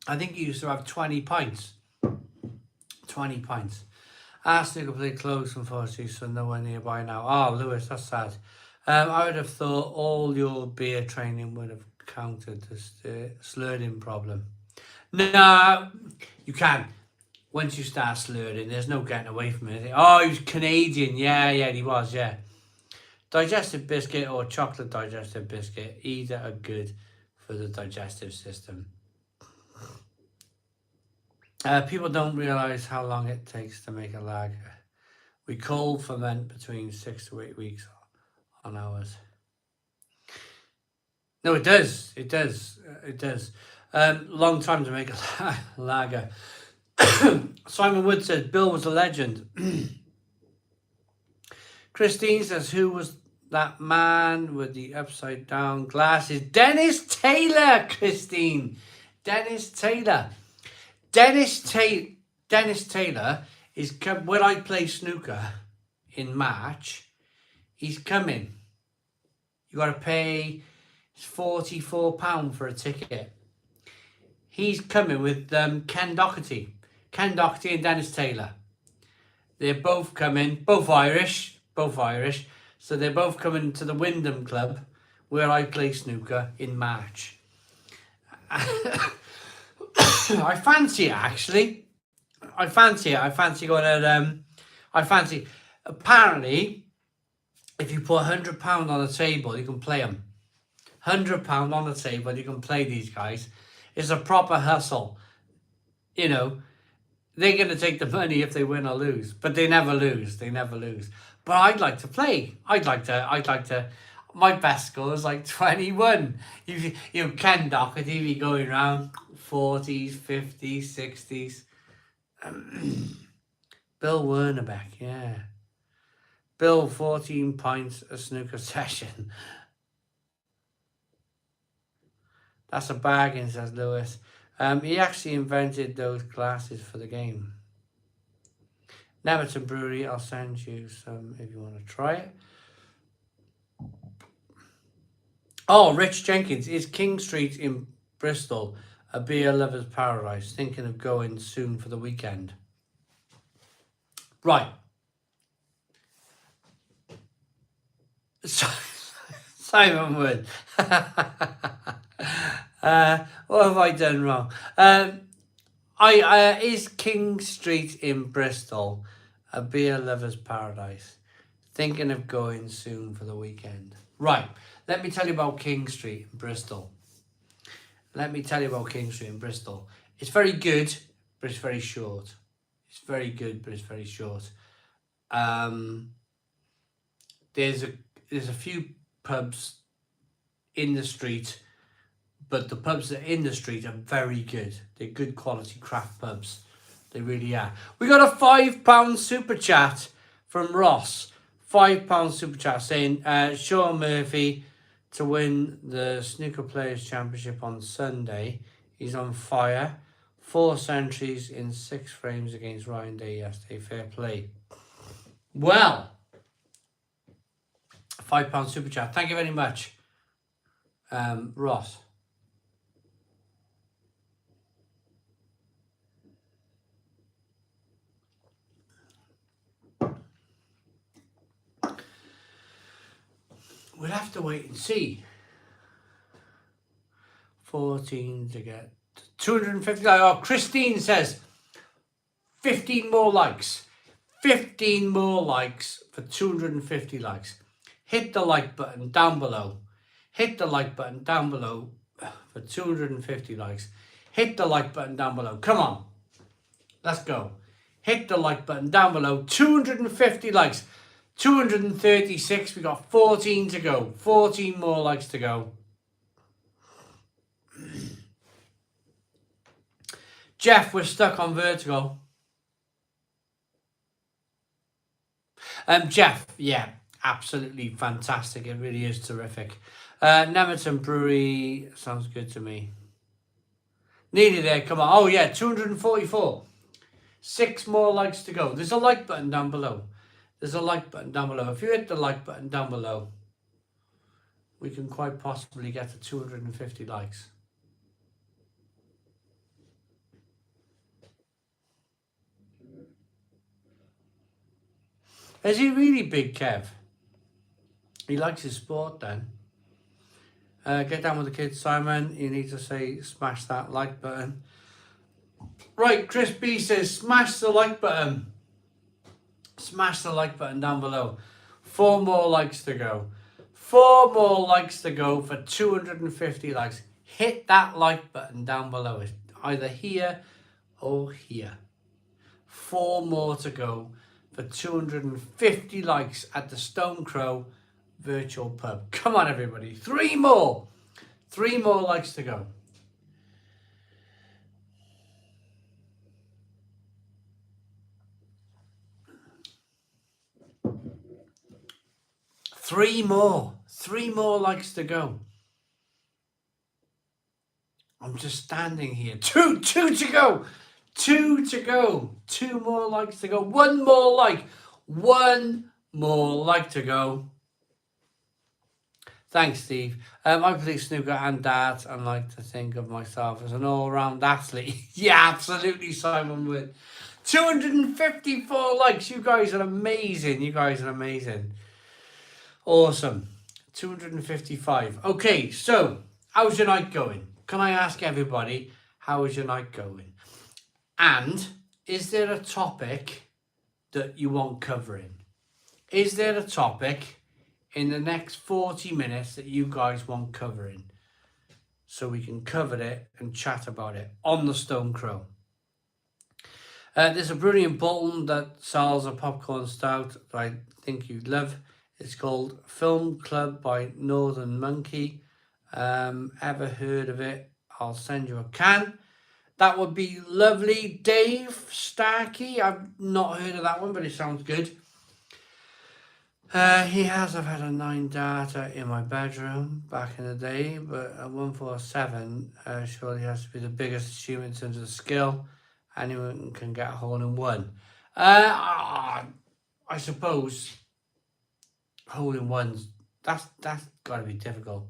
A: I think he used to have 20 pints. 20 pints. Arsenal play close, unfortunately, so nowhere nearby now. Oh, Lewis, that's sad. I would have thought all your beer training would have countered the slurring problem. No, you can. Once you start slurring, there's no getting away from it. Oh, he was Canadian. Yeah, he was, yeah. Digestive biscuit or chocolate digestive biscuit, either are good for the digestive system. People don't realise how long it takes to make a lager. We cold ferment between 6 to 8 weeks on ours. No, it does. Long time to make a lager. Simon Wood says Bill was a legend. Christine says, who was that man with the upside down glasses. Dennis Taylor, Christine. Dennis Taylor. Dennis Taylor is when I play snooker in March. He's coming. You got to pay £44 for a ticket. He's coming with Ken Doherty. Ken Doherty and Dennis Taylor. They're both coming, both Irish. So they're both coming to the Wyndham Club where I play snooker in March. I fancy it, actually. I fancy going at apparently if you put £100 on the table you can play them. £100 on the table you can play these guys. It's a proper hustle. You know, they're going to take the money if they win or lose, but they never lose. But I'd like to play. I'd like to. My best score is like 21. You Ken Doherty be going around 40s, 50s, 60s. Bill Wernerbeck, yeah. Bill, 14 pints a snooker session. That's a bargain, says Lewis. He actually invented those glasses for the game. Neverton Brewery, I'll send you some if you want to try it. Oh, Rich Jenkins, is King Street in Bristol a beer lover's paradise? Thinking of going soon for the weekend. Right. Simon Wood. What have I done wrong? Is King Street in Bristol a beer lover's paradise? Thinking of going soon for the weekend. Right, let me tell you about King Street in Bristol. It's very good, but it's very short. It's very good, but it's very short. There's a few pubs in the street, but the pubs that are in the street are very good. They're good quality craft pubs. They really are. We got a £5 super chat from Ross. £5 super chat saying Sean Murphy to win the Snooker Players Championship on Sunday. He's on fire. 4 centuries in 6 frames against Ryan Day yesterday. Fair play. Well, £5 super chat. Thank you very much, Ross. We'll have to wait and see. 14 to get 250. Oh, Christine says 15 more likes. 15 more likes for 250 likes. Hit the like button down below. Hit the like button down below for 250 likes. Hit the like button down below. Come on. Let's go. Hit the like button down below. 250 likes. 236. We got 14 to go. 14 more likes to go. Jeff, we're stuck on Vertigo. Jeff, yeah, absolutely fantastic. It really is terrific. Nemerton Brewery sounds good to me. Nearly there, come on. Oh yeah, 244. 6 more likes to go. There's a like button down below. There's a like button down below. If you hit the like button down below, we can quite possibly get to 250 likes. Is he really big, Kev? He likes his sport then. Get down with the kids, Simon. You need to say smash that like button. Right, Chris B says smash the like button. Smash the like button down below. 4 more likes to go. 4 more likes to go for 250 likes. Hit that like button down below. It's either here or here. 4 more to go for 250 likes at the Stone Crow virtual pub. Come on, everybody. 3 more. 3 more likes to go. 3 more. 3 more likes to go. I'm just standing here. Two to go. 2 to go. 2 more likes to go. 1 more like. 1 more like to go. Thanks, Steve. I play snooker and darts and like to think of myself as an all-round athlete. Yeah, absolutely, Simon Wood. 254 likes. You guys are amazing. You guys are amazing. Awesome. 255. Okay, so how's your night going? Can I ask everybody, how is your night going? And is there a topic that you want covering? Is there a topic in the next 40 minutes that you guys want covering? So we can cover it and chat about it on the Stone Crow. There's a brilliant bottle that sells a popcorn stout that I think you'd love. It's called Film Club by Northern Monkey. Ever heard of it? I'll send you a can. That would be lovely. Dave Starkey, I've not heard of that one, but it sounds good. I've had a 9 data in my bedroom back in the day, but a 147 surely has to be the biggest achievement in terms of skill. Anyone can get a hole in one. I suppose hole in ones, that's got to be difficult.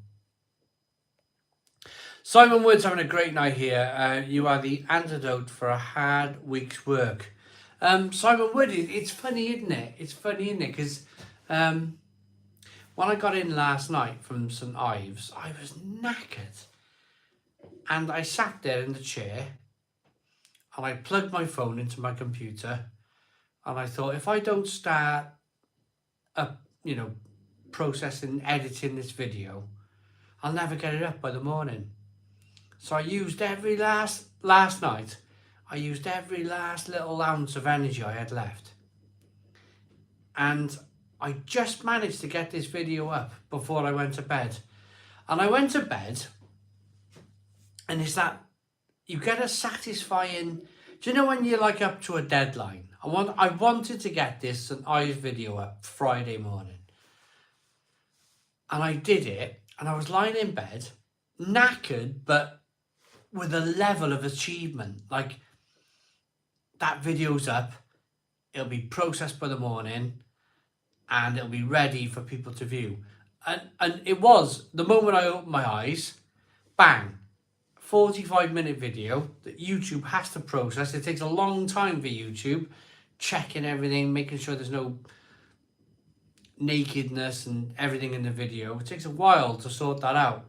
A: Simon Wood's having a great night here. You are the antidote for a hard week's work. Simon Wood, it's funny, isn't it? It's funny, isn't it? Because when I got in last night from St Ives, I was knackered. And I sat there in the chair and I plugged my phone into my computer and I thought, if I don't start processing, editing this video, I'll never get it up by the morning. So I used last night, I used every last little ounce of energy I had left. And I just managed to get this video up before I went to bed. And I went to bed, and it's that you get a satisfying, do you know when you're like up to a deadline? I wanted to get this St Ives video up Friday morning. And I did it, and I was lying in bed, knackered, but with a level of achievement. Like, that video's up, it'll be processed by the morning, and it'll be ready for people to view. And it was, the moment I opened my eyes, bang, 45-minute video that YouTube has to process. It takes a long time for YouTube, checking everything, making sure there's no nakedness and everything in the video. It takes a while to sort that out.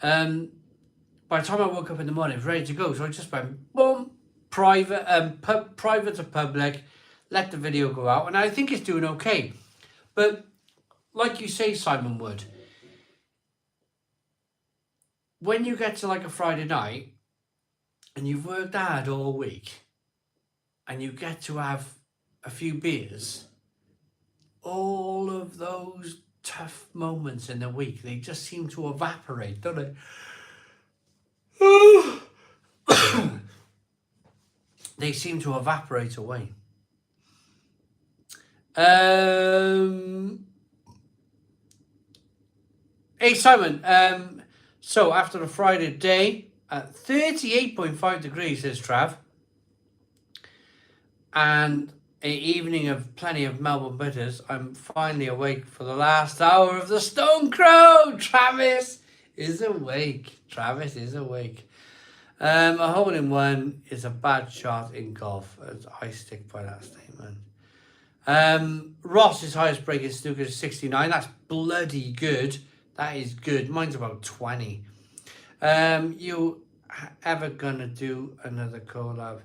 A: By the time I woke up in the morning, it was ready to go. So I just went, boom, private to public, let the video go out. And I think it's doing okay. But like you say, Simon Wood, when you get to like a Friday night and you've worked hard all week and you get to have a few beers, all of those tough moments in the week, they just seem to evaporate, don't they? They seem to evaporate away. Hey Simon, so after a Friday day at 38.5 degrees, says Trav, and an evening of plenty of Melbourne bitters, I'm finally awake for the last hour of the Stone Crow. Travis is awake. Travis is awake. A hole in one is a bad shot in golf. I stick by that statement. Ross's highest break in snooker is 69. That's bloody good. That is good. Mine's about 20. You ever gonna do another collab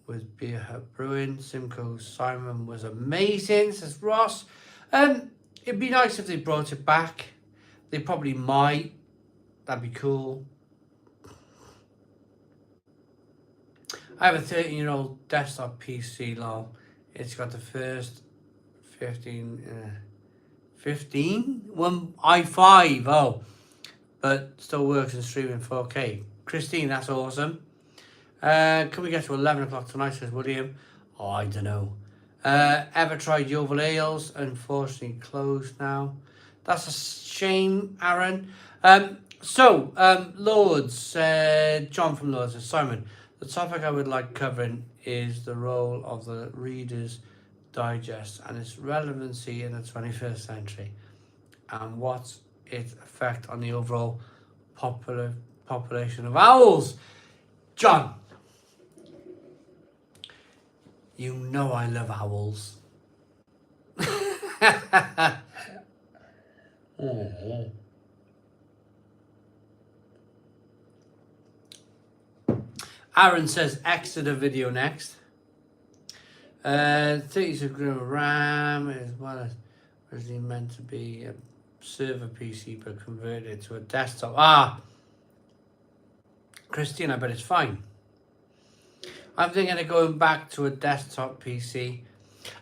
A: with Beer Hut Brewing? Simcoe Simon was amazing, says Ross. It'd be nice if they brought it back. They probably might. That'd be cool. I have a 13-year-old desktop PC, lol. It's got the first 15, one i5, oh, but still works and streaming 4K. Christine, that's awesome. Can we get to 11 o'clock tonight, says William? Oh, I don't know. Ever tried Yeovil Ales? Unfortunately closed now. That's a shame, Aaron. Lords, John from Lords says, Simon, the topic I would like covering is the role of the Reader's Digest and its relevancy in the 21st century, and what's its effect on the overall population of owls. John, you know I love owls. Oh. Aaron says Exeter video next. 36 gig of RAM as well as originally meant to be a server PC but converted to a desktop. Christine, I bet it's fine. I'm thinking of going back to a desktop PC.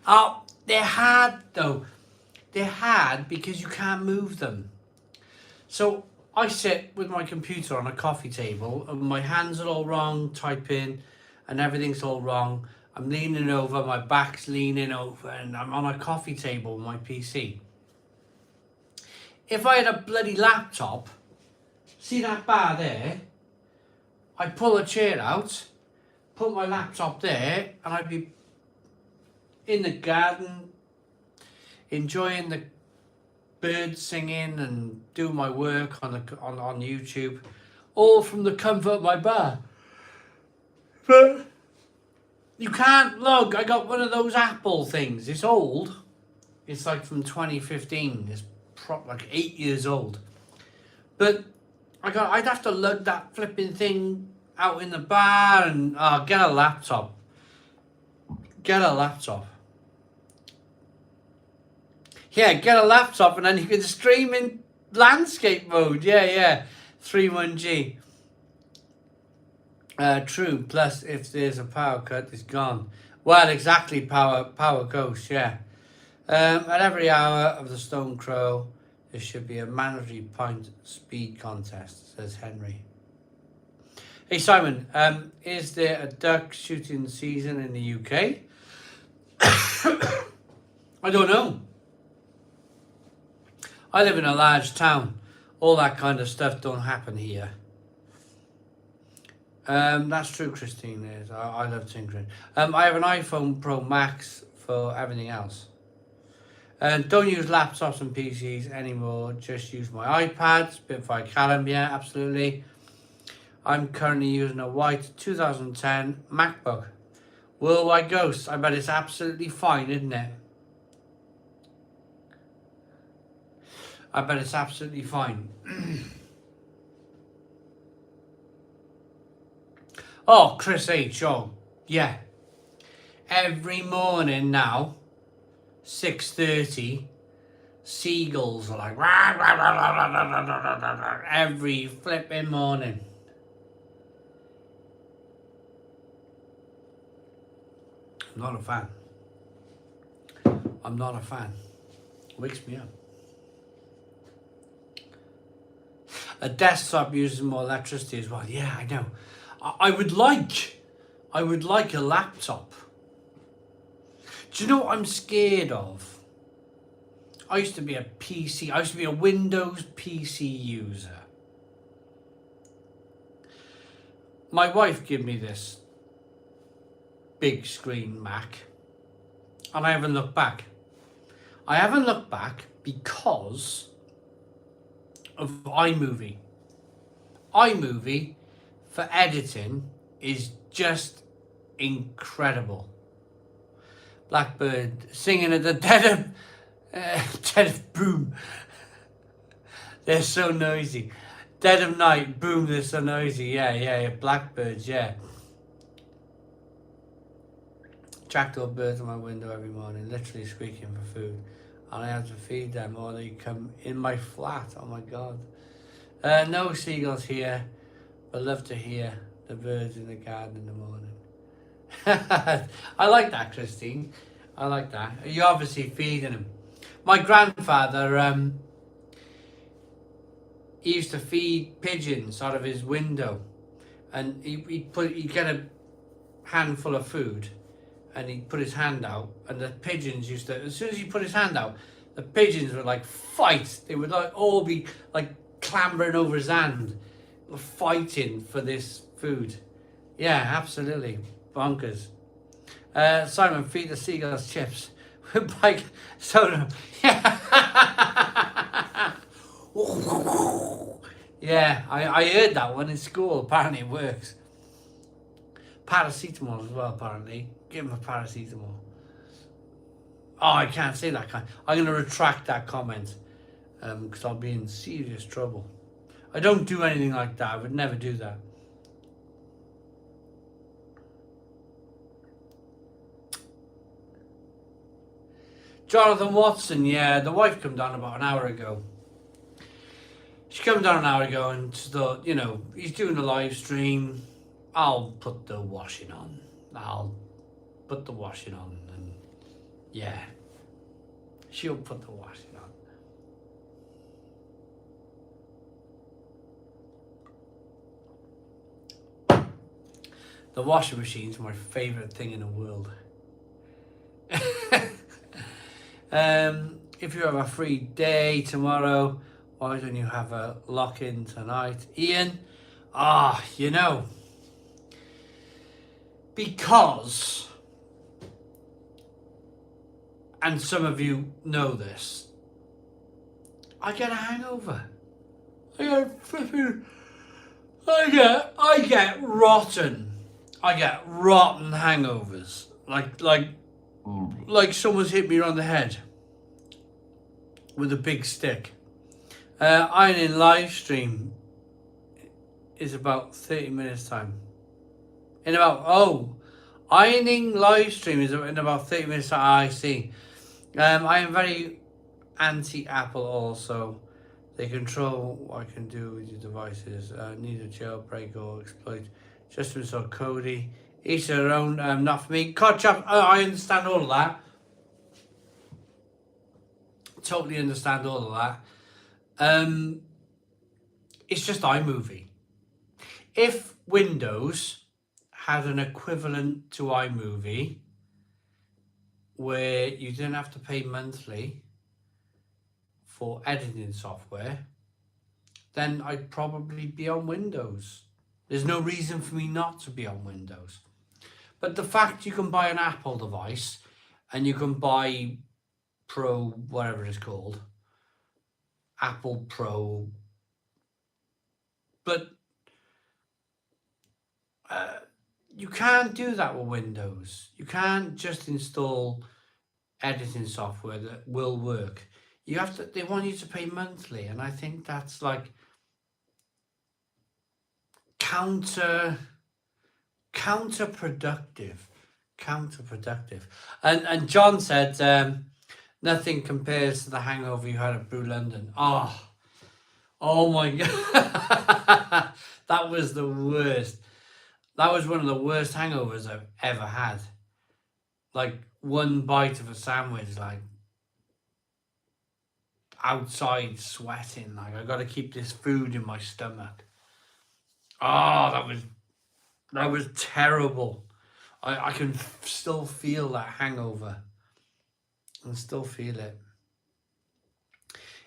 A: Oh, they had because you can't move them. So I sit with my computer on a coffee table and my hands are all wrong typing and everything's all wrong. I'm leaning over, my back's leaning over, and I'm on a coffee table with my PC. If I had a bloody laptop, see that bar there? I'd pull a chair out, put my laptop there, and I'd be in the garden, enjoying the birds singing and doing my work on YouTube, all from the comfort of my bar. But you can't log. I got one of those Apple things. It's old. It's like from 2015. It's like 8 years old. But I'd have to lug that flipping thing out in the bar and get a laptop. Get a laptop. Yeah, get a laptop and then you can stream in landscape mode. Yeah. 31G. True. Plus, if there's a power cut, it's gone. Well, exactly. Power goes. Yeah. At every hour of the Stone Crow, there should be a mandatory pint speed contest, says Henry. Hey Simon, is there a duck shooting season in the UK? I don't know. I live in a large town. All that kind of stuff don't happen here. That's true, Christine. Is I love tinkering. I have an iPhone Pro Max for everything else. Don't use laptops and PCs anymore. Just use my iPads. Bitfire Callum, yeah, absolutely. I'm currently using a white 2010 MacBook. Worldwide Ghost. I bet it's absolutely fine, isn't it? I bet it's absolutely fine. Oh, Chris H. Oh, yeah. Every morning now, 6:30, seagulls are like rah, rah, rah, rah, rah, rah, rah, rah, rah, every flipping morning. I'm not a fan. I'm not a fan. It wakes me up. A desktop uses more electricity as well. Yeah, I know. I would like a laptop. Do you know what I'm scared of? I used to be a Windows PC user. My wife gave me this big screen Mac and I haven't looked back. I haven't looked back because of iMovie. iMovie for editing is just incredible. Blackbird singing at the dead of boom. They're so noisy. Dead of night, boom, they're so noisy. Yeah. Blackbirds, yeah. Jackdaw birds on my window every morning, literally squeaking for food. And I have to feed them or they come in my flat. Oh my God. No seagulls here, but love to hear the birds in the garden in the morning. I like that, Christine. I like that. You're obviously feeding them. My grandfather, he used to feed pigeons out of his window, and he'd get a handful of food, and he put his hand out, and the pigeons used to, as soon as he put his hand out, the pigeons would like fight. They would like all be like clambering over his hand, fighting for this food. Yeah, absolutely. Bonkers. Simon, feed the seagulls chips. Bike soda. Yeah. Yeah, I heard that one in school. Apparently it works. Paracetamol as well, apparently. Give him a paracetamol. Oh, I can't say that. I'm going to retract that comment. Because I'll be in serious trouble. I don't do anything like that. I would never do that. Jonathan Watson, yeah, the wife come down about an hour ago. She came down an hour ago and thought, you know, he's doing a live stream. I'll put the washing on. I'll put the washing on, and yeah, she'll put the washing on. The washing machine's my favourite thing in the world. If you have a free day tomorrow, why don't you have a lock-in tonight? Ian, you know, because, and some of you know this, I get a hangover. I get rotten hangovers. Like someone's hit me around the head with a big stick. Ironing live stream is about 30 minutes time. Ironing live stream is in about 30 minutes time. I see. I am very anti-Apple also. They control what I can do with your devices. Need a jailbreak or exploit. Just to install Kodi. Each their own, not for me. Kotchap, I understand all of that. Totally understand all of that. It's just iMovie. If Windows had an equivalent to iMovie where you didn't have to pay monthly for editing software, then I'd probably be on Windows. There's no reason for me not to be on Windows. But the fact you can buy an Apple device and you can buy Pro, whatever it's called, Apple Pro, but you can't do that with Windows. You can't just install editing software that will work. You have to. They want you to pay monthly, and I think that's like counterproductive. And John said nothing compares to the hangover you had at Brew London. Oh my god. That was the worst. That was one of the worst hangovers I've ever had. Like one bite of a sandwich, like outside sweating, like I got to keep this food in my stomach. That was terrible. I can still feel that hangover. I can still feel it.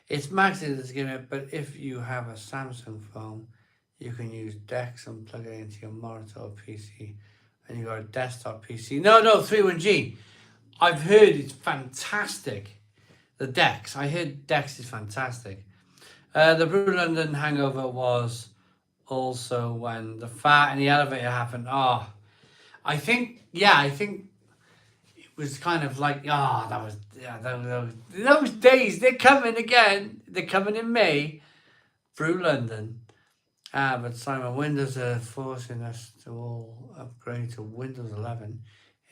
A: It's Maxi that's giving it, but if you have a Samsung phone, you can use DeX and plug it into your monitor or PC, and you got a desktop PC. No, 31G. I've heard it's fantastic. The DeX. I heard DeX is fantastic. The Brew London hangover was also when the fart in the elevator happened. I think it was kind of like, those days, they're coming again. They're coming in May. Brew London. But Simon, Windows are forcing us to all upgrade to Windows 11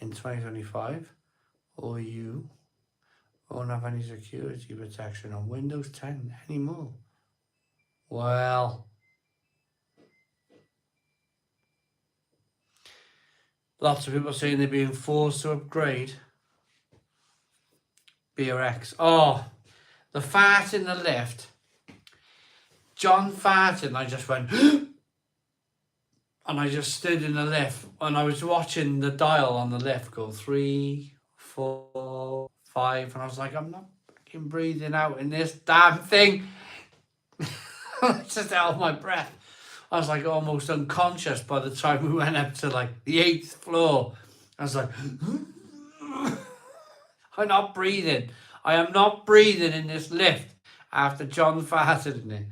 A: in 2025, or you won't have any security protection on Windows 10 anymore. Well, lots of people saying they're being forced to upgrade. BRX. The fart in the lift. John farted and I just went, And I just stood in the lift and I was watching the dial on the lift go 3, 4, 5, and I was like, I'm not fucking breathing out in this damn thing. I just held my breath. I was like almost unconscious by the time we went up to like the 8th floor. I was like, I'm not breathing. I am not breathing in this lift after John farted in it.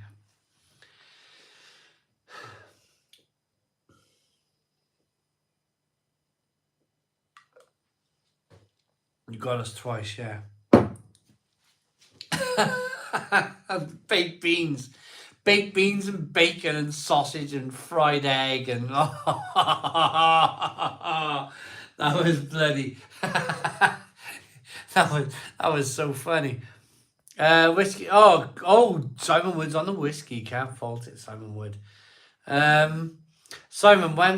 A: You got us twice, yeah. Baked beans. Baked beans and bacon and sausage and fried egg and that was bloody that was so funny. Whiskey. Oh, Simon Wood's on the whiskey. Can't fault it, Simon Wood. Simon, when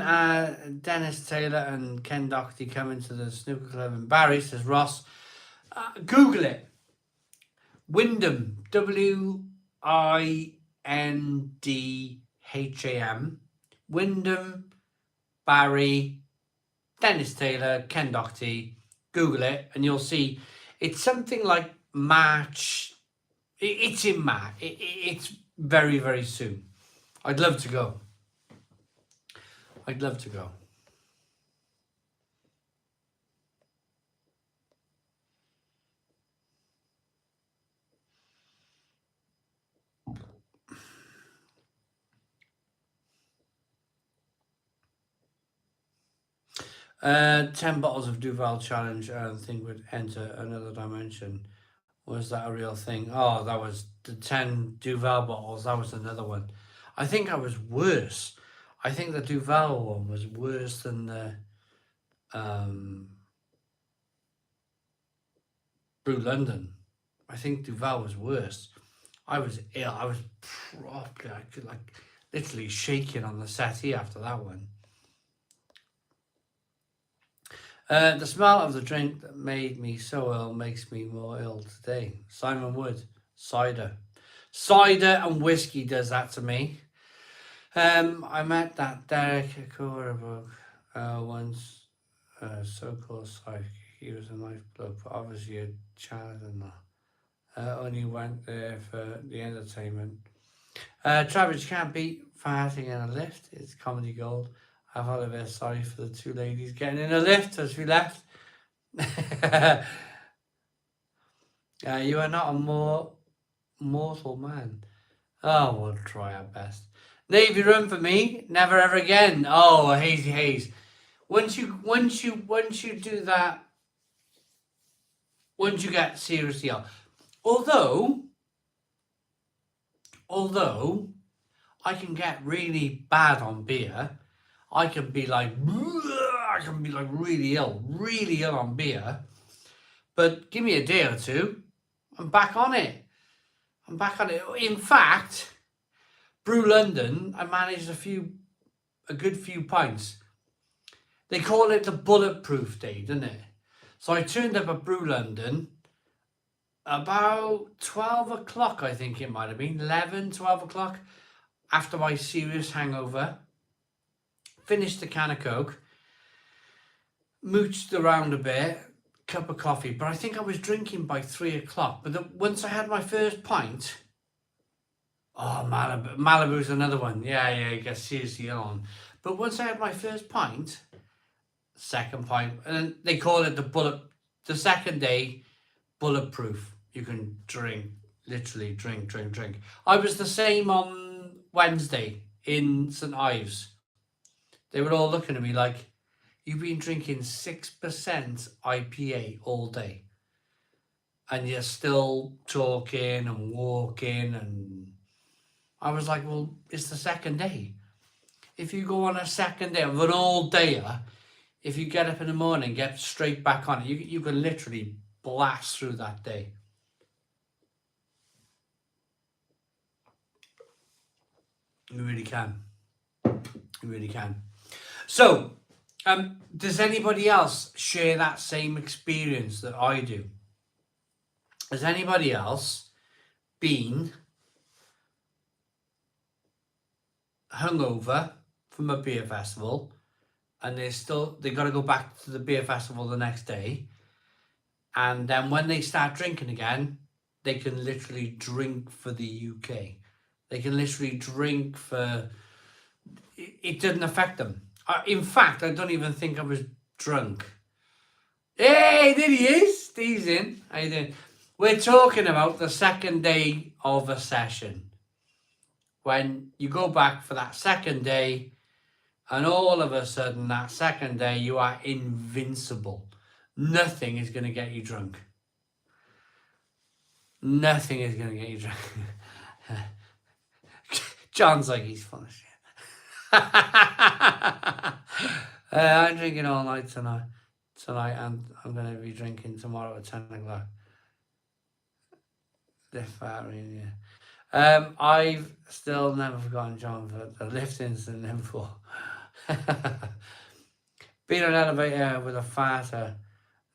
A: Dennis Taylor and Ken Doherty come into the snooker club in Barry, says Ross, Google it. Wyndham, Windham, Wyndham, Barry, Dennis Taylor, Ken Doherty. Google it and you'll see it's something like March. It's in March. It's very, very soon. I'd love to go. I'd love to go. Uh, 10 bottles of Duval Challenge, I think would enter another dimension. Was that a real thing? Oh, that was the 10 Duval bottles. That was another one. I think I was worse. I think the Duval one was worse than the Brew London. I think Duval was worse. I was ill. I was properly, I could like literally shaking on the settee after that one. The smell of the drink that made me so ill makes me more ill today. Simon Wood, cider. Cider and whiskey does that to me. I met that Derek Akura once, so-called psychic. He was a nice bloke, but obviously a child and that. Only went there for the entertainment. Travis, you can't beat farting in a lift. It's comedy gold. I felt a bit sorry for the two ladies getting in a lift as we left. You are not a more mortal man. Oh, we'll try our best. Navy run for me, never ever again. Oh, Hazy Haze. Once you do that, once you get seriously ill. Although I can get really bad on beer. I can be like really ill on beer. But give me a day or two, I'm back on it. In fact, Brew London, I managed a good few pints. They call it the bulletproof day, don't it? So I turned up at Brew London about 12 o'clock, I think it might have been, 11, 12 o'clock, after my serious hangover. Finished the can of Coke, mooched around a bit, cup of coffee, but I think I was drinking by 3 o'clock. But once I had my first pint, oh, Malibu's another one. Yeah, you get seriously ill on. But once I had my first pint, second pint, and they call it the second day, bulletproof. You can drink, literally drink. I was the same on Wednesday in St. Ives. They were all looking at me like, you've been drinking 6% IPA all day. And you're still talking and walking. And I was like, well, it's the second day. If you go on a second day of an all-dayer, if you get up in the morning, get straight back on it, you can literally blast through that day. You really can. You really can. So, does anybody else share that same experience that I do? Has anybody else been hungover from a beer festival, and they got to go back to the beer festival the next day, and then when they start drinking again, they can literally drink for the UK. They can literally drink for. It didn't affect them. In fact, I don't even think I was drunk. Hey, there he is. Steve's in. How you doing? We're talking about the second day of a session. When you go back for that second day, and all of a sudden, that second day, you are invincible. Nothing is going to get you drunk. Nothing is going to get you drunk. John's like, he's full of shit. I'm drinking all night tonight, and I'm going to be drinking tomorrow at 10 o'clock. Yeah. I've still never forgotten John for the liftings in Liverpool. Being on an elevator with a farter,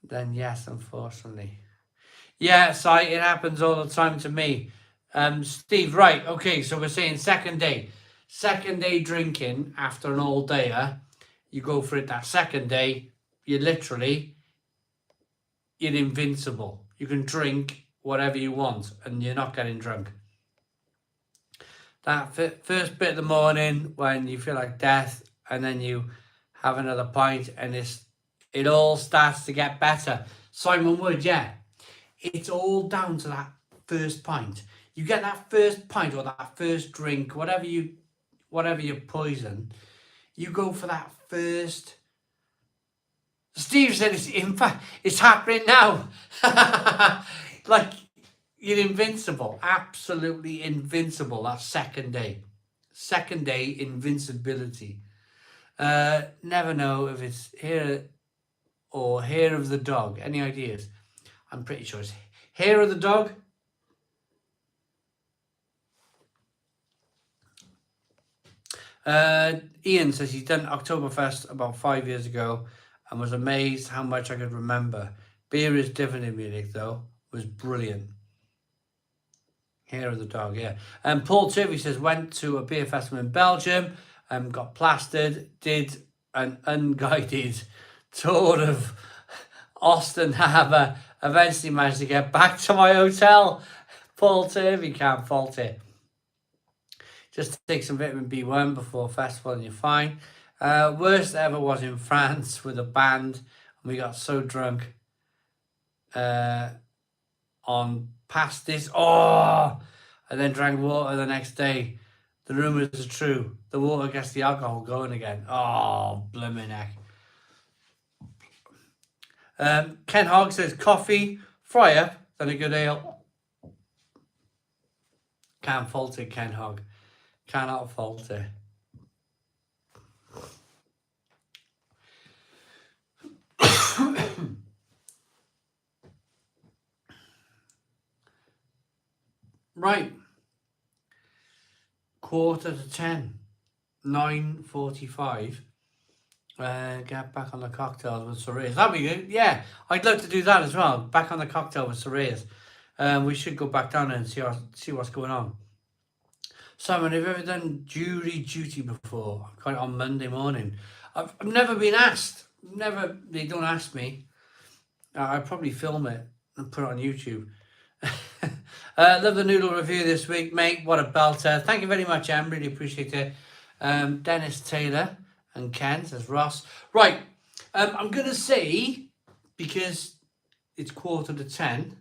A: then yes, unfortunately. Yeah, so it happens all the time to me. Steve, right, okay, so we're saying second day drinking after an all dayer, you go for it that second day, you're invincible. You can drink whatever you want and you're not getting drunk. That first bit of the morning when you feel like death, and then you have another pint, and it all starts to get better. Simon Wood, yeah. It's all down to that first pint. You get that first pint or that first drink, whatever your poison, you go for that first. Steve said in fact it's happening now. Like, you're invincible, absolutely invincible. That second day invincibility. Never know if it's hair or hair of the dog. Any ideas? I'm pretty sure it's hair of the dog. Ian says he's done Oktoberfest about 5 years ago and was amazed how much I could remember. Beer is different in Munich though. Was brilliant. Hair of the dog, yeah. And Paul Turvey says went to a beer festival in Belgium, got plastered, did an unguided tour of Austin Harbour, eventually managed to get back to my hotel. Paul Turvey, can't fault it. Just take some vitamin B1 before festival and you're fine. Worst ever was in France with a band, and we got so drunk on pastis. Oh, and then drank water the next day. The rumours are true. The water gets the alcohol going again. Oh, blimmin' heck. Ken Hogg says coffee, fry up, then a good ale. Can't fault it, Ken Hogg. Cannot fault it. Right. 9:45. 9:45. Get back on the cocktails with Soraya. That'd be good. Yeah, I'd love to do that as well. Back on the cocktail with Soraya. We should go back down there and see what's going on. Simon, have you ever done jury duty before? I've got it on Monday morning. I've never been asked. They don't ask me. I'd probably film it and put it on YouTube. Love the noodle review this week, mate. What a belter. Thank you very much, Em. Really appreciate it. Dennis Taylor and Ken says Ross. Right. I'm going to say, because it's 9:45,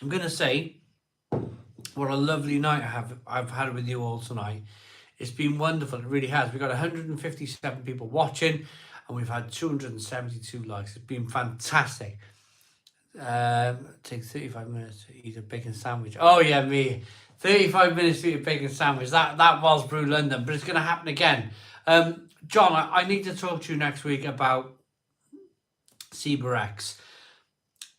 A: I'm going to say what a lovely night I've had with you all tonight. It's been wonderful. It really has. We've got 157 people watching and we've had 272 likes. It's been fantastic. It takes 35 minutes to eat a bacon sandwich. Oh, yeah, me. 35 minutes to eat a bacon sandwich. That was Brew London, but it's going to happen again. John, I need to talk to you next week about CBRX.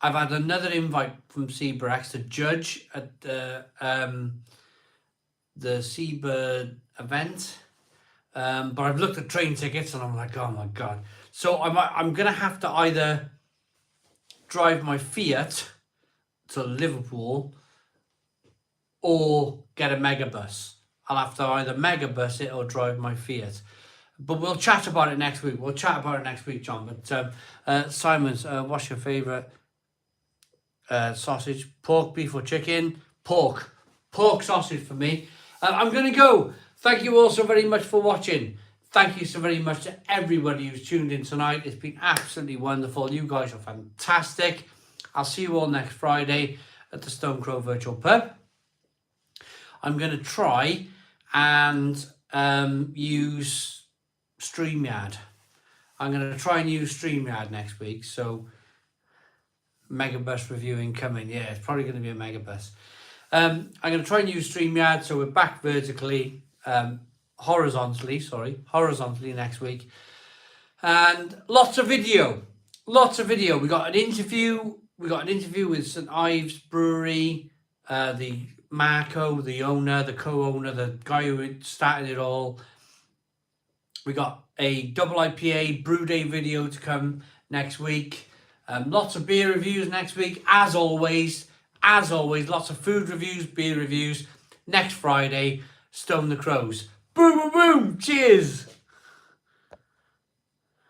A: I've had another invite from CBRX to judge at the Seabird event, but I've looked at train tickets and I'm like, oh my god. So I'm gonna have to either drive my Fiat to Liverpool or get a megabus. I'll have to either megabus it or drive my Fiat. But we'll chat about it next week. We'll chat about it next week, John. But Simons, what's your favourite sausage? Pork, beef or chicken? Pork. Pork sausage for me. I'm going to go. Thank you all so very much for watching. Thank you so very much to everybody who's tuned in tonight. It's been absolutely wonderful. You guys are fantastic. I'll see you all next Friday at the Stone Crow Virtual Pub. I'm going to try and use StreamYard. I'm going to try and use StreamYard next week. So, Megabus reviewing coming. Yeah, it's probably going to be a Megabus. I'm going to try and use StreamYard. So, we're back vertically. Horizontally next week, and lots of video. We got an interview with St Ives Brewery, the Marco, the owner, the co-owner, the guy who started it all. We got a double IPA brew day video to come next week. Lots of beer reviews next week, as always, lots of food reviews, beer reviews. Next Friday, Stone the Crows. Boom, boom, boom. Cheers.